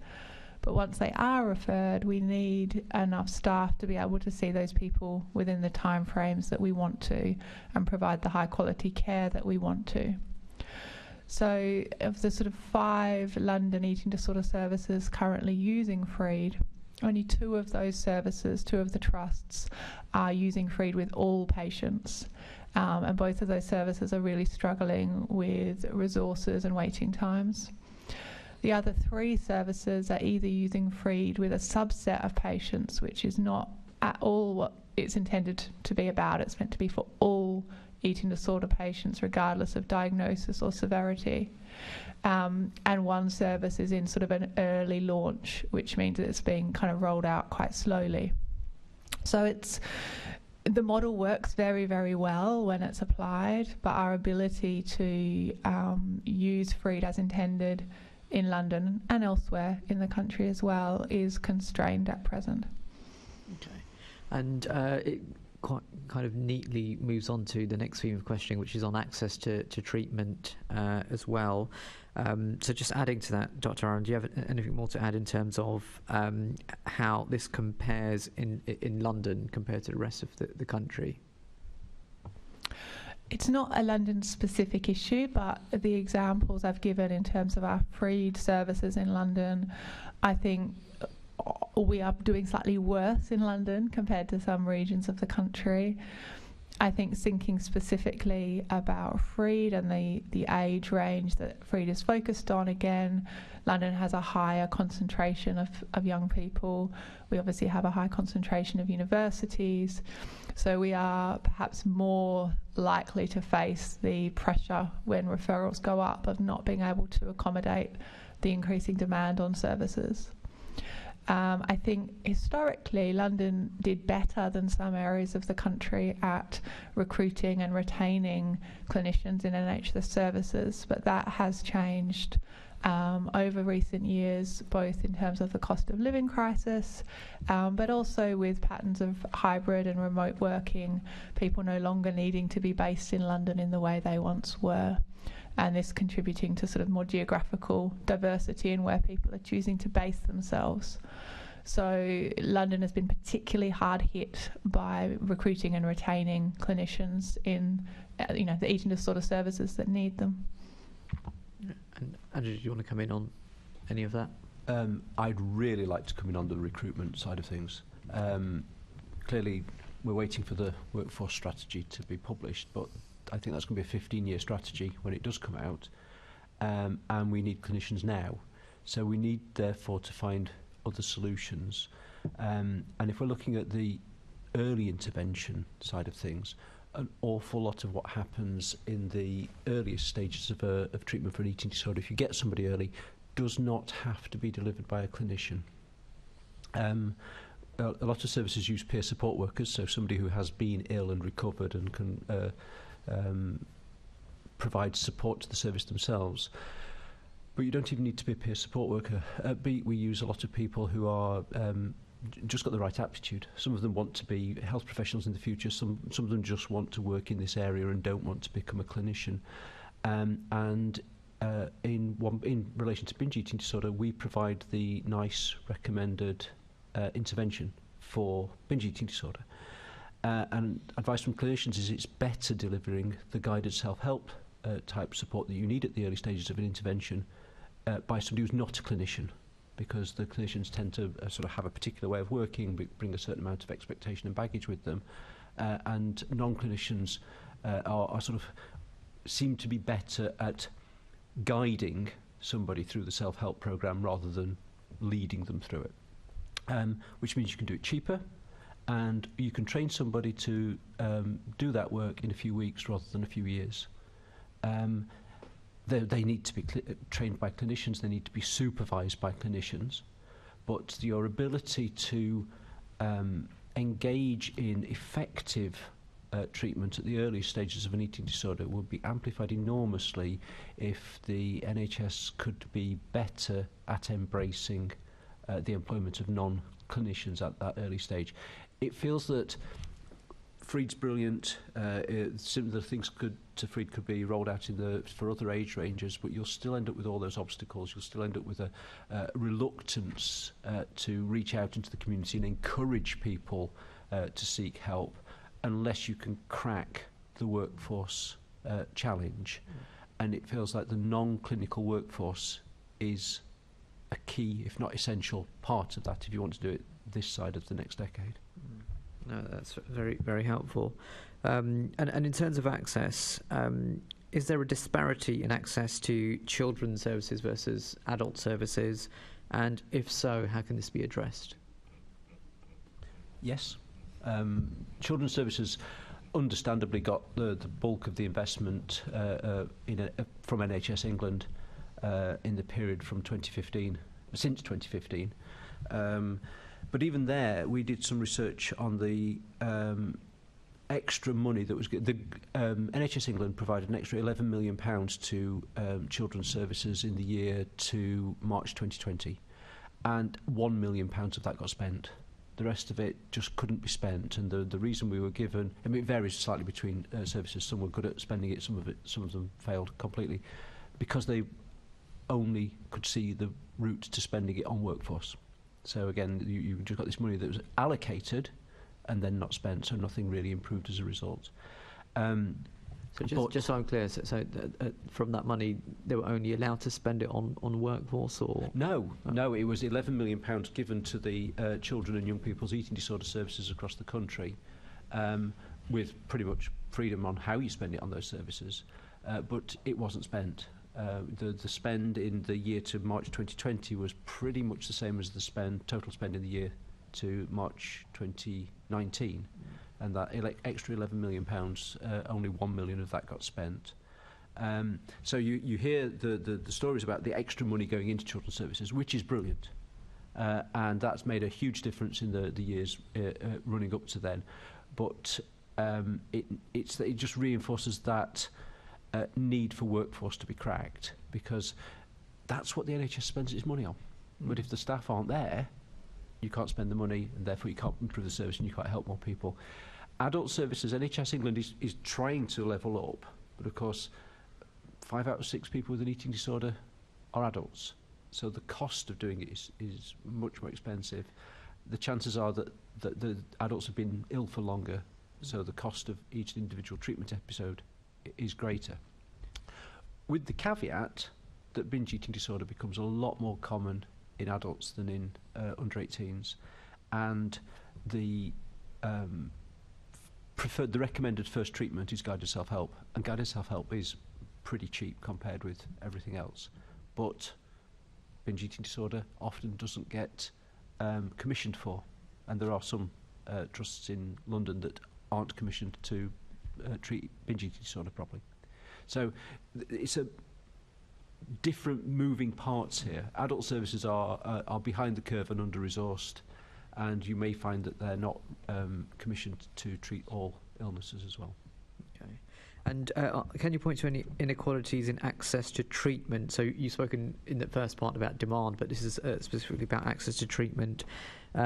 But once they are referred, we need enough staff to be able to see those people within the timeframes that we want to and provide the high quality care that we want to. So of the sort of 5 London eating disorder services currently using FREED, only 2 of those services, 2 of the trusts, are using FREED with all patients. And both of those services are really struggling with resources and waiting times. The other 3 services are either using FREED with a subset of patients, which is not at all what it's intended to be about. It's meant to be for all eating disorder patients, regardless of diagnosis or severity. And one service is in sort of an early launch, which means that it's being kind of rolled out quite slowly. So the model works very, very well when it's applied, but our ability to use FREED as intended in London and elsewhere in the country as well is constrained at present. Okay. And it quite kind of neatly moves on to the next theme of questioning, which is on access to treatment as well. So just adding to that, Dr. Aaron, do you have anything more to add in terms of how this compares in London compared to the rest of the country? It's not a London-specific issue, but the examples I've given in terms of our FREED services in London, I think we are doing slightly worse in London compared to some regions of the country. I think thinking specifically about Freed and the age range that Freed is focused on, again, London has a higher concentration of young people. We obviously have a high concentration of universities. So we are perhaps more likely to face the pressure when referrals go up of not being able to accommodate the increasing demand on services. I think historically London did better than some areas of the country at recruiting and retaining clinicians in NHS services, but that has changed over recent years, both in terms of the cost of living crisis, but also with patterns of hybrid and remote working, people no longer needing to be based in London in the way they once were. And this contributing to sort of more geographical diversity in where people are choosing to base themselves. So London has been particularly hard hit by recruiting and retaining clinicians in, the eating disorder services that need them. And Andrew, do you want to come in on any of that? I'd really like to come in on the recruitment side of things. Clearly, we're waiting for the workforce strategy to be published, but I think that's going to be a 15-year strategy when it does come out, and we need clinicians now. So we need, therefore, to find other solutions. And if we're looking at the early intervention side of things, an awful lot of what happens in the earliest stages of treatment for an eating disorder, if you get somebody early, does not have to be delivered by a clinician. A lot of services use peer support workers, so somebody who has been ill and recovered and can provide support to the service themselves. But you don't even need to be a peer support worker. At Beat, we use a lot of people who are just got the right aptitude. Some of them want to be health professionals in the future. Some of them just want to work in this area and don't want to become a clinician. In relation to binge eating disorder, we provide the NICE recommended intervention for binge eating disorder. And advice from clinicians is it's better delivering the guided self-help type support that you need at the early stages of an intervention by somebody who's not a clinician, because the clinicians tend to sort of have a particular way of working, bring a certain amount of expectation and baggage with them, and non-clinicians are sort of seem to be better at guiding somebody through the self-help program rather than leading them through it, which means you can do it cheaper, and you can train somebody to do that work in a few weeks rather than a few years. They need to be trained by clinicians, they need to be supervised by clinicians, but your ability to engage in effective treatment at the early stages of an eating disorder would be amplified enormously if the NHS could be better at embracing the employment of non-clinicians at that early stage. It feels that Freed's brilliant. Similar things to Freed could be rolled out for other age ranges, but you'll still end up with all those obstacles. You'll still end up with a reluctance to reach out into the community and encourage people to seek help, unless you can crack the workforce challenge. And it feels like the non-clinical workforce is a key, if not essential, part of that if you want to do it this side of the next decade. No, that's very, very helpful. And in terms of access, is there a disparity in access to children's services versus adult services? And if so, how can this be addressed? Yes. Children's services understandably got the bulk of the investment from NHS England in the period from 2015, since 2015. But even there, we did some research on the extra money that was the NHS England provided an extra £11 million to children's services in the year to March 2020, and £1 million of that got spent. The rest of it just couldn't be spent, and the reason we were given, I mean, it varies slightly between services. Some were good at spending it, some of them failed completely, because they only could see the route to spending it on workforce. So again, you just got this money that was allocated and then not spent, so nothing really improved as a result. So just so I'm clear, so from that money, they were only allowed to spend it on workforce, or? No, it was £11 million given to the children and young people's eating disorder services across the country. with pretty much freedom on how you spend it on those services, but it wasn't spent. The spend in the year to March 2020 was pretty much the same as the total spend in the year to March 2019, and that extra £11 million, only £1 million of that got spent. So you hear the stories about the extra money going into children's services, which is brilliant, and that's made a huge difference in the years running up to then. But it just reinforces that need for workforce to be cracked, because that's what the NHS spends its money on. But if the staff aren't there, you can't spend the money, and therefore you can't improve the service and you can't help more people. Adult services, NHS England is trying to level up, but of course 5 out of 6 people with an eating disorder are adults, so the cost of doing it is much more expensive. The chances are that the adults have been ill for longer, so the cost of each individual treatment episode is greater. With the caveat that binge eating disorder becomes a lot more common in adults than in under 18s, and the recommended first treatment is guided self-help, and guided self-help is pretty cheap compared with everything else. But binge eating disorder often doesn't get commissioned for, and there are some trusts in London that aren't commissioned to treat binge eating disorder properly. So it's a different moving parts here. Adult services are behind the curve and under-resourced, and you may find that they're not commissioned to treat all illnesses as well. Okay. And can you point to any inequalities in access to treatment? So you've spoken in the first part about demand, but this is specifically about access to treatment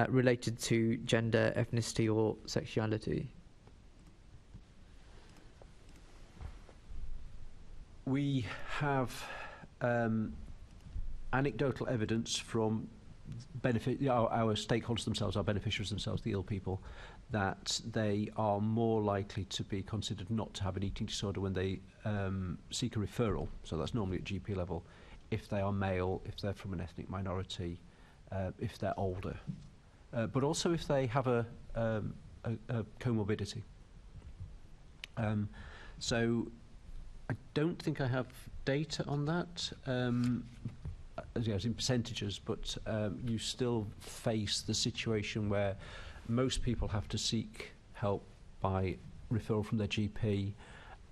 related to gender, ethnicity or sexuality. We have anecdotal evidence from our stakeholders themselves, our beneficiaries themselves, the ill people, that they are more likely to be considered not to have an eating disorder when they seek a referral. So that's normally at GP level, if they are male, if they're from an ethnic minority, if they're older, but also if they have a comorbidity. So I don't think I have data on that, as in percentages, but you still face the situation where most people have to seek help by referral from their GP,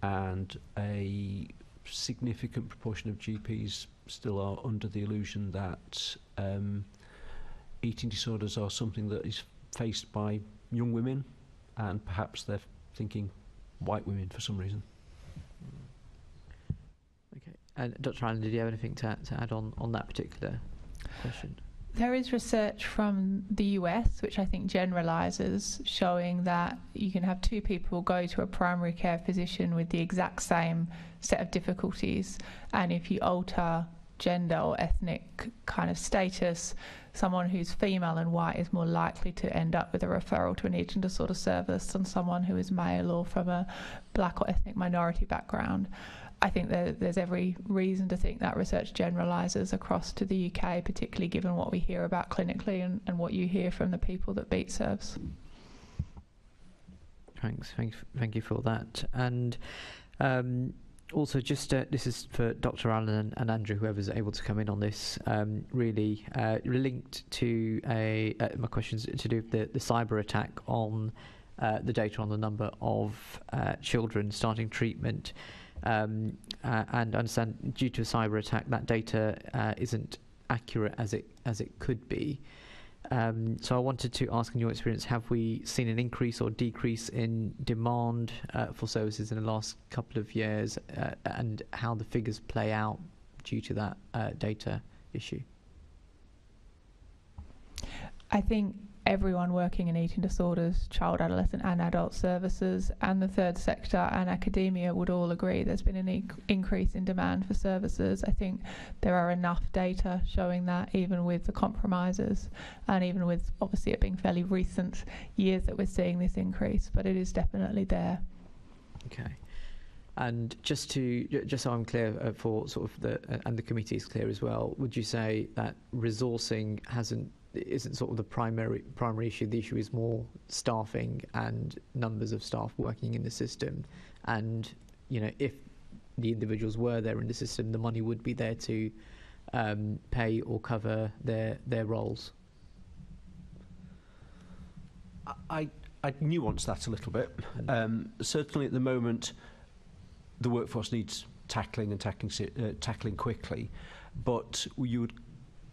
and a significant proportion of GPs still are under the illusion that eating disorders are something that is faced by young women, and perhaps they're thinking white women for some reason. Okay. And Dr. Allen, did you have anything to add on that particular question? There is research from the US, which I think generalises, showing that you can have 2 people go to a primary care physician with the exact same set of difficulties, and if you alter gender or ethnic kind of status, someone who's female and white is more likely to end up with a referral to an eating disorder service than someone who is male or from a black or ethnic minority background. I think there's every reason to think that research generalises across to the UK, particularly given what we hear about clinically and what you hear from the people that Beat serves. Thank you for that. And also, just this is for Dr. Allen and Andrew, whoever's able to come in on this, really linked to my questions to do with the cyber attack on the data on the number of children starting treatment. And I understand due to a cyber attack that data isn't accurate as it could be. So I wanted to ask, in your experience, have we seen an increase or decrease in demand for services in the last couple of years, and how the figures play out due to that data issue? I think everyone working in eating disorders, child, adolescent and adult services, and the third sector and academia would all agree there's been an increase in demand for services. I think there are enough data showing that, even with the compromises and even with obviously it being fairly recent years that we're seeing this increase, but it is definitely there. Okay. And just so I'm clear for sort of and the committee is clear as well, would you say that resourcing hasn't isn't sort of the primary issue. The issue is more staffing and numbers of staff working in the system. And if the individuals were there in the system, the money would be there to pay or cover their roles. I nuance that a little bit. Certainly at the moment, the workforce needs tackling quickly, but you would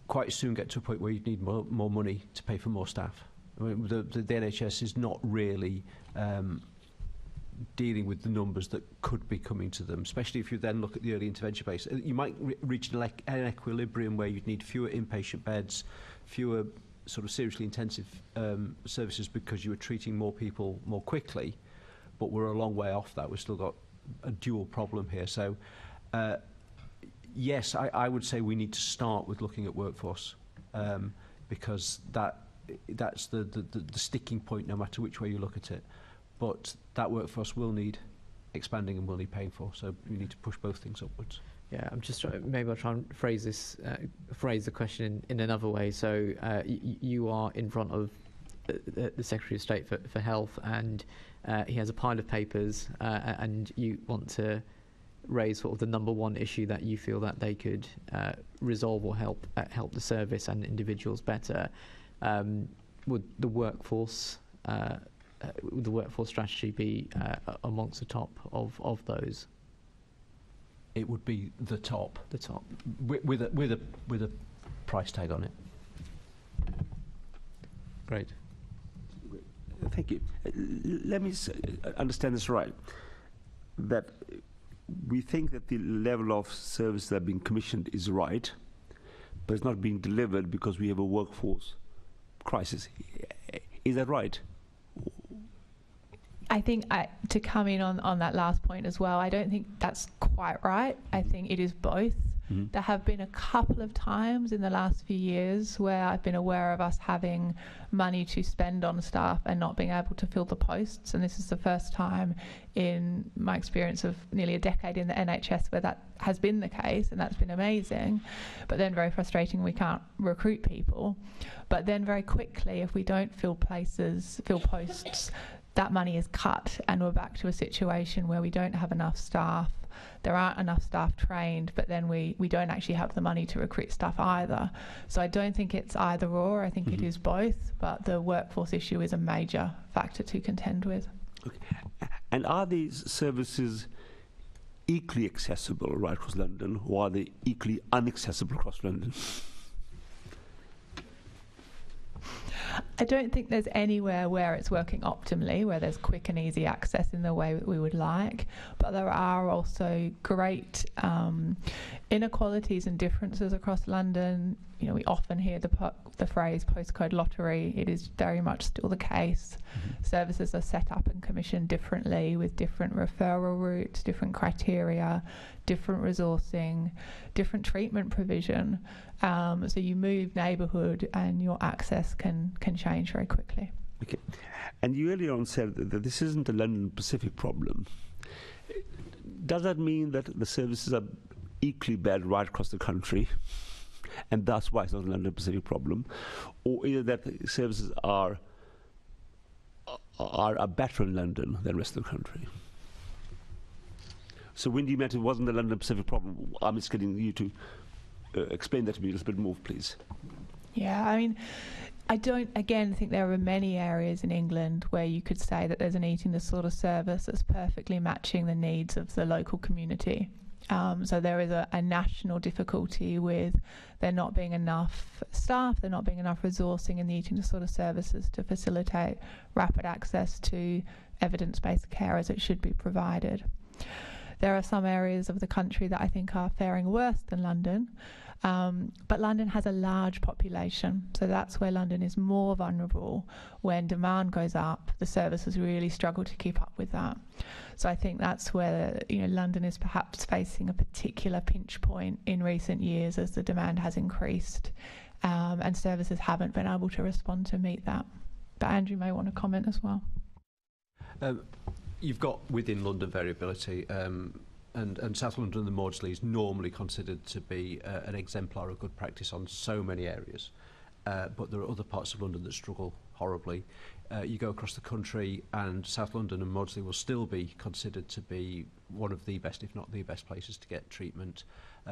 quite soon get to a point where you'd need more money to pay for more staff. I mean, the NHS is not really dealing with the numbers that could be coming to them, especially if you then look at the early intervention base. You might reach an equilibrium where you'd need fewer inpatient beds, fewer sort of seriously intensive services because you were treating more people more quickly, but we're a long way off that. We've still got a dual problem here. So yes, I would say we need to start with looking at workforce because that's the sticking point no matter which way you look at it. But that workforce will need expanding and will need paying for, so we need to push both things upwards. Yeah, I'm just maybe I'll try and phrase the question in another way. So you are in front of the Secretary of State for Health, and he has a pile of papers, and you want to raise sort of the number one issue that you feel that they could resolve or help the service and individuals better. Would the workforce strategy be amongst the top of those? It would be the top. The top. With a price tag on it. Great. Thank you. Let me understand this right. That we think that the level of service that are being commissioned is right, but it's not being delivered because we have a workforce crisis. Is that right? I think to come in on that last point as well, I don't think that's quite right. I think it is both. Mm-hmm. There have been a couple of times in the last few years where I've been aware of us having money to spend on staff and not being able to fill the posts, and this is the first time in my experience of nearly a decade in the NHS where that has been the case, and that's been amazing. But then very frustrating, we can't recruit people. But then very quickly, if we don't fill posts, that money is cut and we're back to a situation where we don't have enough staff. There aren't enough staff trained, but then we don't actually have the money to recruit staff either. So I don't think it's either or. I think it is both, but the workforce issue is a major factor to contend with. Okay. And are these services equally accessible right across London, or are they equally inaccessible across London? I don't think there's anywhere where it's working optimally, where there's quick and easy access in the way that we would like, but there are also great inequalities and differences across London. You know, we often hear the phrase postcode lottery. It is very much still the case. Mm-hmm. Services are set up and commissioned differently with different referral routes, different criteria, different resourcing, different treatment provision. So you move neighbourhood and your access can change very quickly. Okay. And you earlier on said that this isn't a London Pacific problem. Does that mean that the services are equally bad right across the country, and that's why it's not a London Pacific problem? Or either that the services are better in London than the rest of the country? So when you meant it wasn't a London Pacific problem, I'm just getting you to explain that to me a little bit more, please. Yeah, I mean, I don't, again, think there are many areas in England where you could say that there's an eating disorder service that's perfectly matching the needs of the local community. So there is a national difficulty with there not being enough staff, there not being enough resourcing in the eating disorder services to facilitate rapid access to evidence-based care as it should be provided. There are some areas of the country that I think are faring worse than London, but London has a large population, so that's where London is more vulnerable. When demand goes up, the services really struggle to keep up with that. So I think that's where London is perhaps facing a particular pinch point in recent years as the demand has increased, and services haven't been able to respond to meet that. But Andrew may want to comment as well. You've got within London variability, and South London and the Maudsley is normally considered to be an exemplar of good practice on so many areas. but there are other parts of London that struggle horribly. You go across the country and South London and Maudsley will still be considered to be one of the best, if not the best places to get treatment.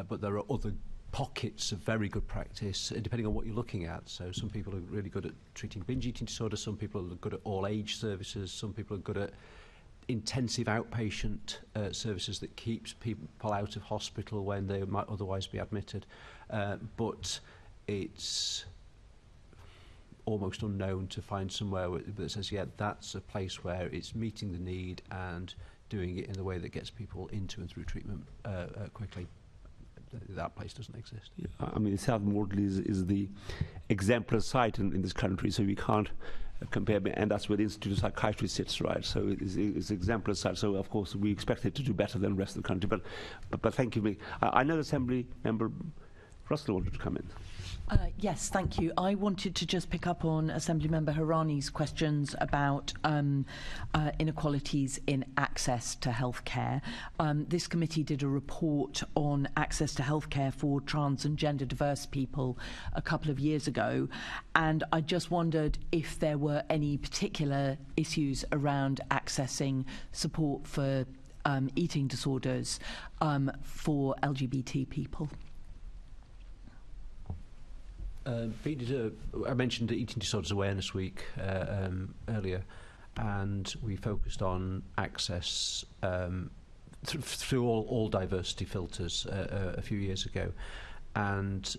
But there are other pockets of very good practice, depending on what you're looking at. So some people are really good at treating binge eating disorders, some people are good at all age services, some people are good at intensive outpatient services that keeps people out of hospital when they might otherwise be admitted. But it's almost unknown to find somewhere that says, yeah, that's a place where it's meeting the need and doing it in the way that gets people into and through treatment quickly. That place doesn't exist. Yeah, I mean, South Maudsley is the exemplar site in this country, so we can't compare, and that's where the Institute of Psychiatry sits, right? So it's exemplar site. So of course we expect it to do better than the rest of the country. But thank you. I know the Assembly member Russell wanted to come in. Yes, thank you. I wanted to just pick up on Assemblymember Hirani's questions about inequalities in access to healthcare. This committee did a report on access to healthcare for trans and gender diverse people a couple of years ago, and I just wondered if there were any particular issues around accessing support for eating disorders for LGBT people. I mentioned Eating Disorders Awareness Week earlier, and we focused on access through all diversity filters a few years ago, and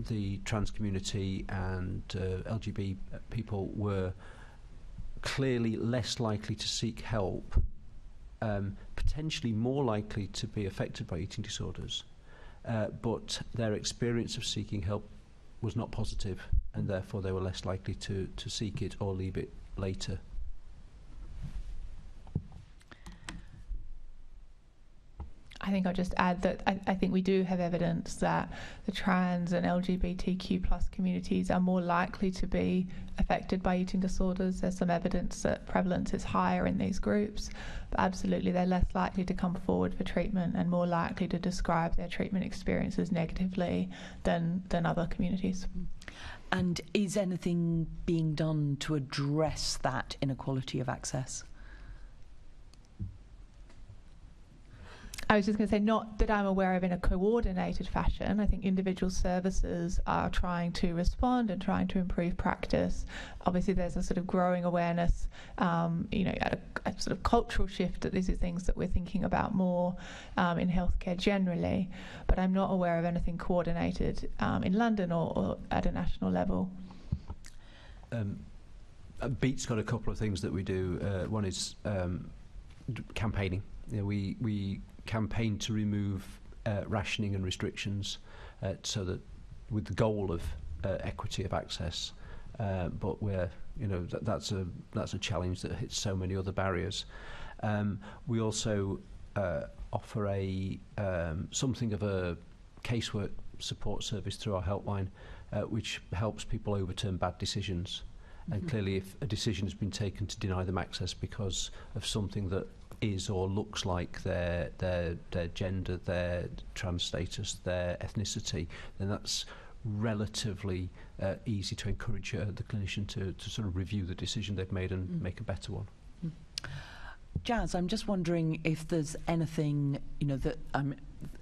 the trans community and LGBT people were clearly less likely to seek help, potentially more likely to be affected by eating disorders, but their experience of seeking help was not positive, and therefore they were less likely to seek it or leave it later. I think I'll just add that I think we do have evidence that the trans and LGBTQ plus communities are more likely to be affected by eating disorders. There's some evidence that prevalence is higher in these groups, but absolutely they're less likely to come forward for treatment and more likely to describe their treatment experiences negatively than other communities. And is anything being done to address that inequality of access? I was just going to say, not that I'm aware of in a coordinated fashion. I think individual services are trying to respond and trying to improve practice. Obviously, there's a sort of growing awareness, at a sort of cultural shift that these are things that we're thinking about more in healthcare generally. But I'm not aware of anything coordinated in London or at a national level. Beat's got a couple of things that we do. One is campaigning. We campaign to remove rationing and restrictions, so that with the goal of equity of access, but that's a challenge that hits so many other barriers. We also offer a something of a casework support service through our helpline, which helps people overturn bad decisions. Mm-hmm. And clearly, if a decision has been taken to deny them access because of something that is or looks like their gender, their trans status, their ethnicity, then that's relatively easy to encourage the clinician to sort of review the decision they've made and make a better one. Jazz, I'm just wondering if there's anything, that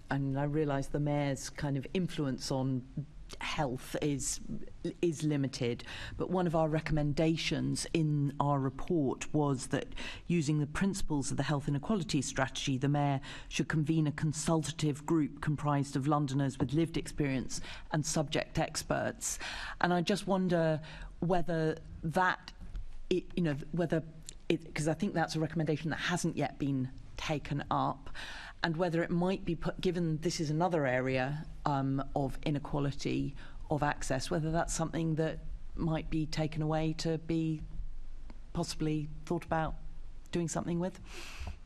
and I realise the Mayor's kind of influence on health is limited, but one of our recommendations in our report was that using the principles of the health inequality strategy, the Mayor should convene a consultative group comprised of Londoners with lived experience and subject experts. And I just wonder whether that, because I think that's a recommendation that hasn't yet been taken up, and whether it might be put, given this is another area of inequality of access, whether that's something that might be taken away to be possibly thought about doing something with.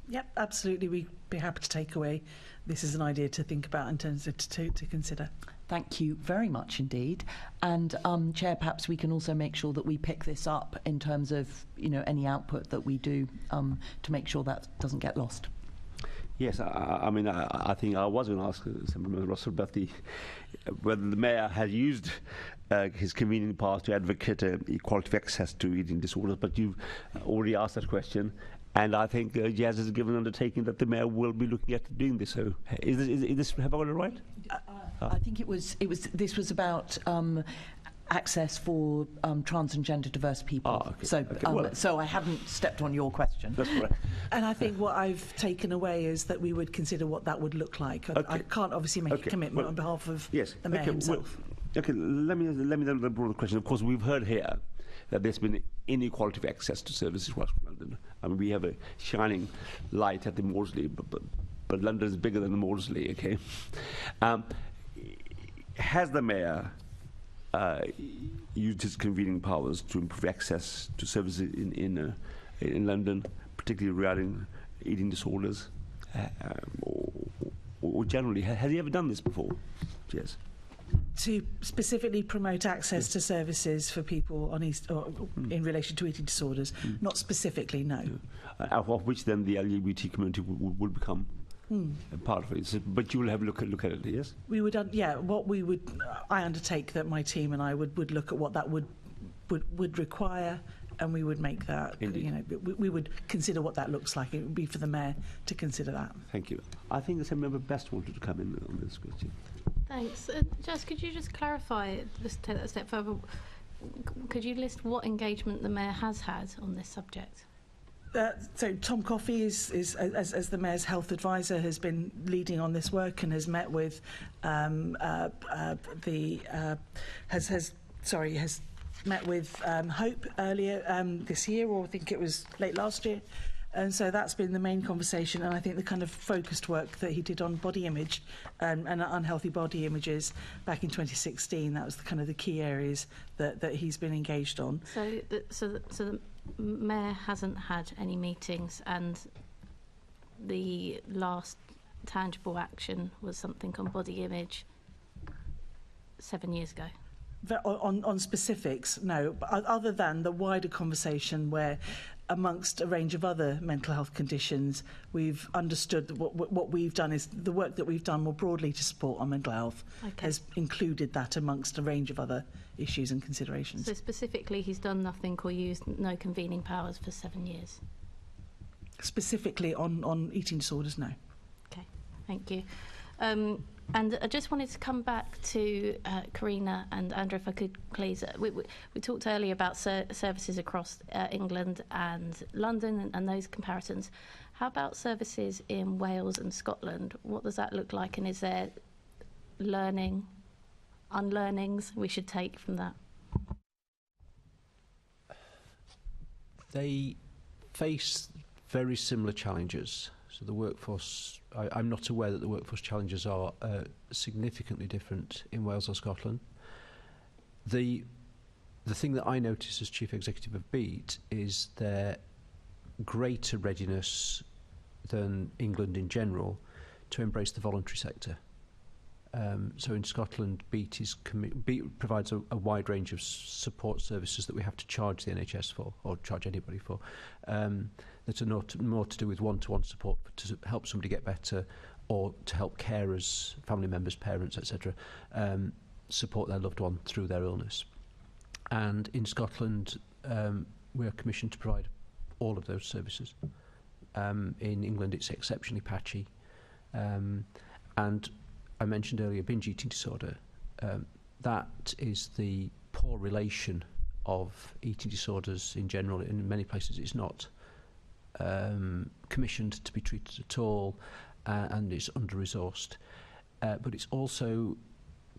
Yep, absolutely. We'd be happy to take away. This is an idea to think about in terms of to consider. Thank you very much indeed. And Chair, perhaps we can also make sure that we pick this up in terms of any output that we do to make sure that doesn't get lost. Yes, I think I was going to ask Assemblyman Russell about the whether the Mayor has used his convening powers to advocate equality of access to eating disorders, but you've already asked that question. And I think Jazz has given an undertaking that the Mayor will be looking at doing this. So, is this have I got it right? I think this was about access for trans and gender diverse people. Okay. So I haven't stepped on your question. That's right. And I think what I've taken away is that we would consider what that would look like. I can't obviously make a commitment on behalf of the Mayor himself. Let me then the broader question. Of course, we've heard here that there's been inequality of access to services across London. I mean, we have a shining light at the Maudsley, but London is bigger than the Maudsley, okay? Has the Mayor used his convening powers to improve access to services in London, particularly regarding eating disorders, or generally? Has he ever done this before? Yes. To specifically promote access to services for people on in relation to eating disorders, not specifically, no. Of which then the LGBT community would become part of it. But you will have a look at it, yes? We would, I undertake that my team and I would look at what that would require, and we would make that. Indeed. We would consider what that looks like. It would be for the Mayor to consider that. Thank you. I think the member best wanted to come in on this question. Thanks. Jess, could you just clarify, just take that a step further, could you list what engagement the Mayor has had on this subject? So Tom Coffey is as the Mayor's health advisor, has been leading on this work and has met with has met with Hope earlier this year, or I think it was late last year. And so that's been the main conversation, and I think the kind of focused work that he did on body image and unhealthy body images back in 2016, that was the key areas that he's been engaged on. So the Mayor hasn't had any meetings, and the last tangible action was something on body image 7 years ago. On specifics, no, but other than the wider conversation where, amongst a range of other mental health conditions, we've understood that what we've done is the work that we've done more broadly to support our mental health has included that amongst a range of other issues and considerations. So specifically, he's done nothing or used no convening powers for 7 years? Specifically on eating disorders, no. Okay, thank you. And I just wanted to come back to Karina and Andrew, if I could please. We talked earlier about services across England and London and those comparisons. How about services in Wales and Scotland? What does that look like, and is there unlearnings we should take from that? They face very similar challenges. So the workforce, I'm not aware that the workforce challenges are significantly different in Wales or Scotland. The thing that I notice as Chief Executive of BEAT is their greater readiness than England in general to embrace the voluntary sector. So in Scotland, BEAT provides a wide range of support services that we have to charge the NHS for, or charge anybody for, that are more to do with one-to-one support to help somebody get better, or to help carers, family members, parents, etc., support their loved one through their illness. And in Scotland, we are commissioned to provide all of those services. In England, it's exceptionally patchy. And I mentioned earlier binge eating disorder. That is the poor relation of eating disorders in general. In many places it's not commissioned to be treated at all, and it's under-resourced. But it's also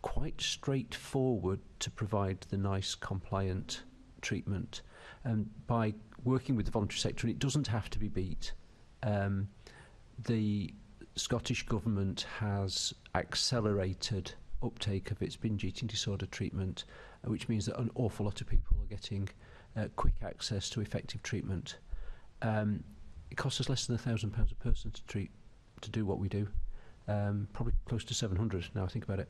quite straightforward to provide the nice, compliant treatment. And by working with the voluntary sector, and it doesn't have to be BEAT, the Scottish Government has accelerated uptake of its binge eating disorder treatment, which means that an awful lot of people are getting quick access to effective treatment. It costs us less than £1,000 a person to do what we do, probably close to 700 now I think about it.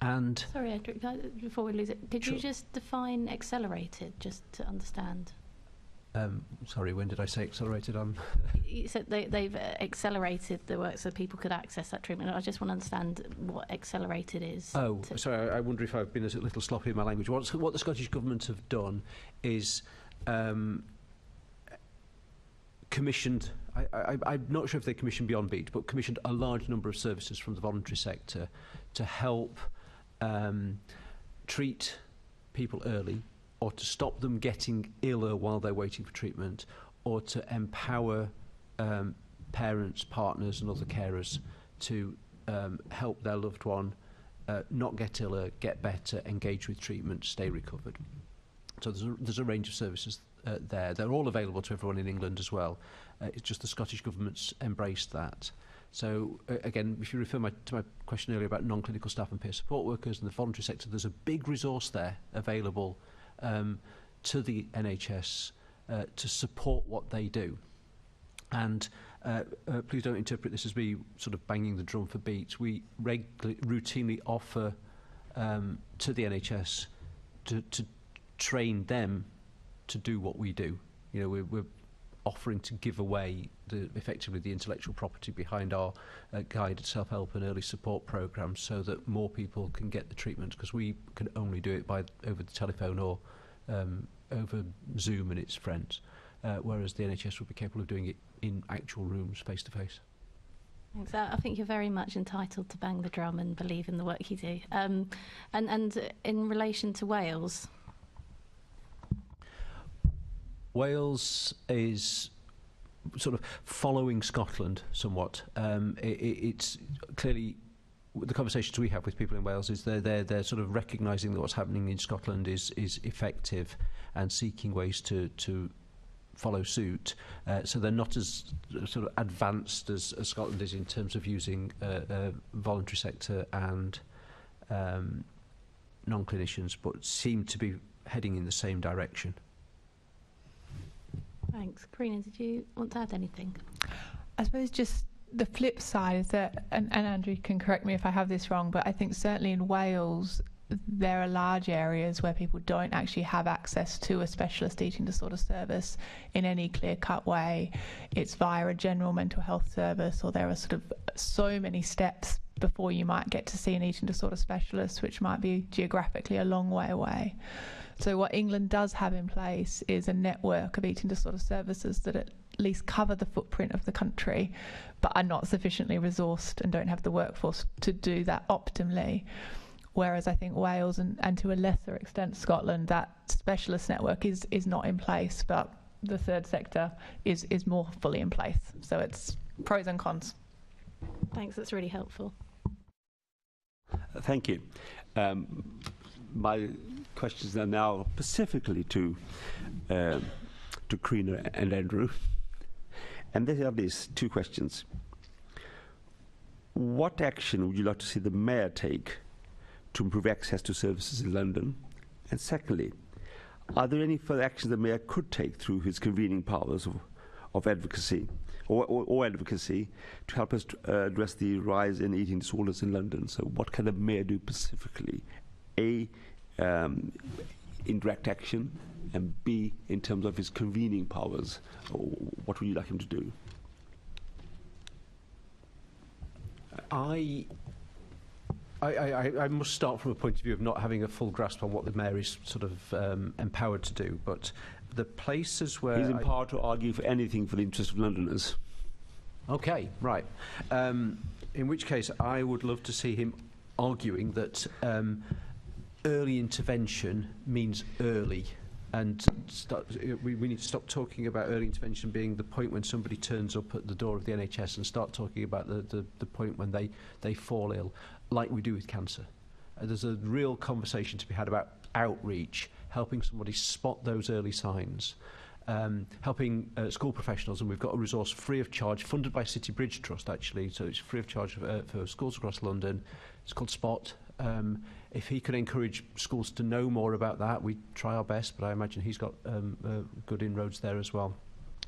And sorry, Andrew, before we lose it, could you just define accelerated, just to understand? Sorry, when did I say accelerated? You said they've accelerated the work so people could access that treatment. I just want to understand what accelerated is. Oh, sorry, I wonder if I've been a little sloppy in my language. What the Scottish Government have done is commissioned, I'm not sure if they commissioned Beyond Beat, but commissioned a large number of services from the voluntary sector to help treat people early, or to stop them getting iller while they're waiting for treatment, or to empower parents, partners and other carers to help their loved one not get iller, get better, engage with treatment, stay recovered. So there's a range of services there. They're all available to everyone in England as well. It's just the Scottish Government's embraced that. So again, if you refer to my question earlier about non-clinical staff and peer support workers and the voluntary sector, there's a big resource there available to the NHS to support what they do. And please don't interpret this as me sort of banging the drum for Beat. We routinely offer to the NHS to train them to do what we do. You know, we're offering to give away effectively the intellectual property behind our guided self-help and early support programs, so that more people can get the treatment, because we can only do it over the telephone or over Zoom and its friends, whereas the NHS would be capable of doing it in actual rooms, face to face. Thanks. I think you're very much entitled to bang the drum and believe in the work you do. And in relation to Wales, Wales is sort of following Scotland somewhat. It's clearly, the conversations we have with people in Wales is they're sort of recognising that what's happening in Scotland is effective and seeking ways to follow suit. So they're not as sort of advanced as Scotland is in terms of using voluntary sector and non-clinicians, but seem to be heading in the same direction. Thanks. Karina, did you want to add anything? I suppose just the flip side is that, and Andrew can correct me if I have this wrong, but I think certainly in Wales there are large areas where people don't actually have access to a specialist eating disorder service in any clear-cut way. It's via a general mental health service, or there are sort of so many steps before you might get to see an eating disorder specialist, which might be geographically a long way away. So what England does have in place is a network of eating disorder services that at least cover the footprint of the country, but are not sufficiently resourced and don't have the workforce to do that optimally. Whereas I think Wales and to a lesser extent Scotland, that specialist network is not in place, but the third sector is more fully in place. So it's pros and cons. Thanks, that's really helpful. Thank you. My questions are now specifically to Karina and Andrew. And they have these two questions. What action would you like to see the Mayor take to improve access to services in London? And secondly, are there any further actions the Mayor could take through his convening powers of advocacy or advocacy to help us address the rise in eating disorders in London? So what can the Mayor do specifically? A, in direct action, and B, in terms of his convening powers. What would you like him to do? I must start from a point of view of not having a full grasp on what the Mayor is sort of empowered to do, but the places where... He's empowered to argue for anything for the interest of Londoners. Okay, right. In which case, I would love to see him arguing that early intervention means early, and we need to stop talking about early intervention being the point when somebody turns up at the door of the NHS, and start talking about the point when they fall ill, like we do with cancer. There's a real conversation to be had about outreach, helping somebody spot those early signs, helping school professionals, and we've got a resource free of charge, funded by City Bridge Trust actually, so it's free of charge for schools across London. It's called Spot. If he could encourage schools to know more about that, we try our best, but I imagine he's got good inroads there as well,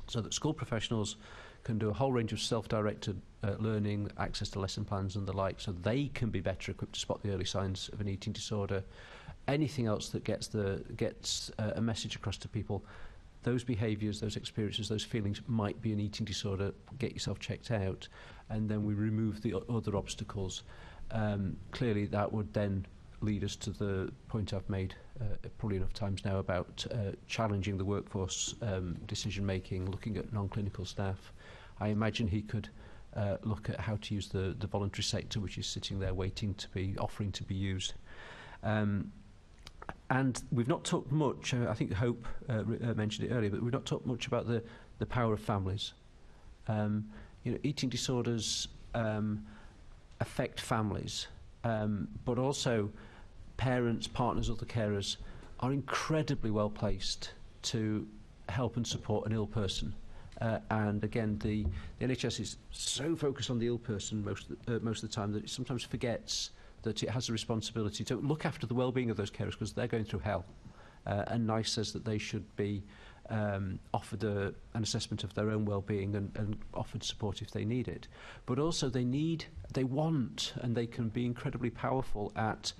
so that school professionals can do a whole range of self-directed learning, access to lesson plans and the like, so they can be better equipped to spot the early signs of an eating disorder. Anything else that gets a message across to people. those behaviours, those experiences, those feelings might be an eating disorder. Get yourself checked out, and then we remove the other obstacles. Clearly, that would then lead us to the point I've made probably enough times now about challenging the workforce decision making, looking at non-clinical staff. I imagine he could look at how to use the voluntary sector, which is sitting there waiting to be offering to be used. And we've not talked much, I think Hope mentioned it earlier, but we've not talked much about the power of families. Eating disorders affect families, but also parents, partners, other carers are incredibly well placed to help and support an ill person. And again, the NHS is so focused on the ill person most of the time that it sometimes forgets that it has a responsibility to look after the well-being of those carers, because they're going through hell. And NICE says that they should be offered an assessment of their own well-being and offered support if they need it. But also they want, and they can be incredibly powerful at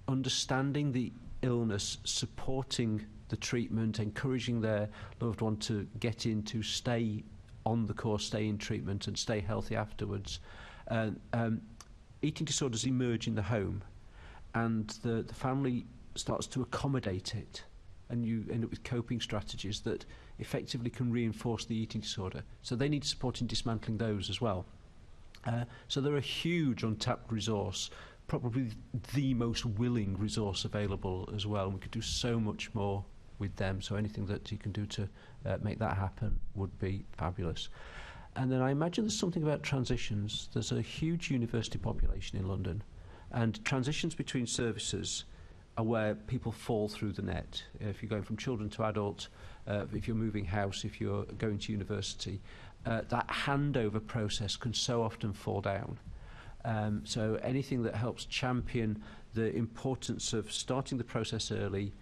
understanding the illness, supporting the treatment, encouraging their loved one to get in, to stay on the course, stay in treatment and stay healthy afterwards. Eating disorders emerge in the home, and the family starts to accommodate it, and you end up with coping strategies that effectively can reinforce the eating disorder. So they need support in dismantling those as well. So they're a huge untapped resource, probably the most willing resource available as well, and we could do so much more with them. So anything that you can do to make that happen would be fabulous. And then I imagine there's something about transitions. There's a huge university population in London, and transitions between services are where people fall through the net. If you're going from children to adult, if you're moving house, if you're going to university, that handover process can so often fall down. So anything that helps champion the importance of starting the process early,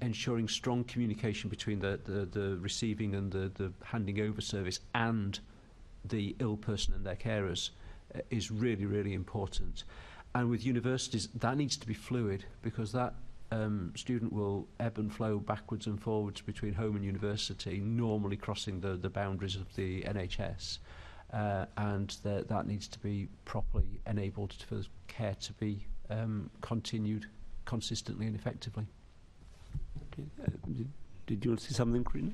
ensuring strong communication between the receiving and the handing over service and the ill person and their carers is really, really important. And with universities, that needs to be fluid, because that student will ebb and flow backwards and forwards between home and university, normally crossing the boundaries of the NHS. And that needs to be properly enabled for care to be continued consistently and effectively. Okay. Did you want to say something, Karina?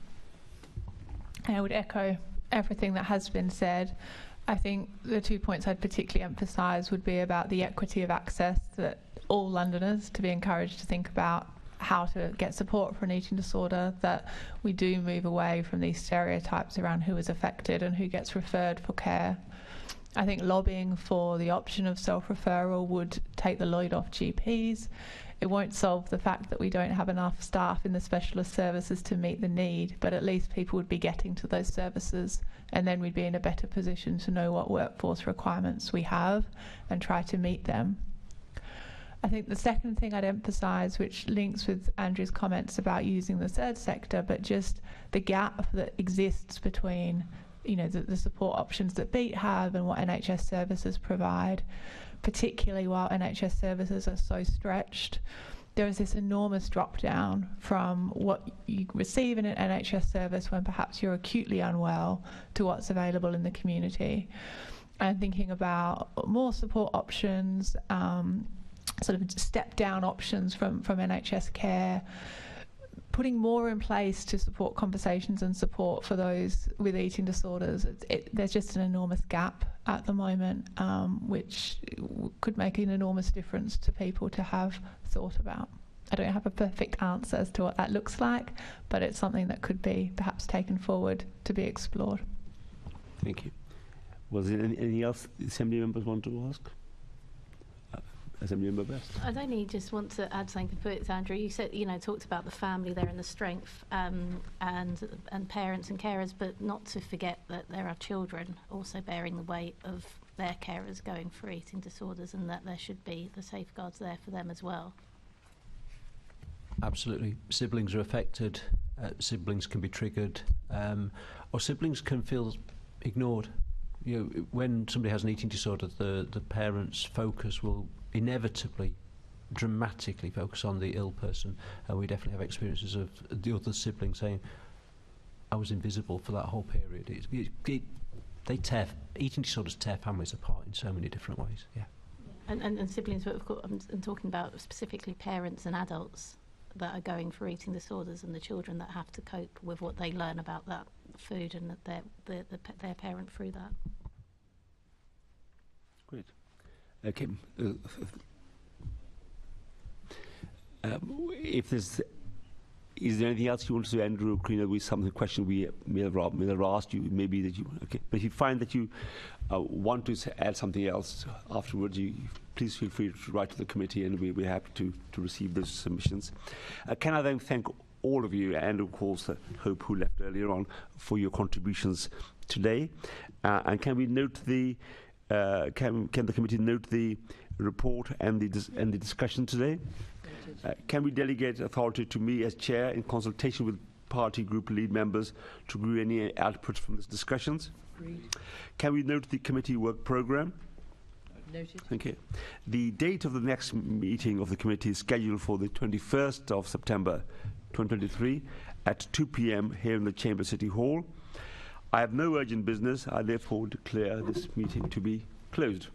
I would echo everything that has been said. I think the 2 points I'd particularly emphasise would be about the equity of access, that all Londoners to be encouraged to think about how to get support for an eating disorder, that we do move away from these stereotypes around who is affected and who gets referred for care. I think lobbying for the option of self-referral would take the load off GPs. It won't solve the fact that we don't have enough staff in the specialist services to meet the need, but at least people would be getting to those services, and then we'd be in a better position to know what workforce requirements we have and try to meet them. I think the second thing I'd emphasise, which links with Andrew's comments about using the third sector, but just the gap that exists between the support options that BEAT have and what NHS services provide, particularly while NHS services are so stretched. There is this enormous drop down from what you receive in an NHS service when perhaps you're acutely unwell to what's available in the community. And thinking about more support options, sort of step down options from NHS care, putting more in place to support conversations and support for those with eating disorders. There's just an enormous gap at the moment, which could make an enormous difference to people to have thought about. I don't have a perfect answer as to what that looks like, but it's something that could be perhaps taken forward to be explored. Thank you. Was there anything else the Assembly members want to ask? Assembly Member Best. I'd only just want to add something to it, Andrew. You said, talked about the family there and the strength, and parents and carers, but not to forget that there are children also bearing the weight of their carers going through eating disorders, and that there should be the safeguards there for them as well. Absolutely. Siblings are affected, siblings can be triggered, or siblings can feel ignored. When somebody has an eating disorder, the parents' focus will inevitably dramatically focus on the ill person, and we definitely have experiences of the other sibling saying, I was invisible for that whole period. Eating disorders tear families apart in so many different ways. Yeah. And siblings, but of course, I'm talking about specifically parents and adults that are going for eating disorders, and the children that have to cope with what they learn about that food and that their parent through that. Great. Okay. Is there anything else you want to say, Andrew or Karina, with some of the questions we may have asked you? Maybe that you okay. But if you find that you want to add something else afterwards, please feel free to write to the committee, and we're happy to receive those submissions. Can I then thank all of you, and of course Hope, who left earlier on, for your contributions today. And can we note the can the committee note the report and the discussion today? Can we delegate authority to me as chair in consultation with party group lead members to agree any outputs from these discussions? Agreed. Can we note the committee work programme? Noted. Thank you. The date of the next meeting of the committee is scheduled for the 21st of September 2023 at 2 p.m. here in the Chamber City Hall. I have no urgent business. I therefore declare this meeting to be closed.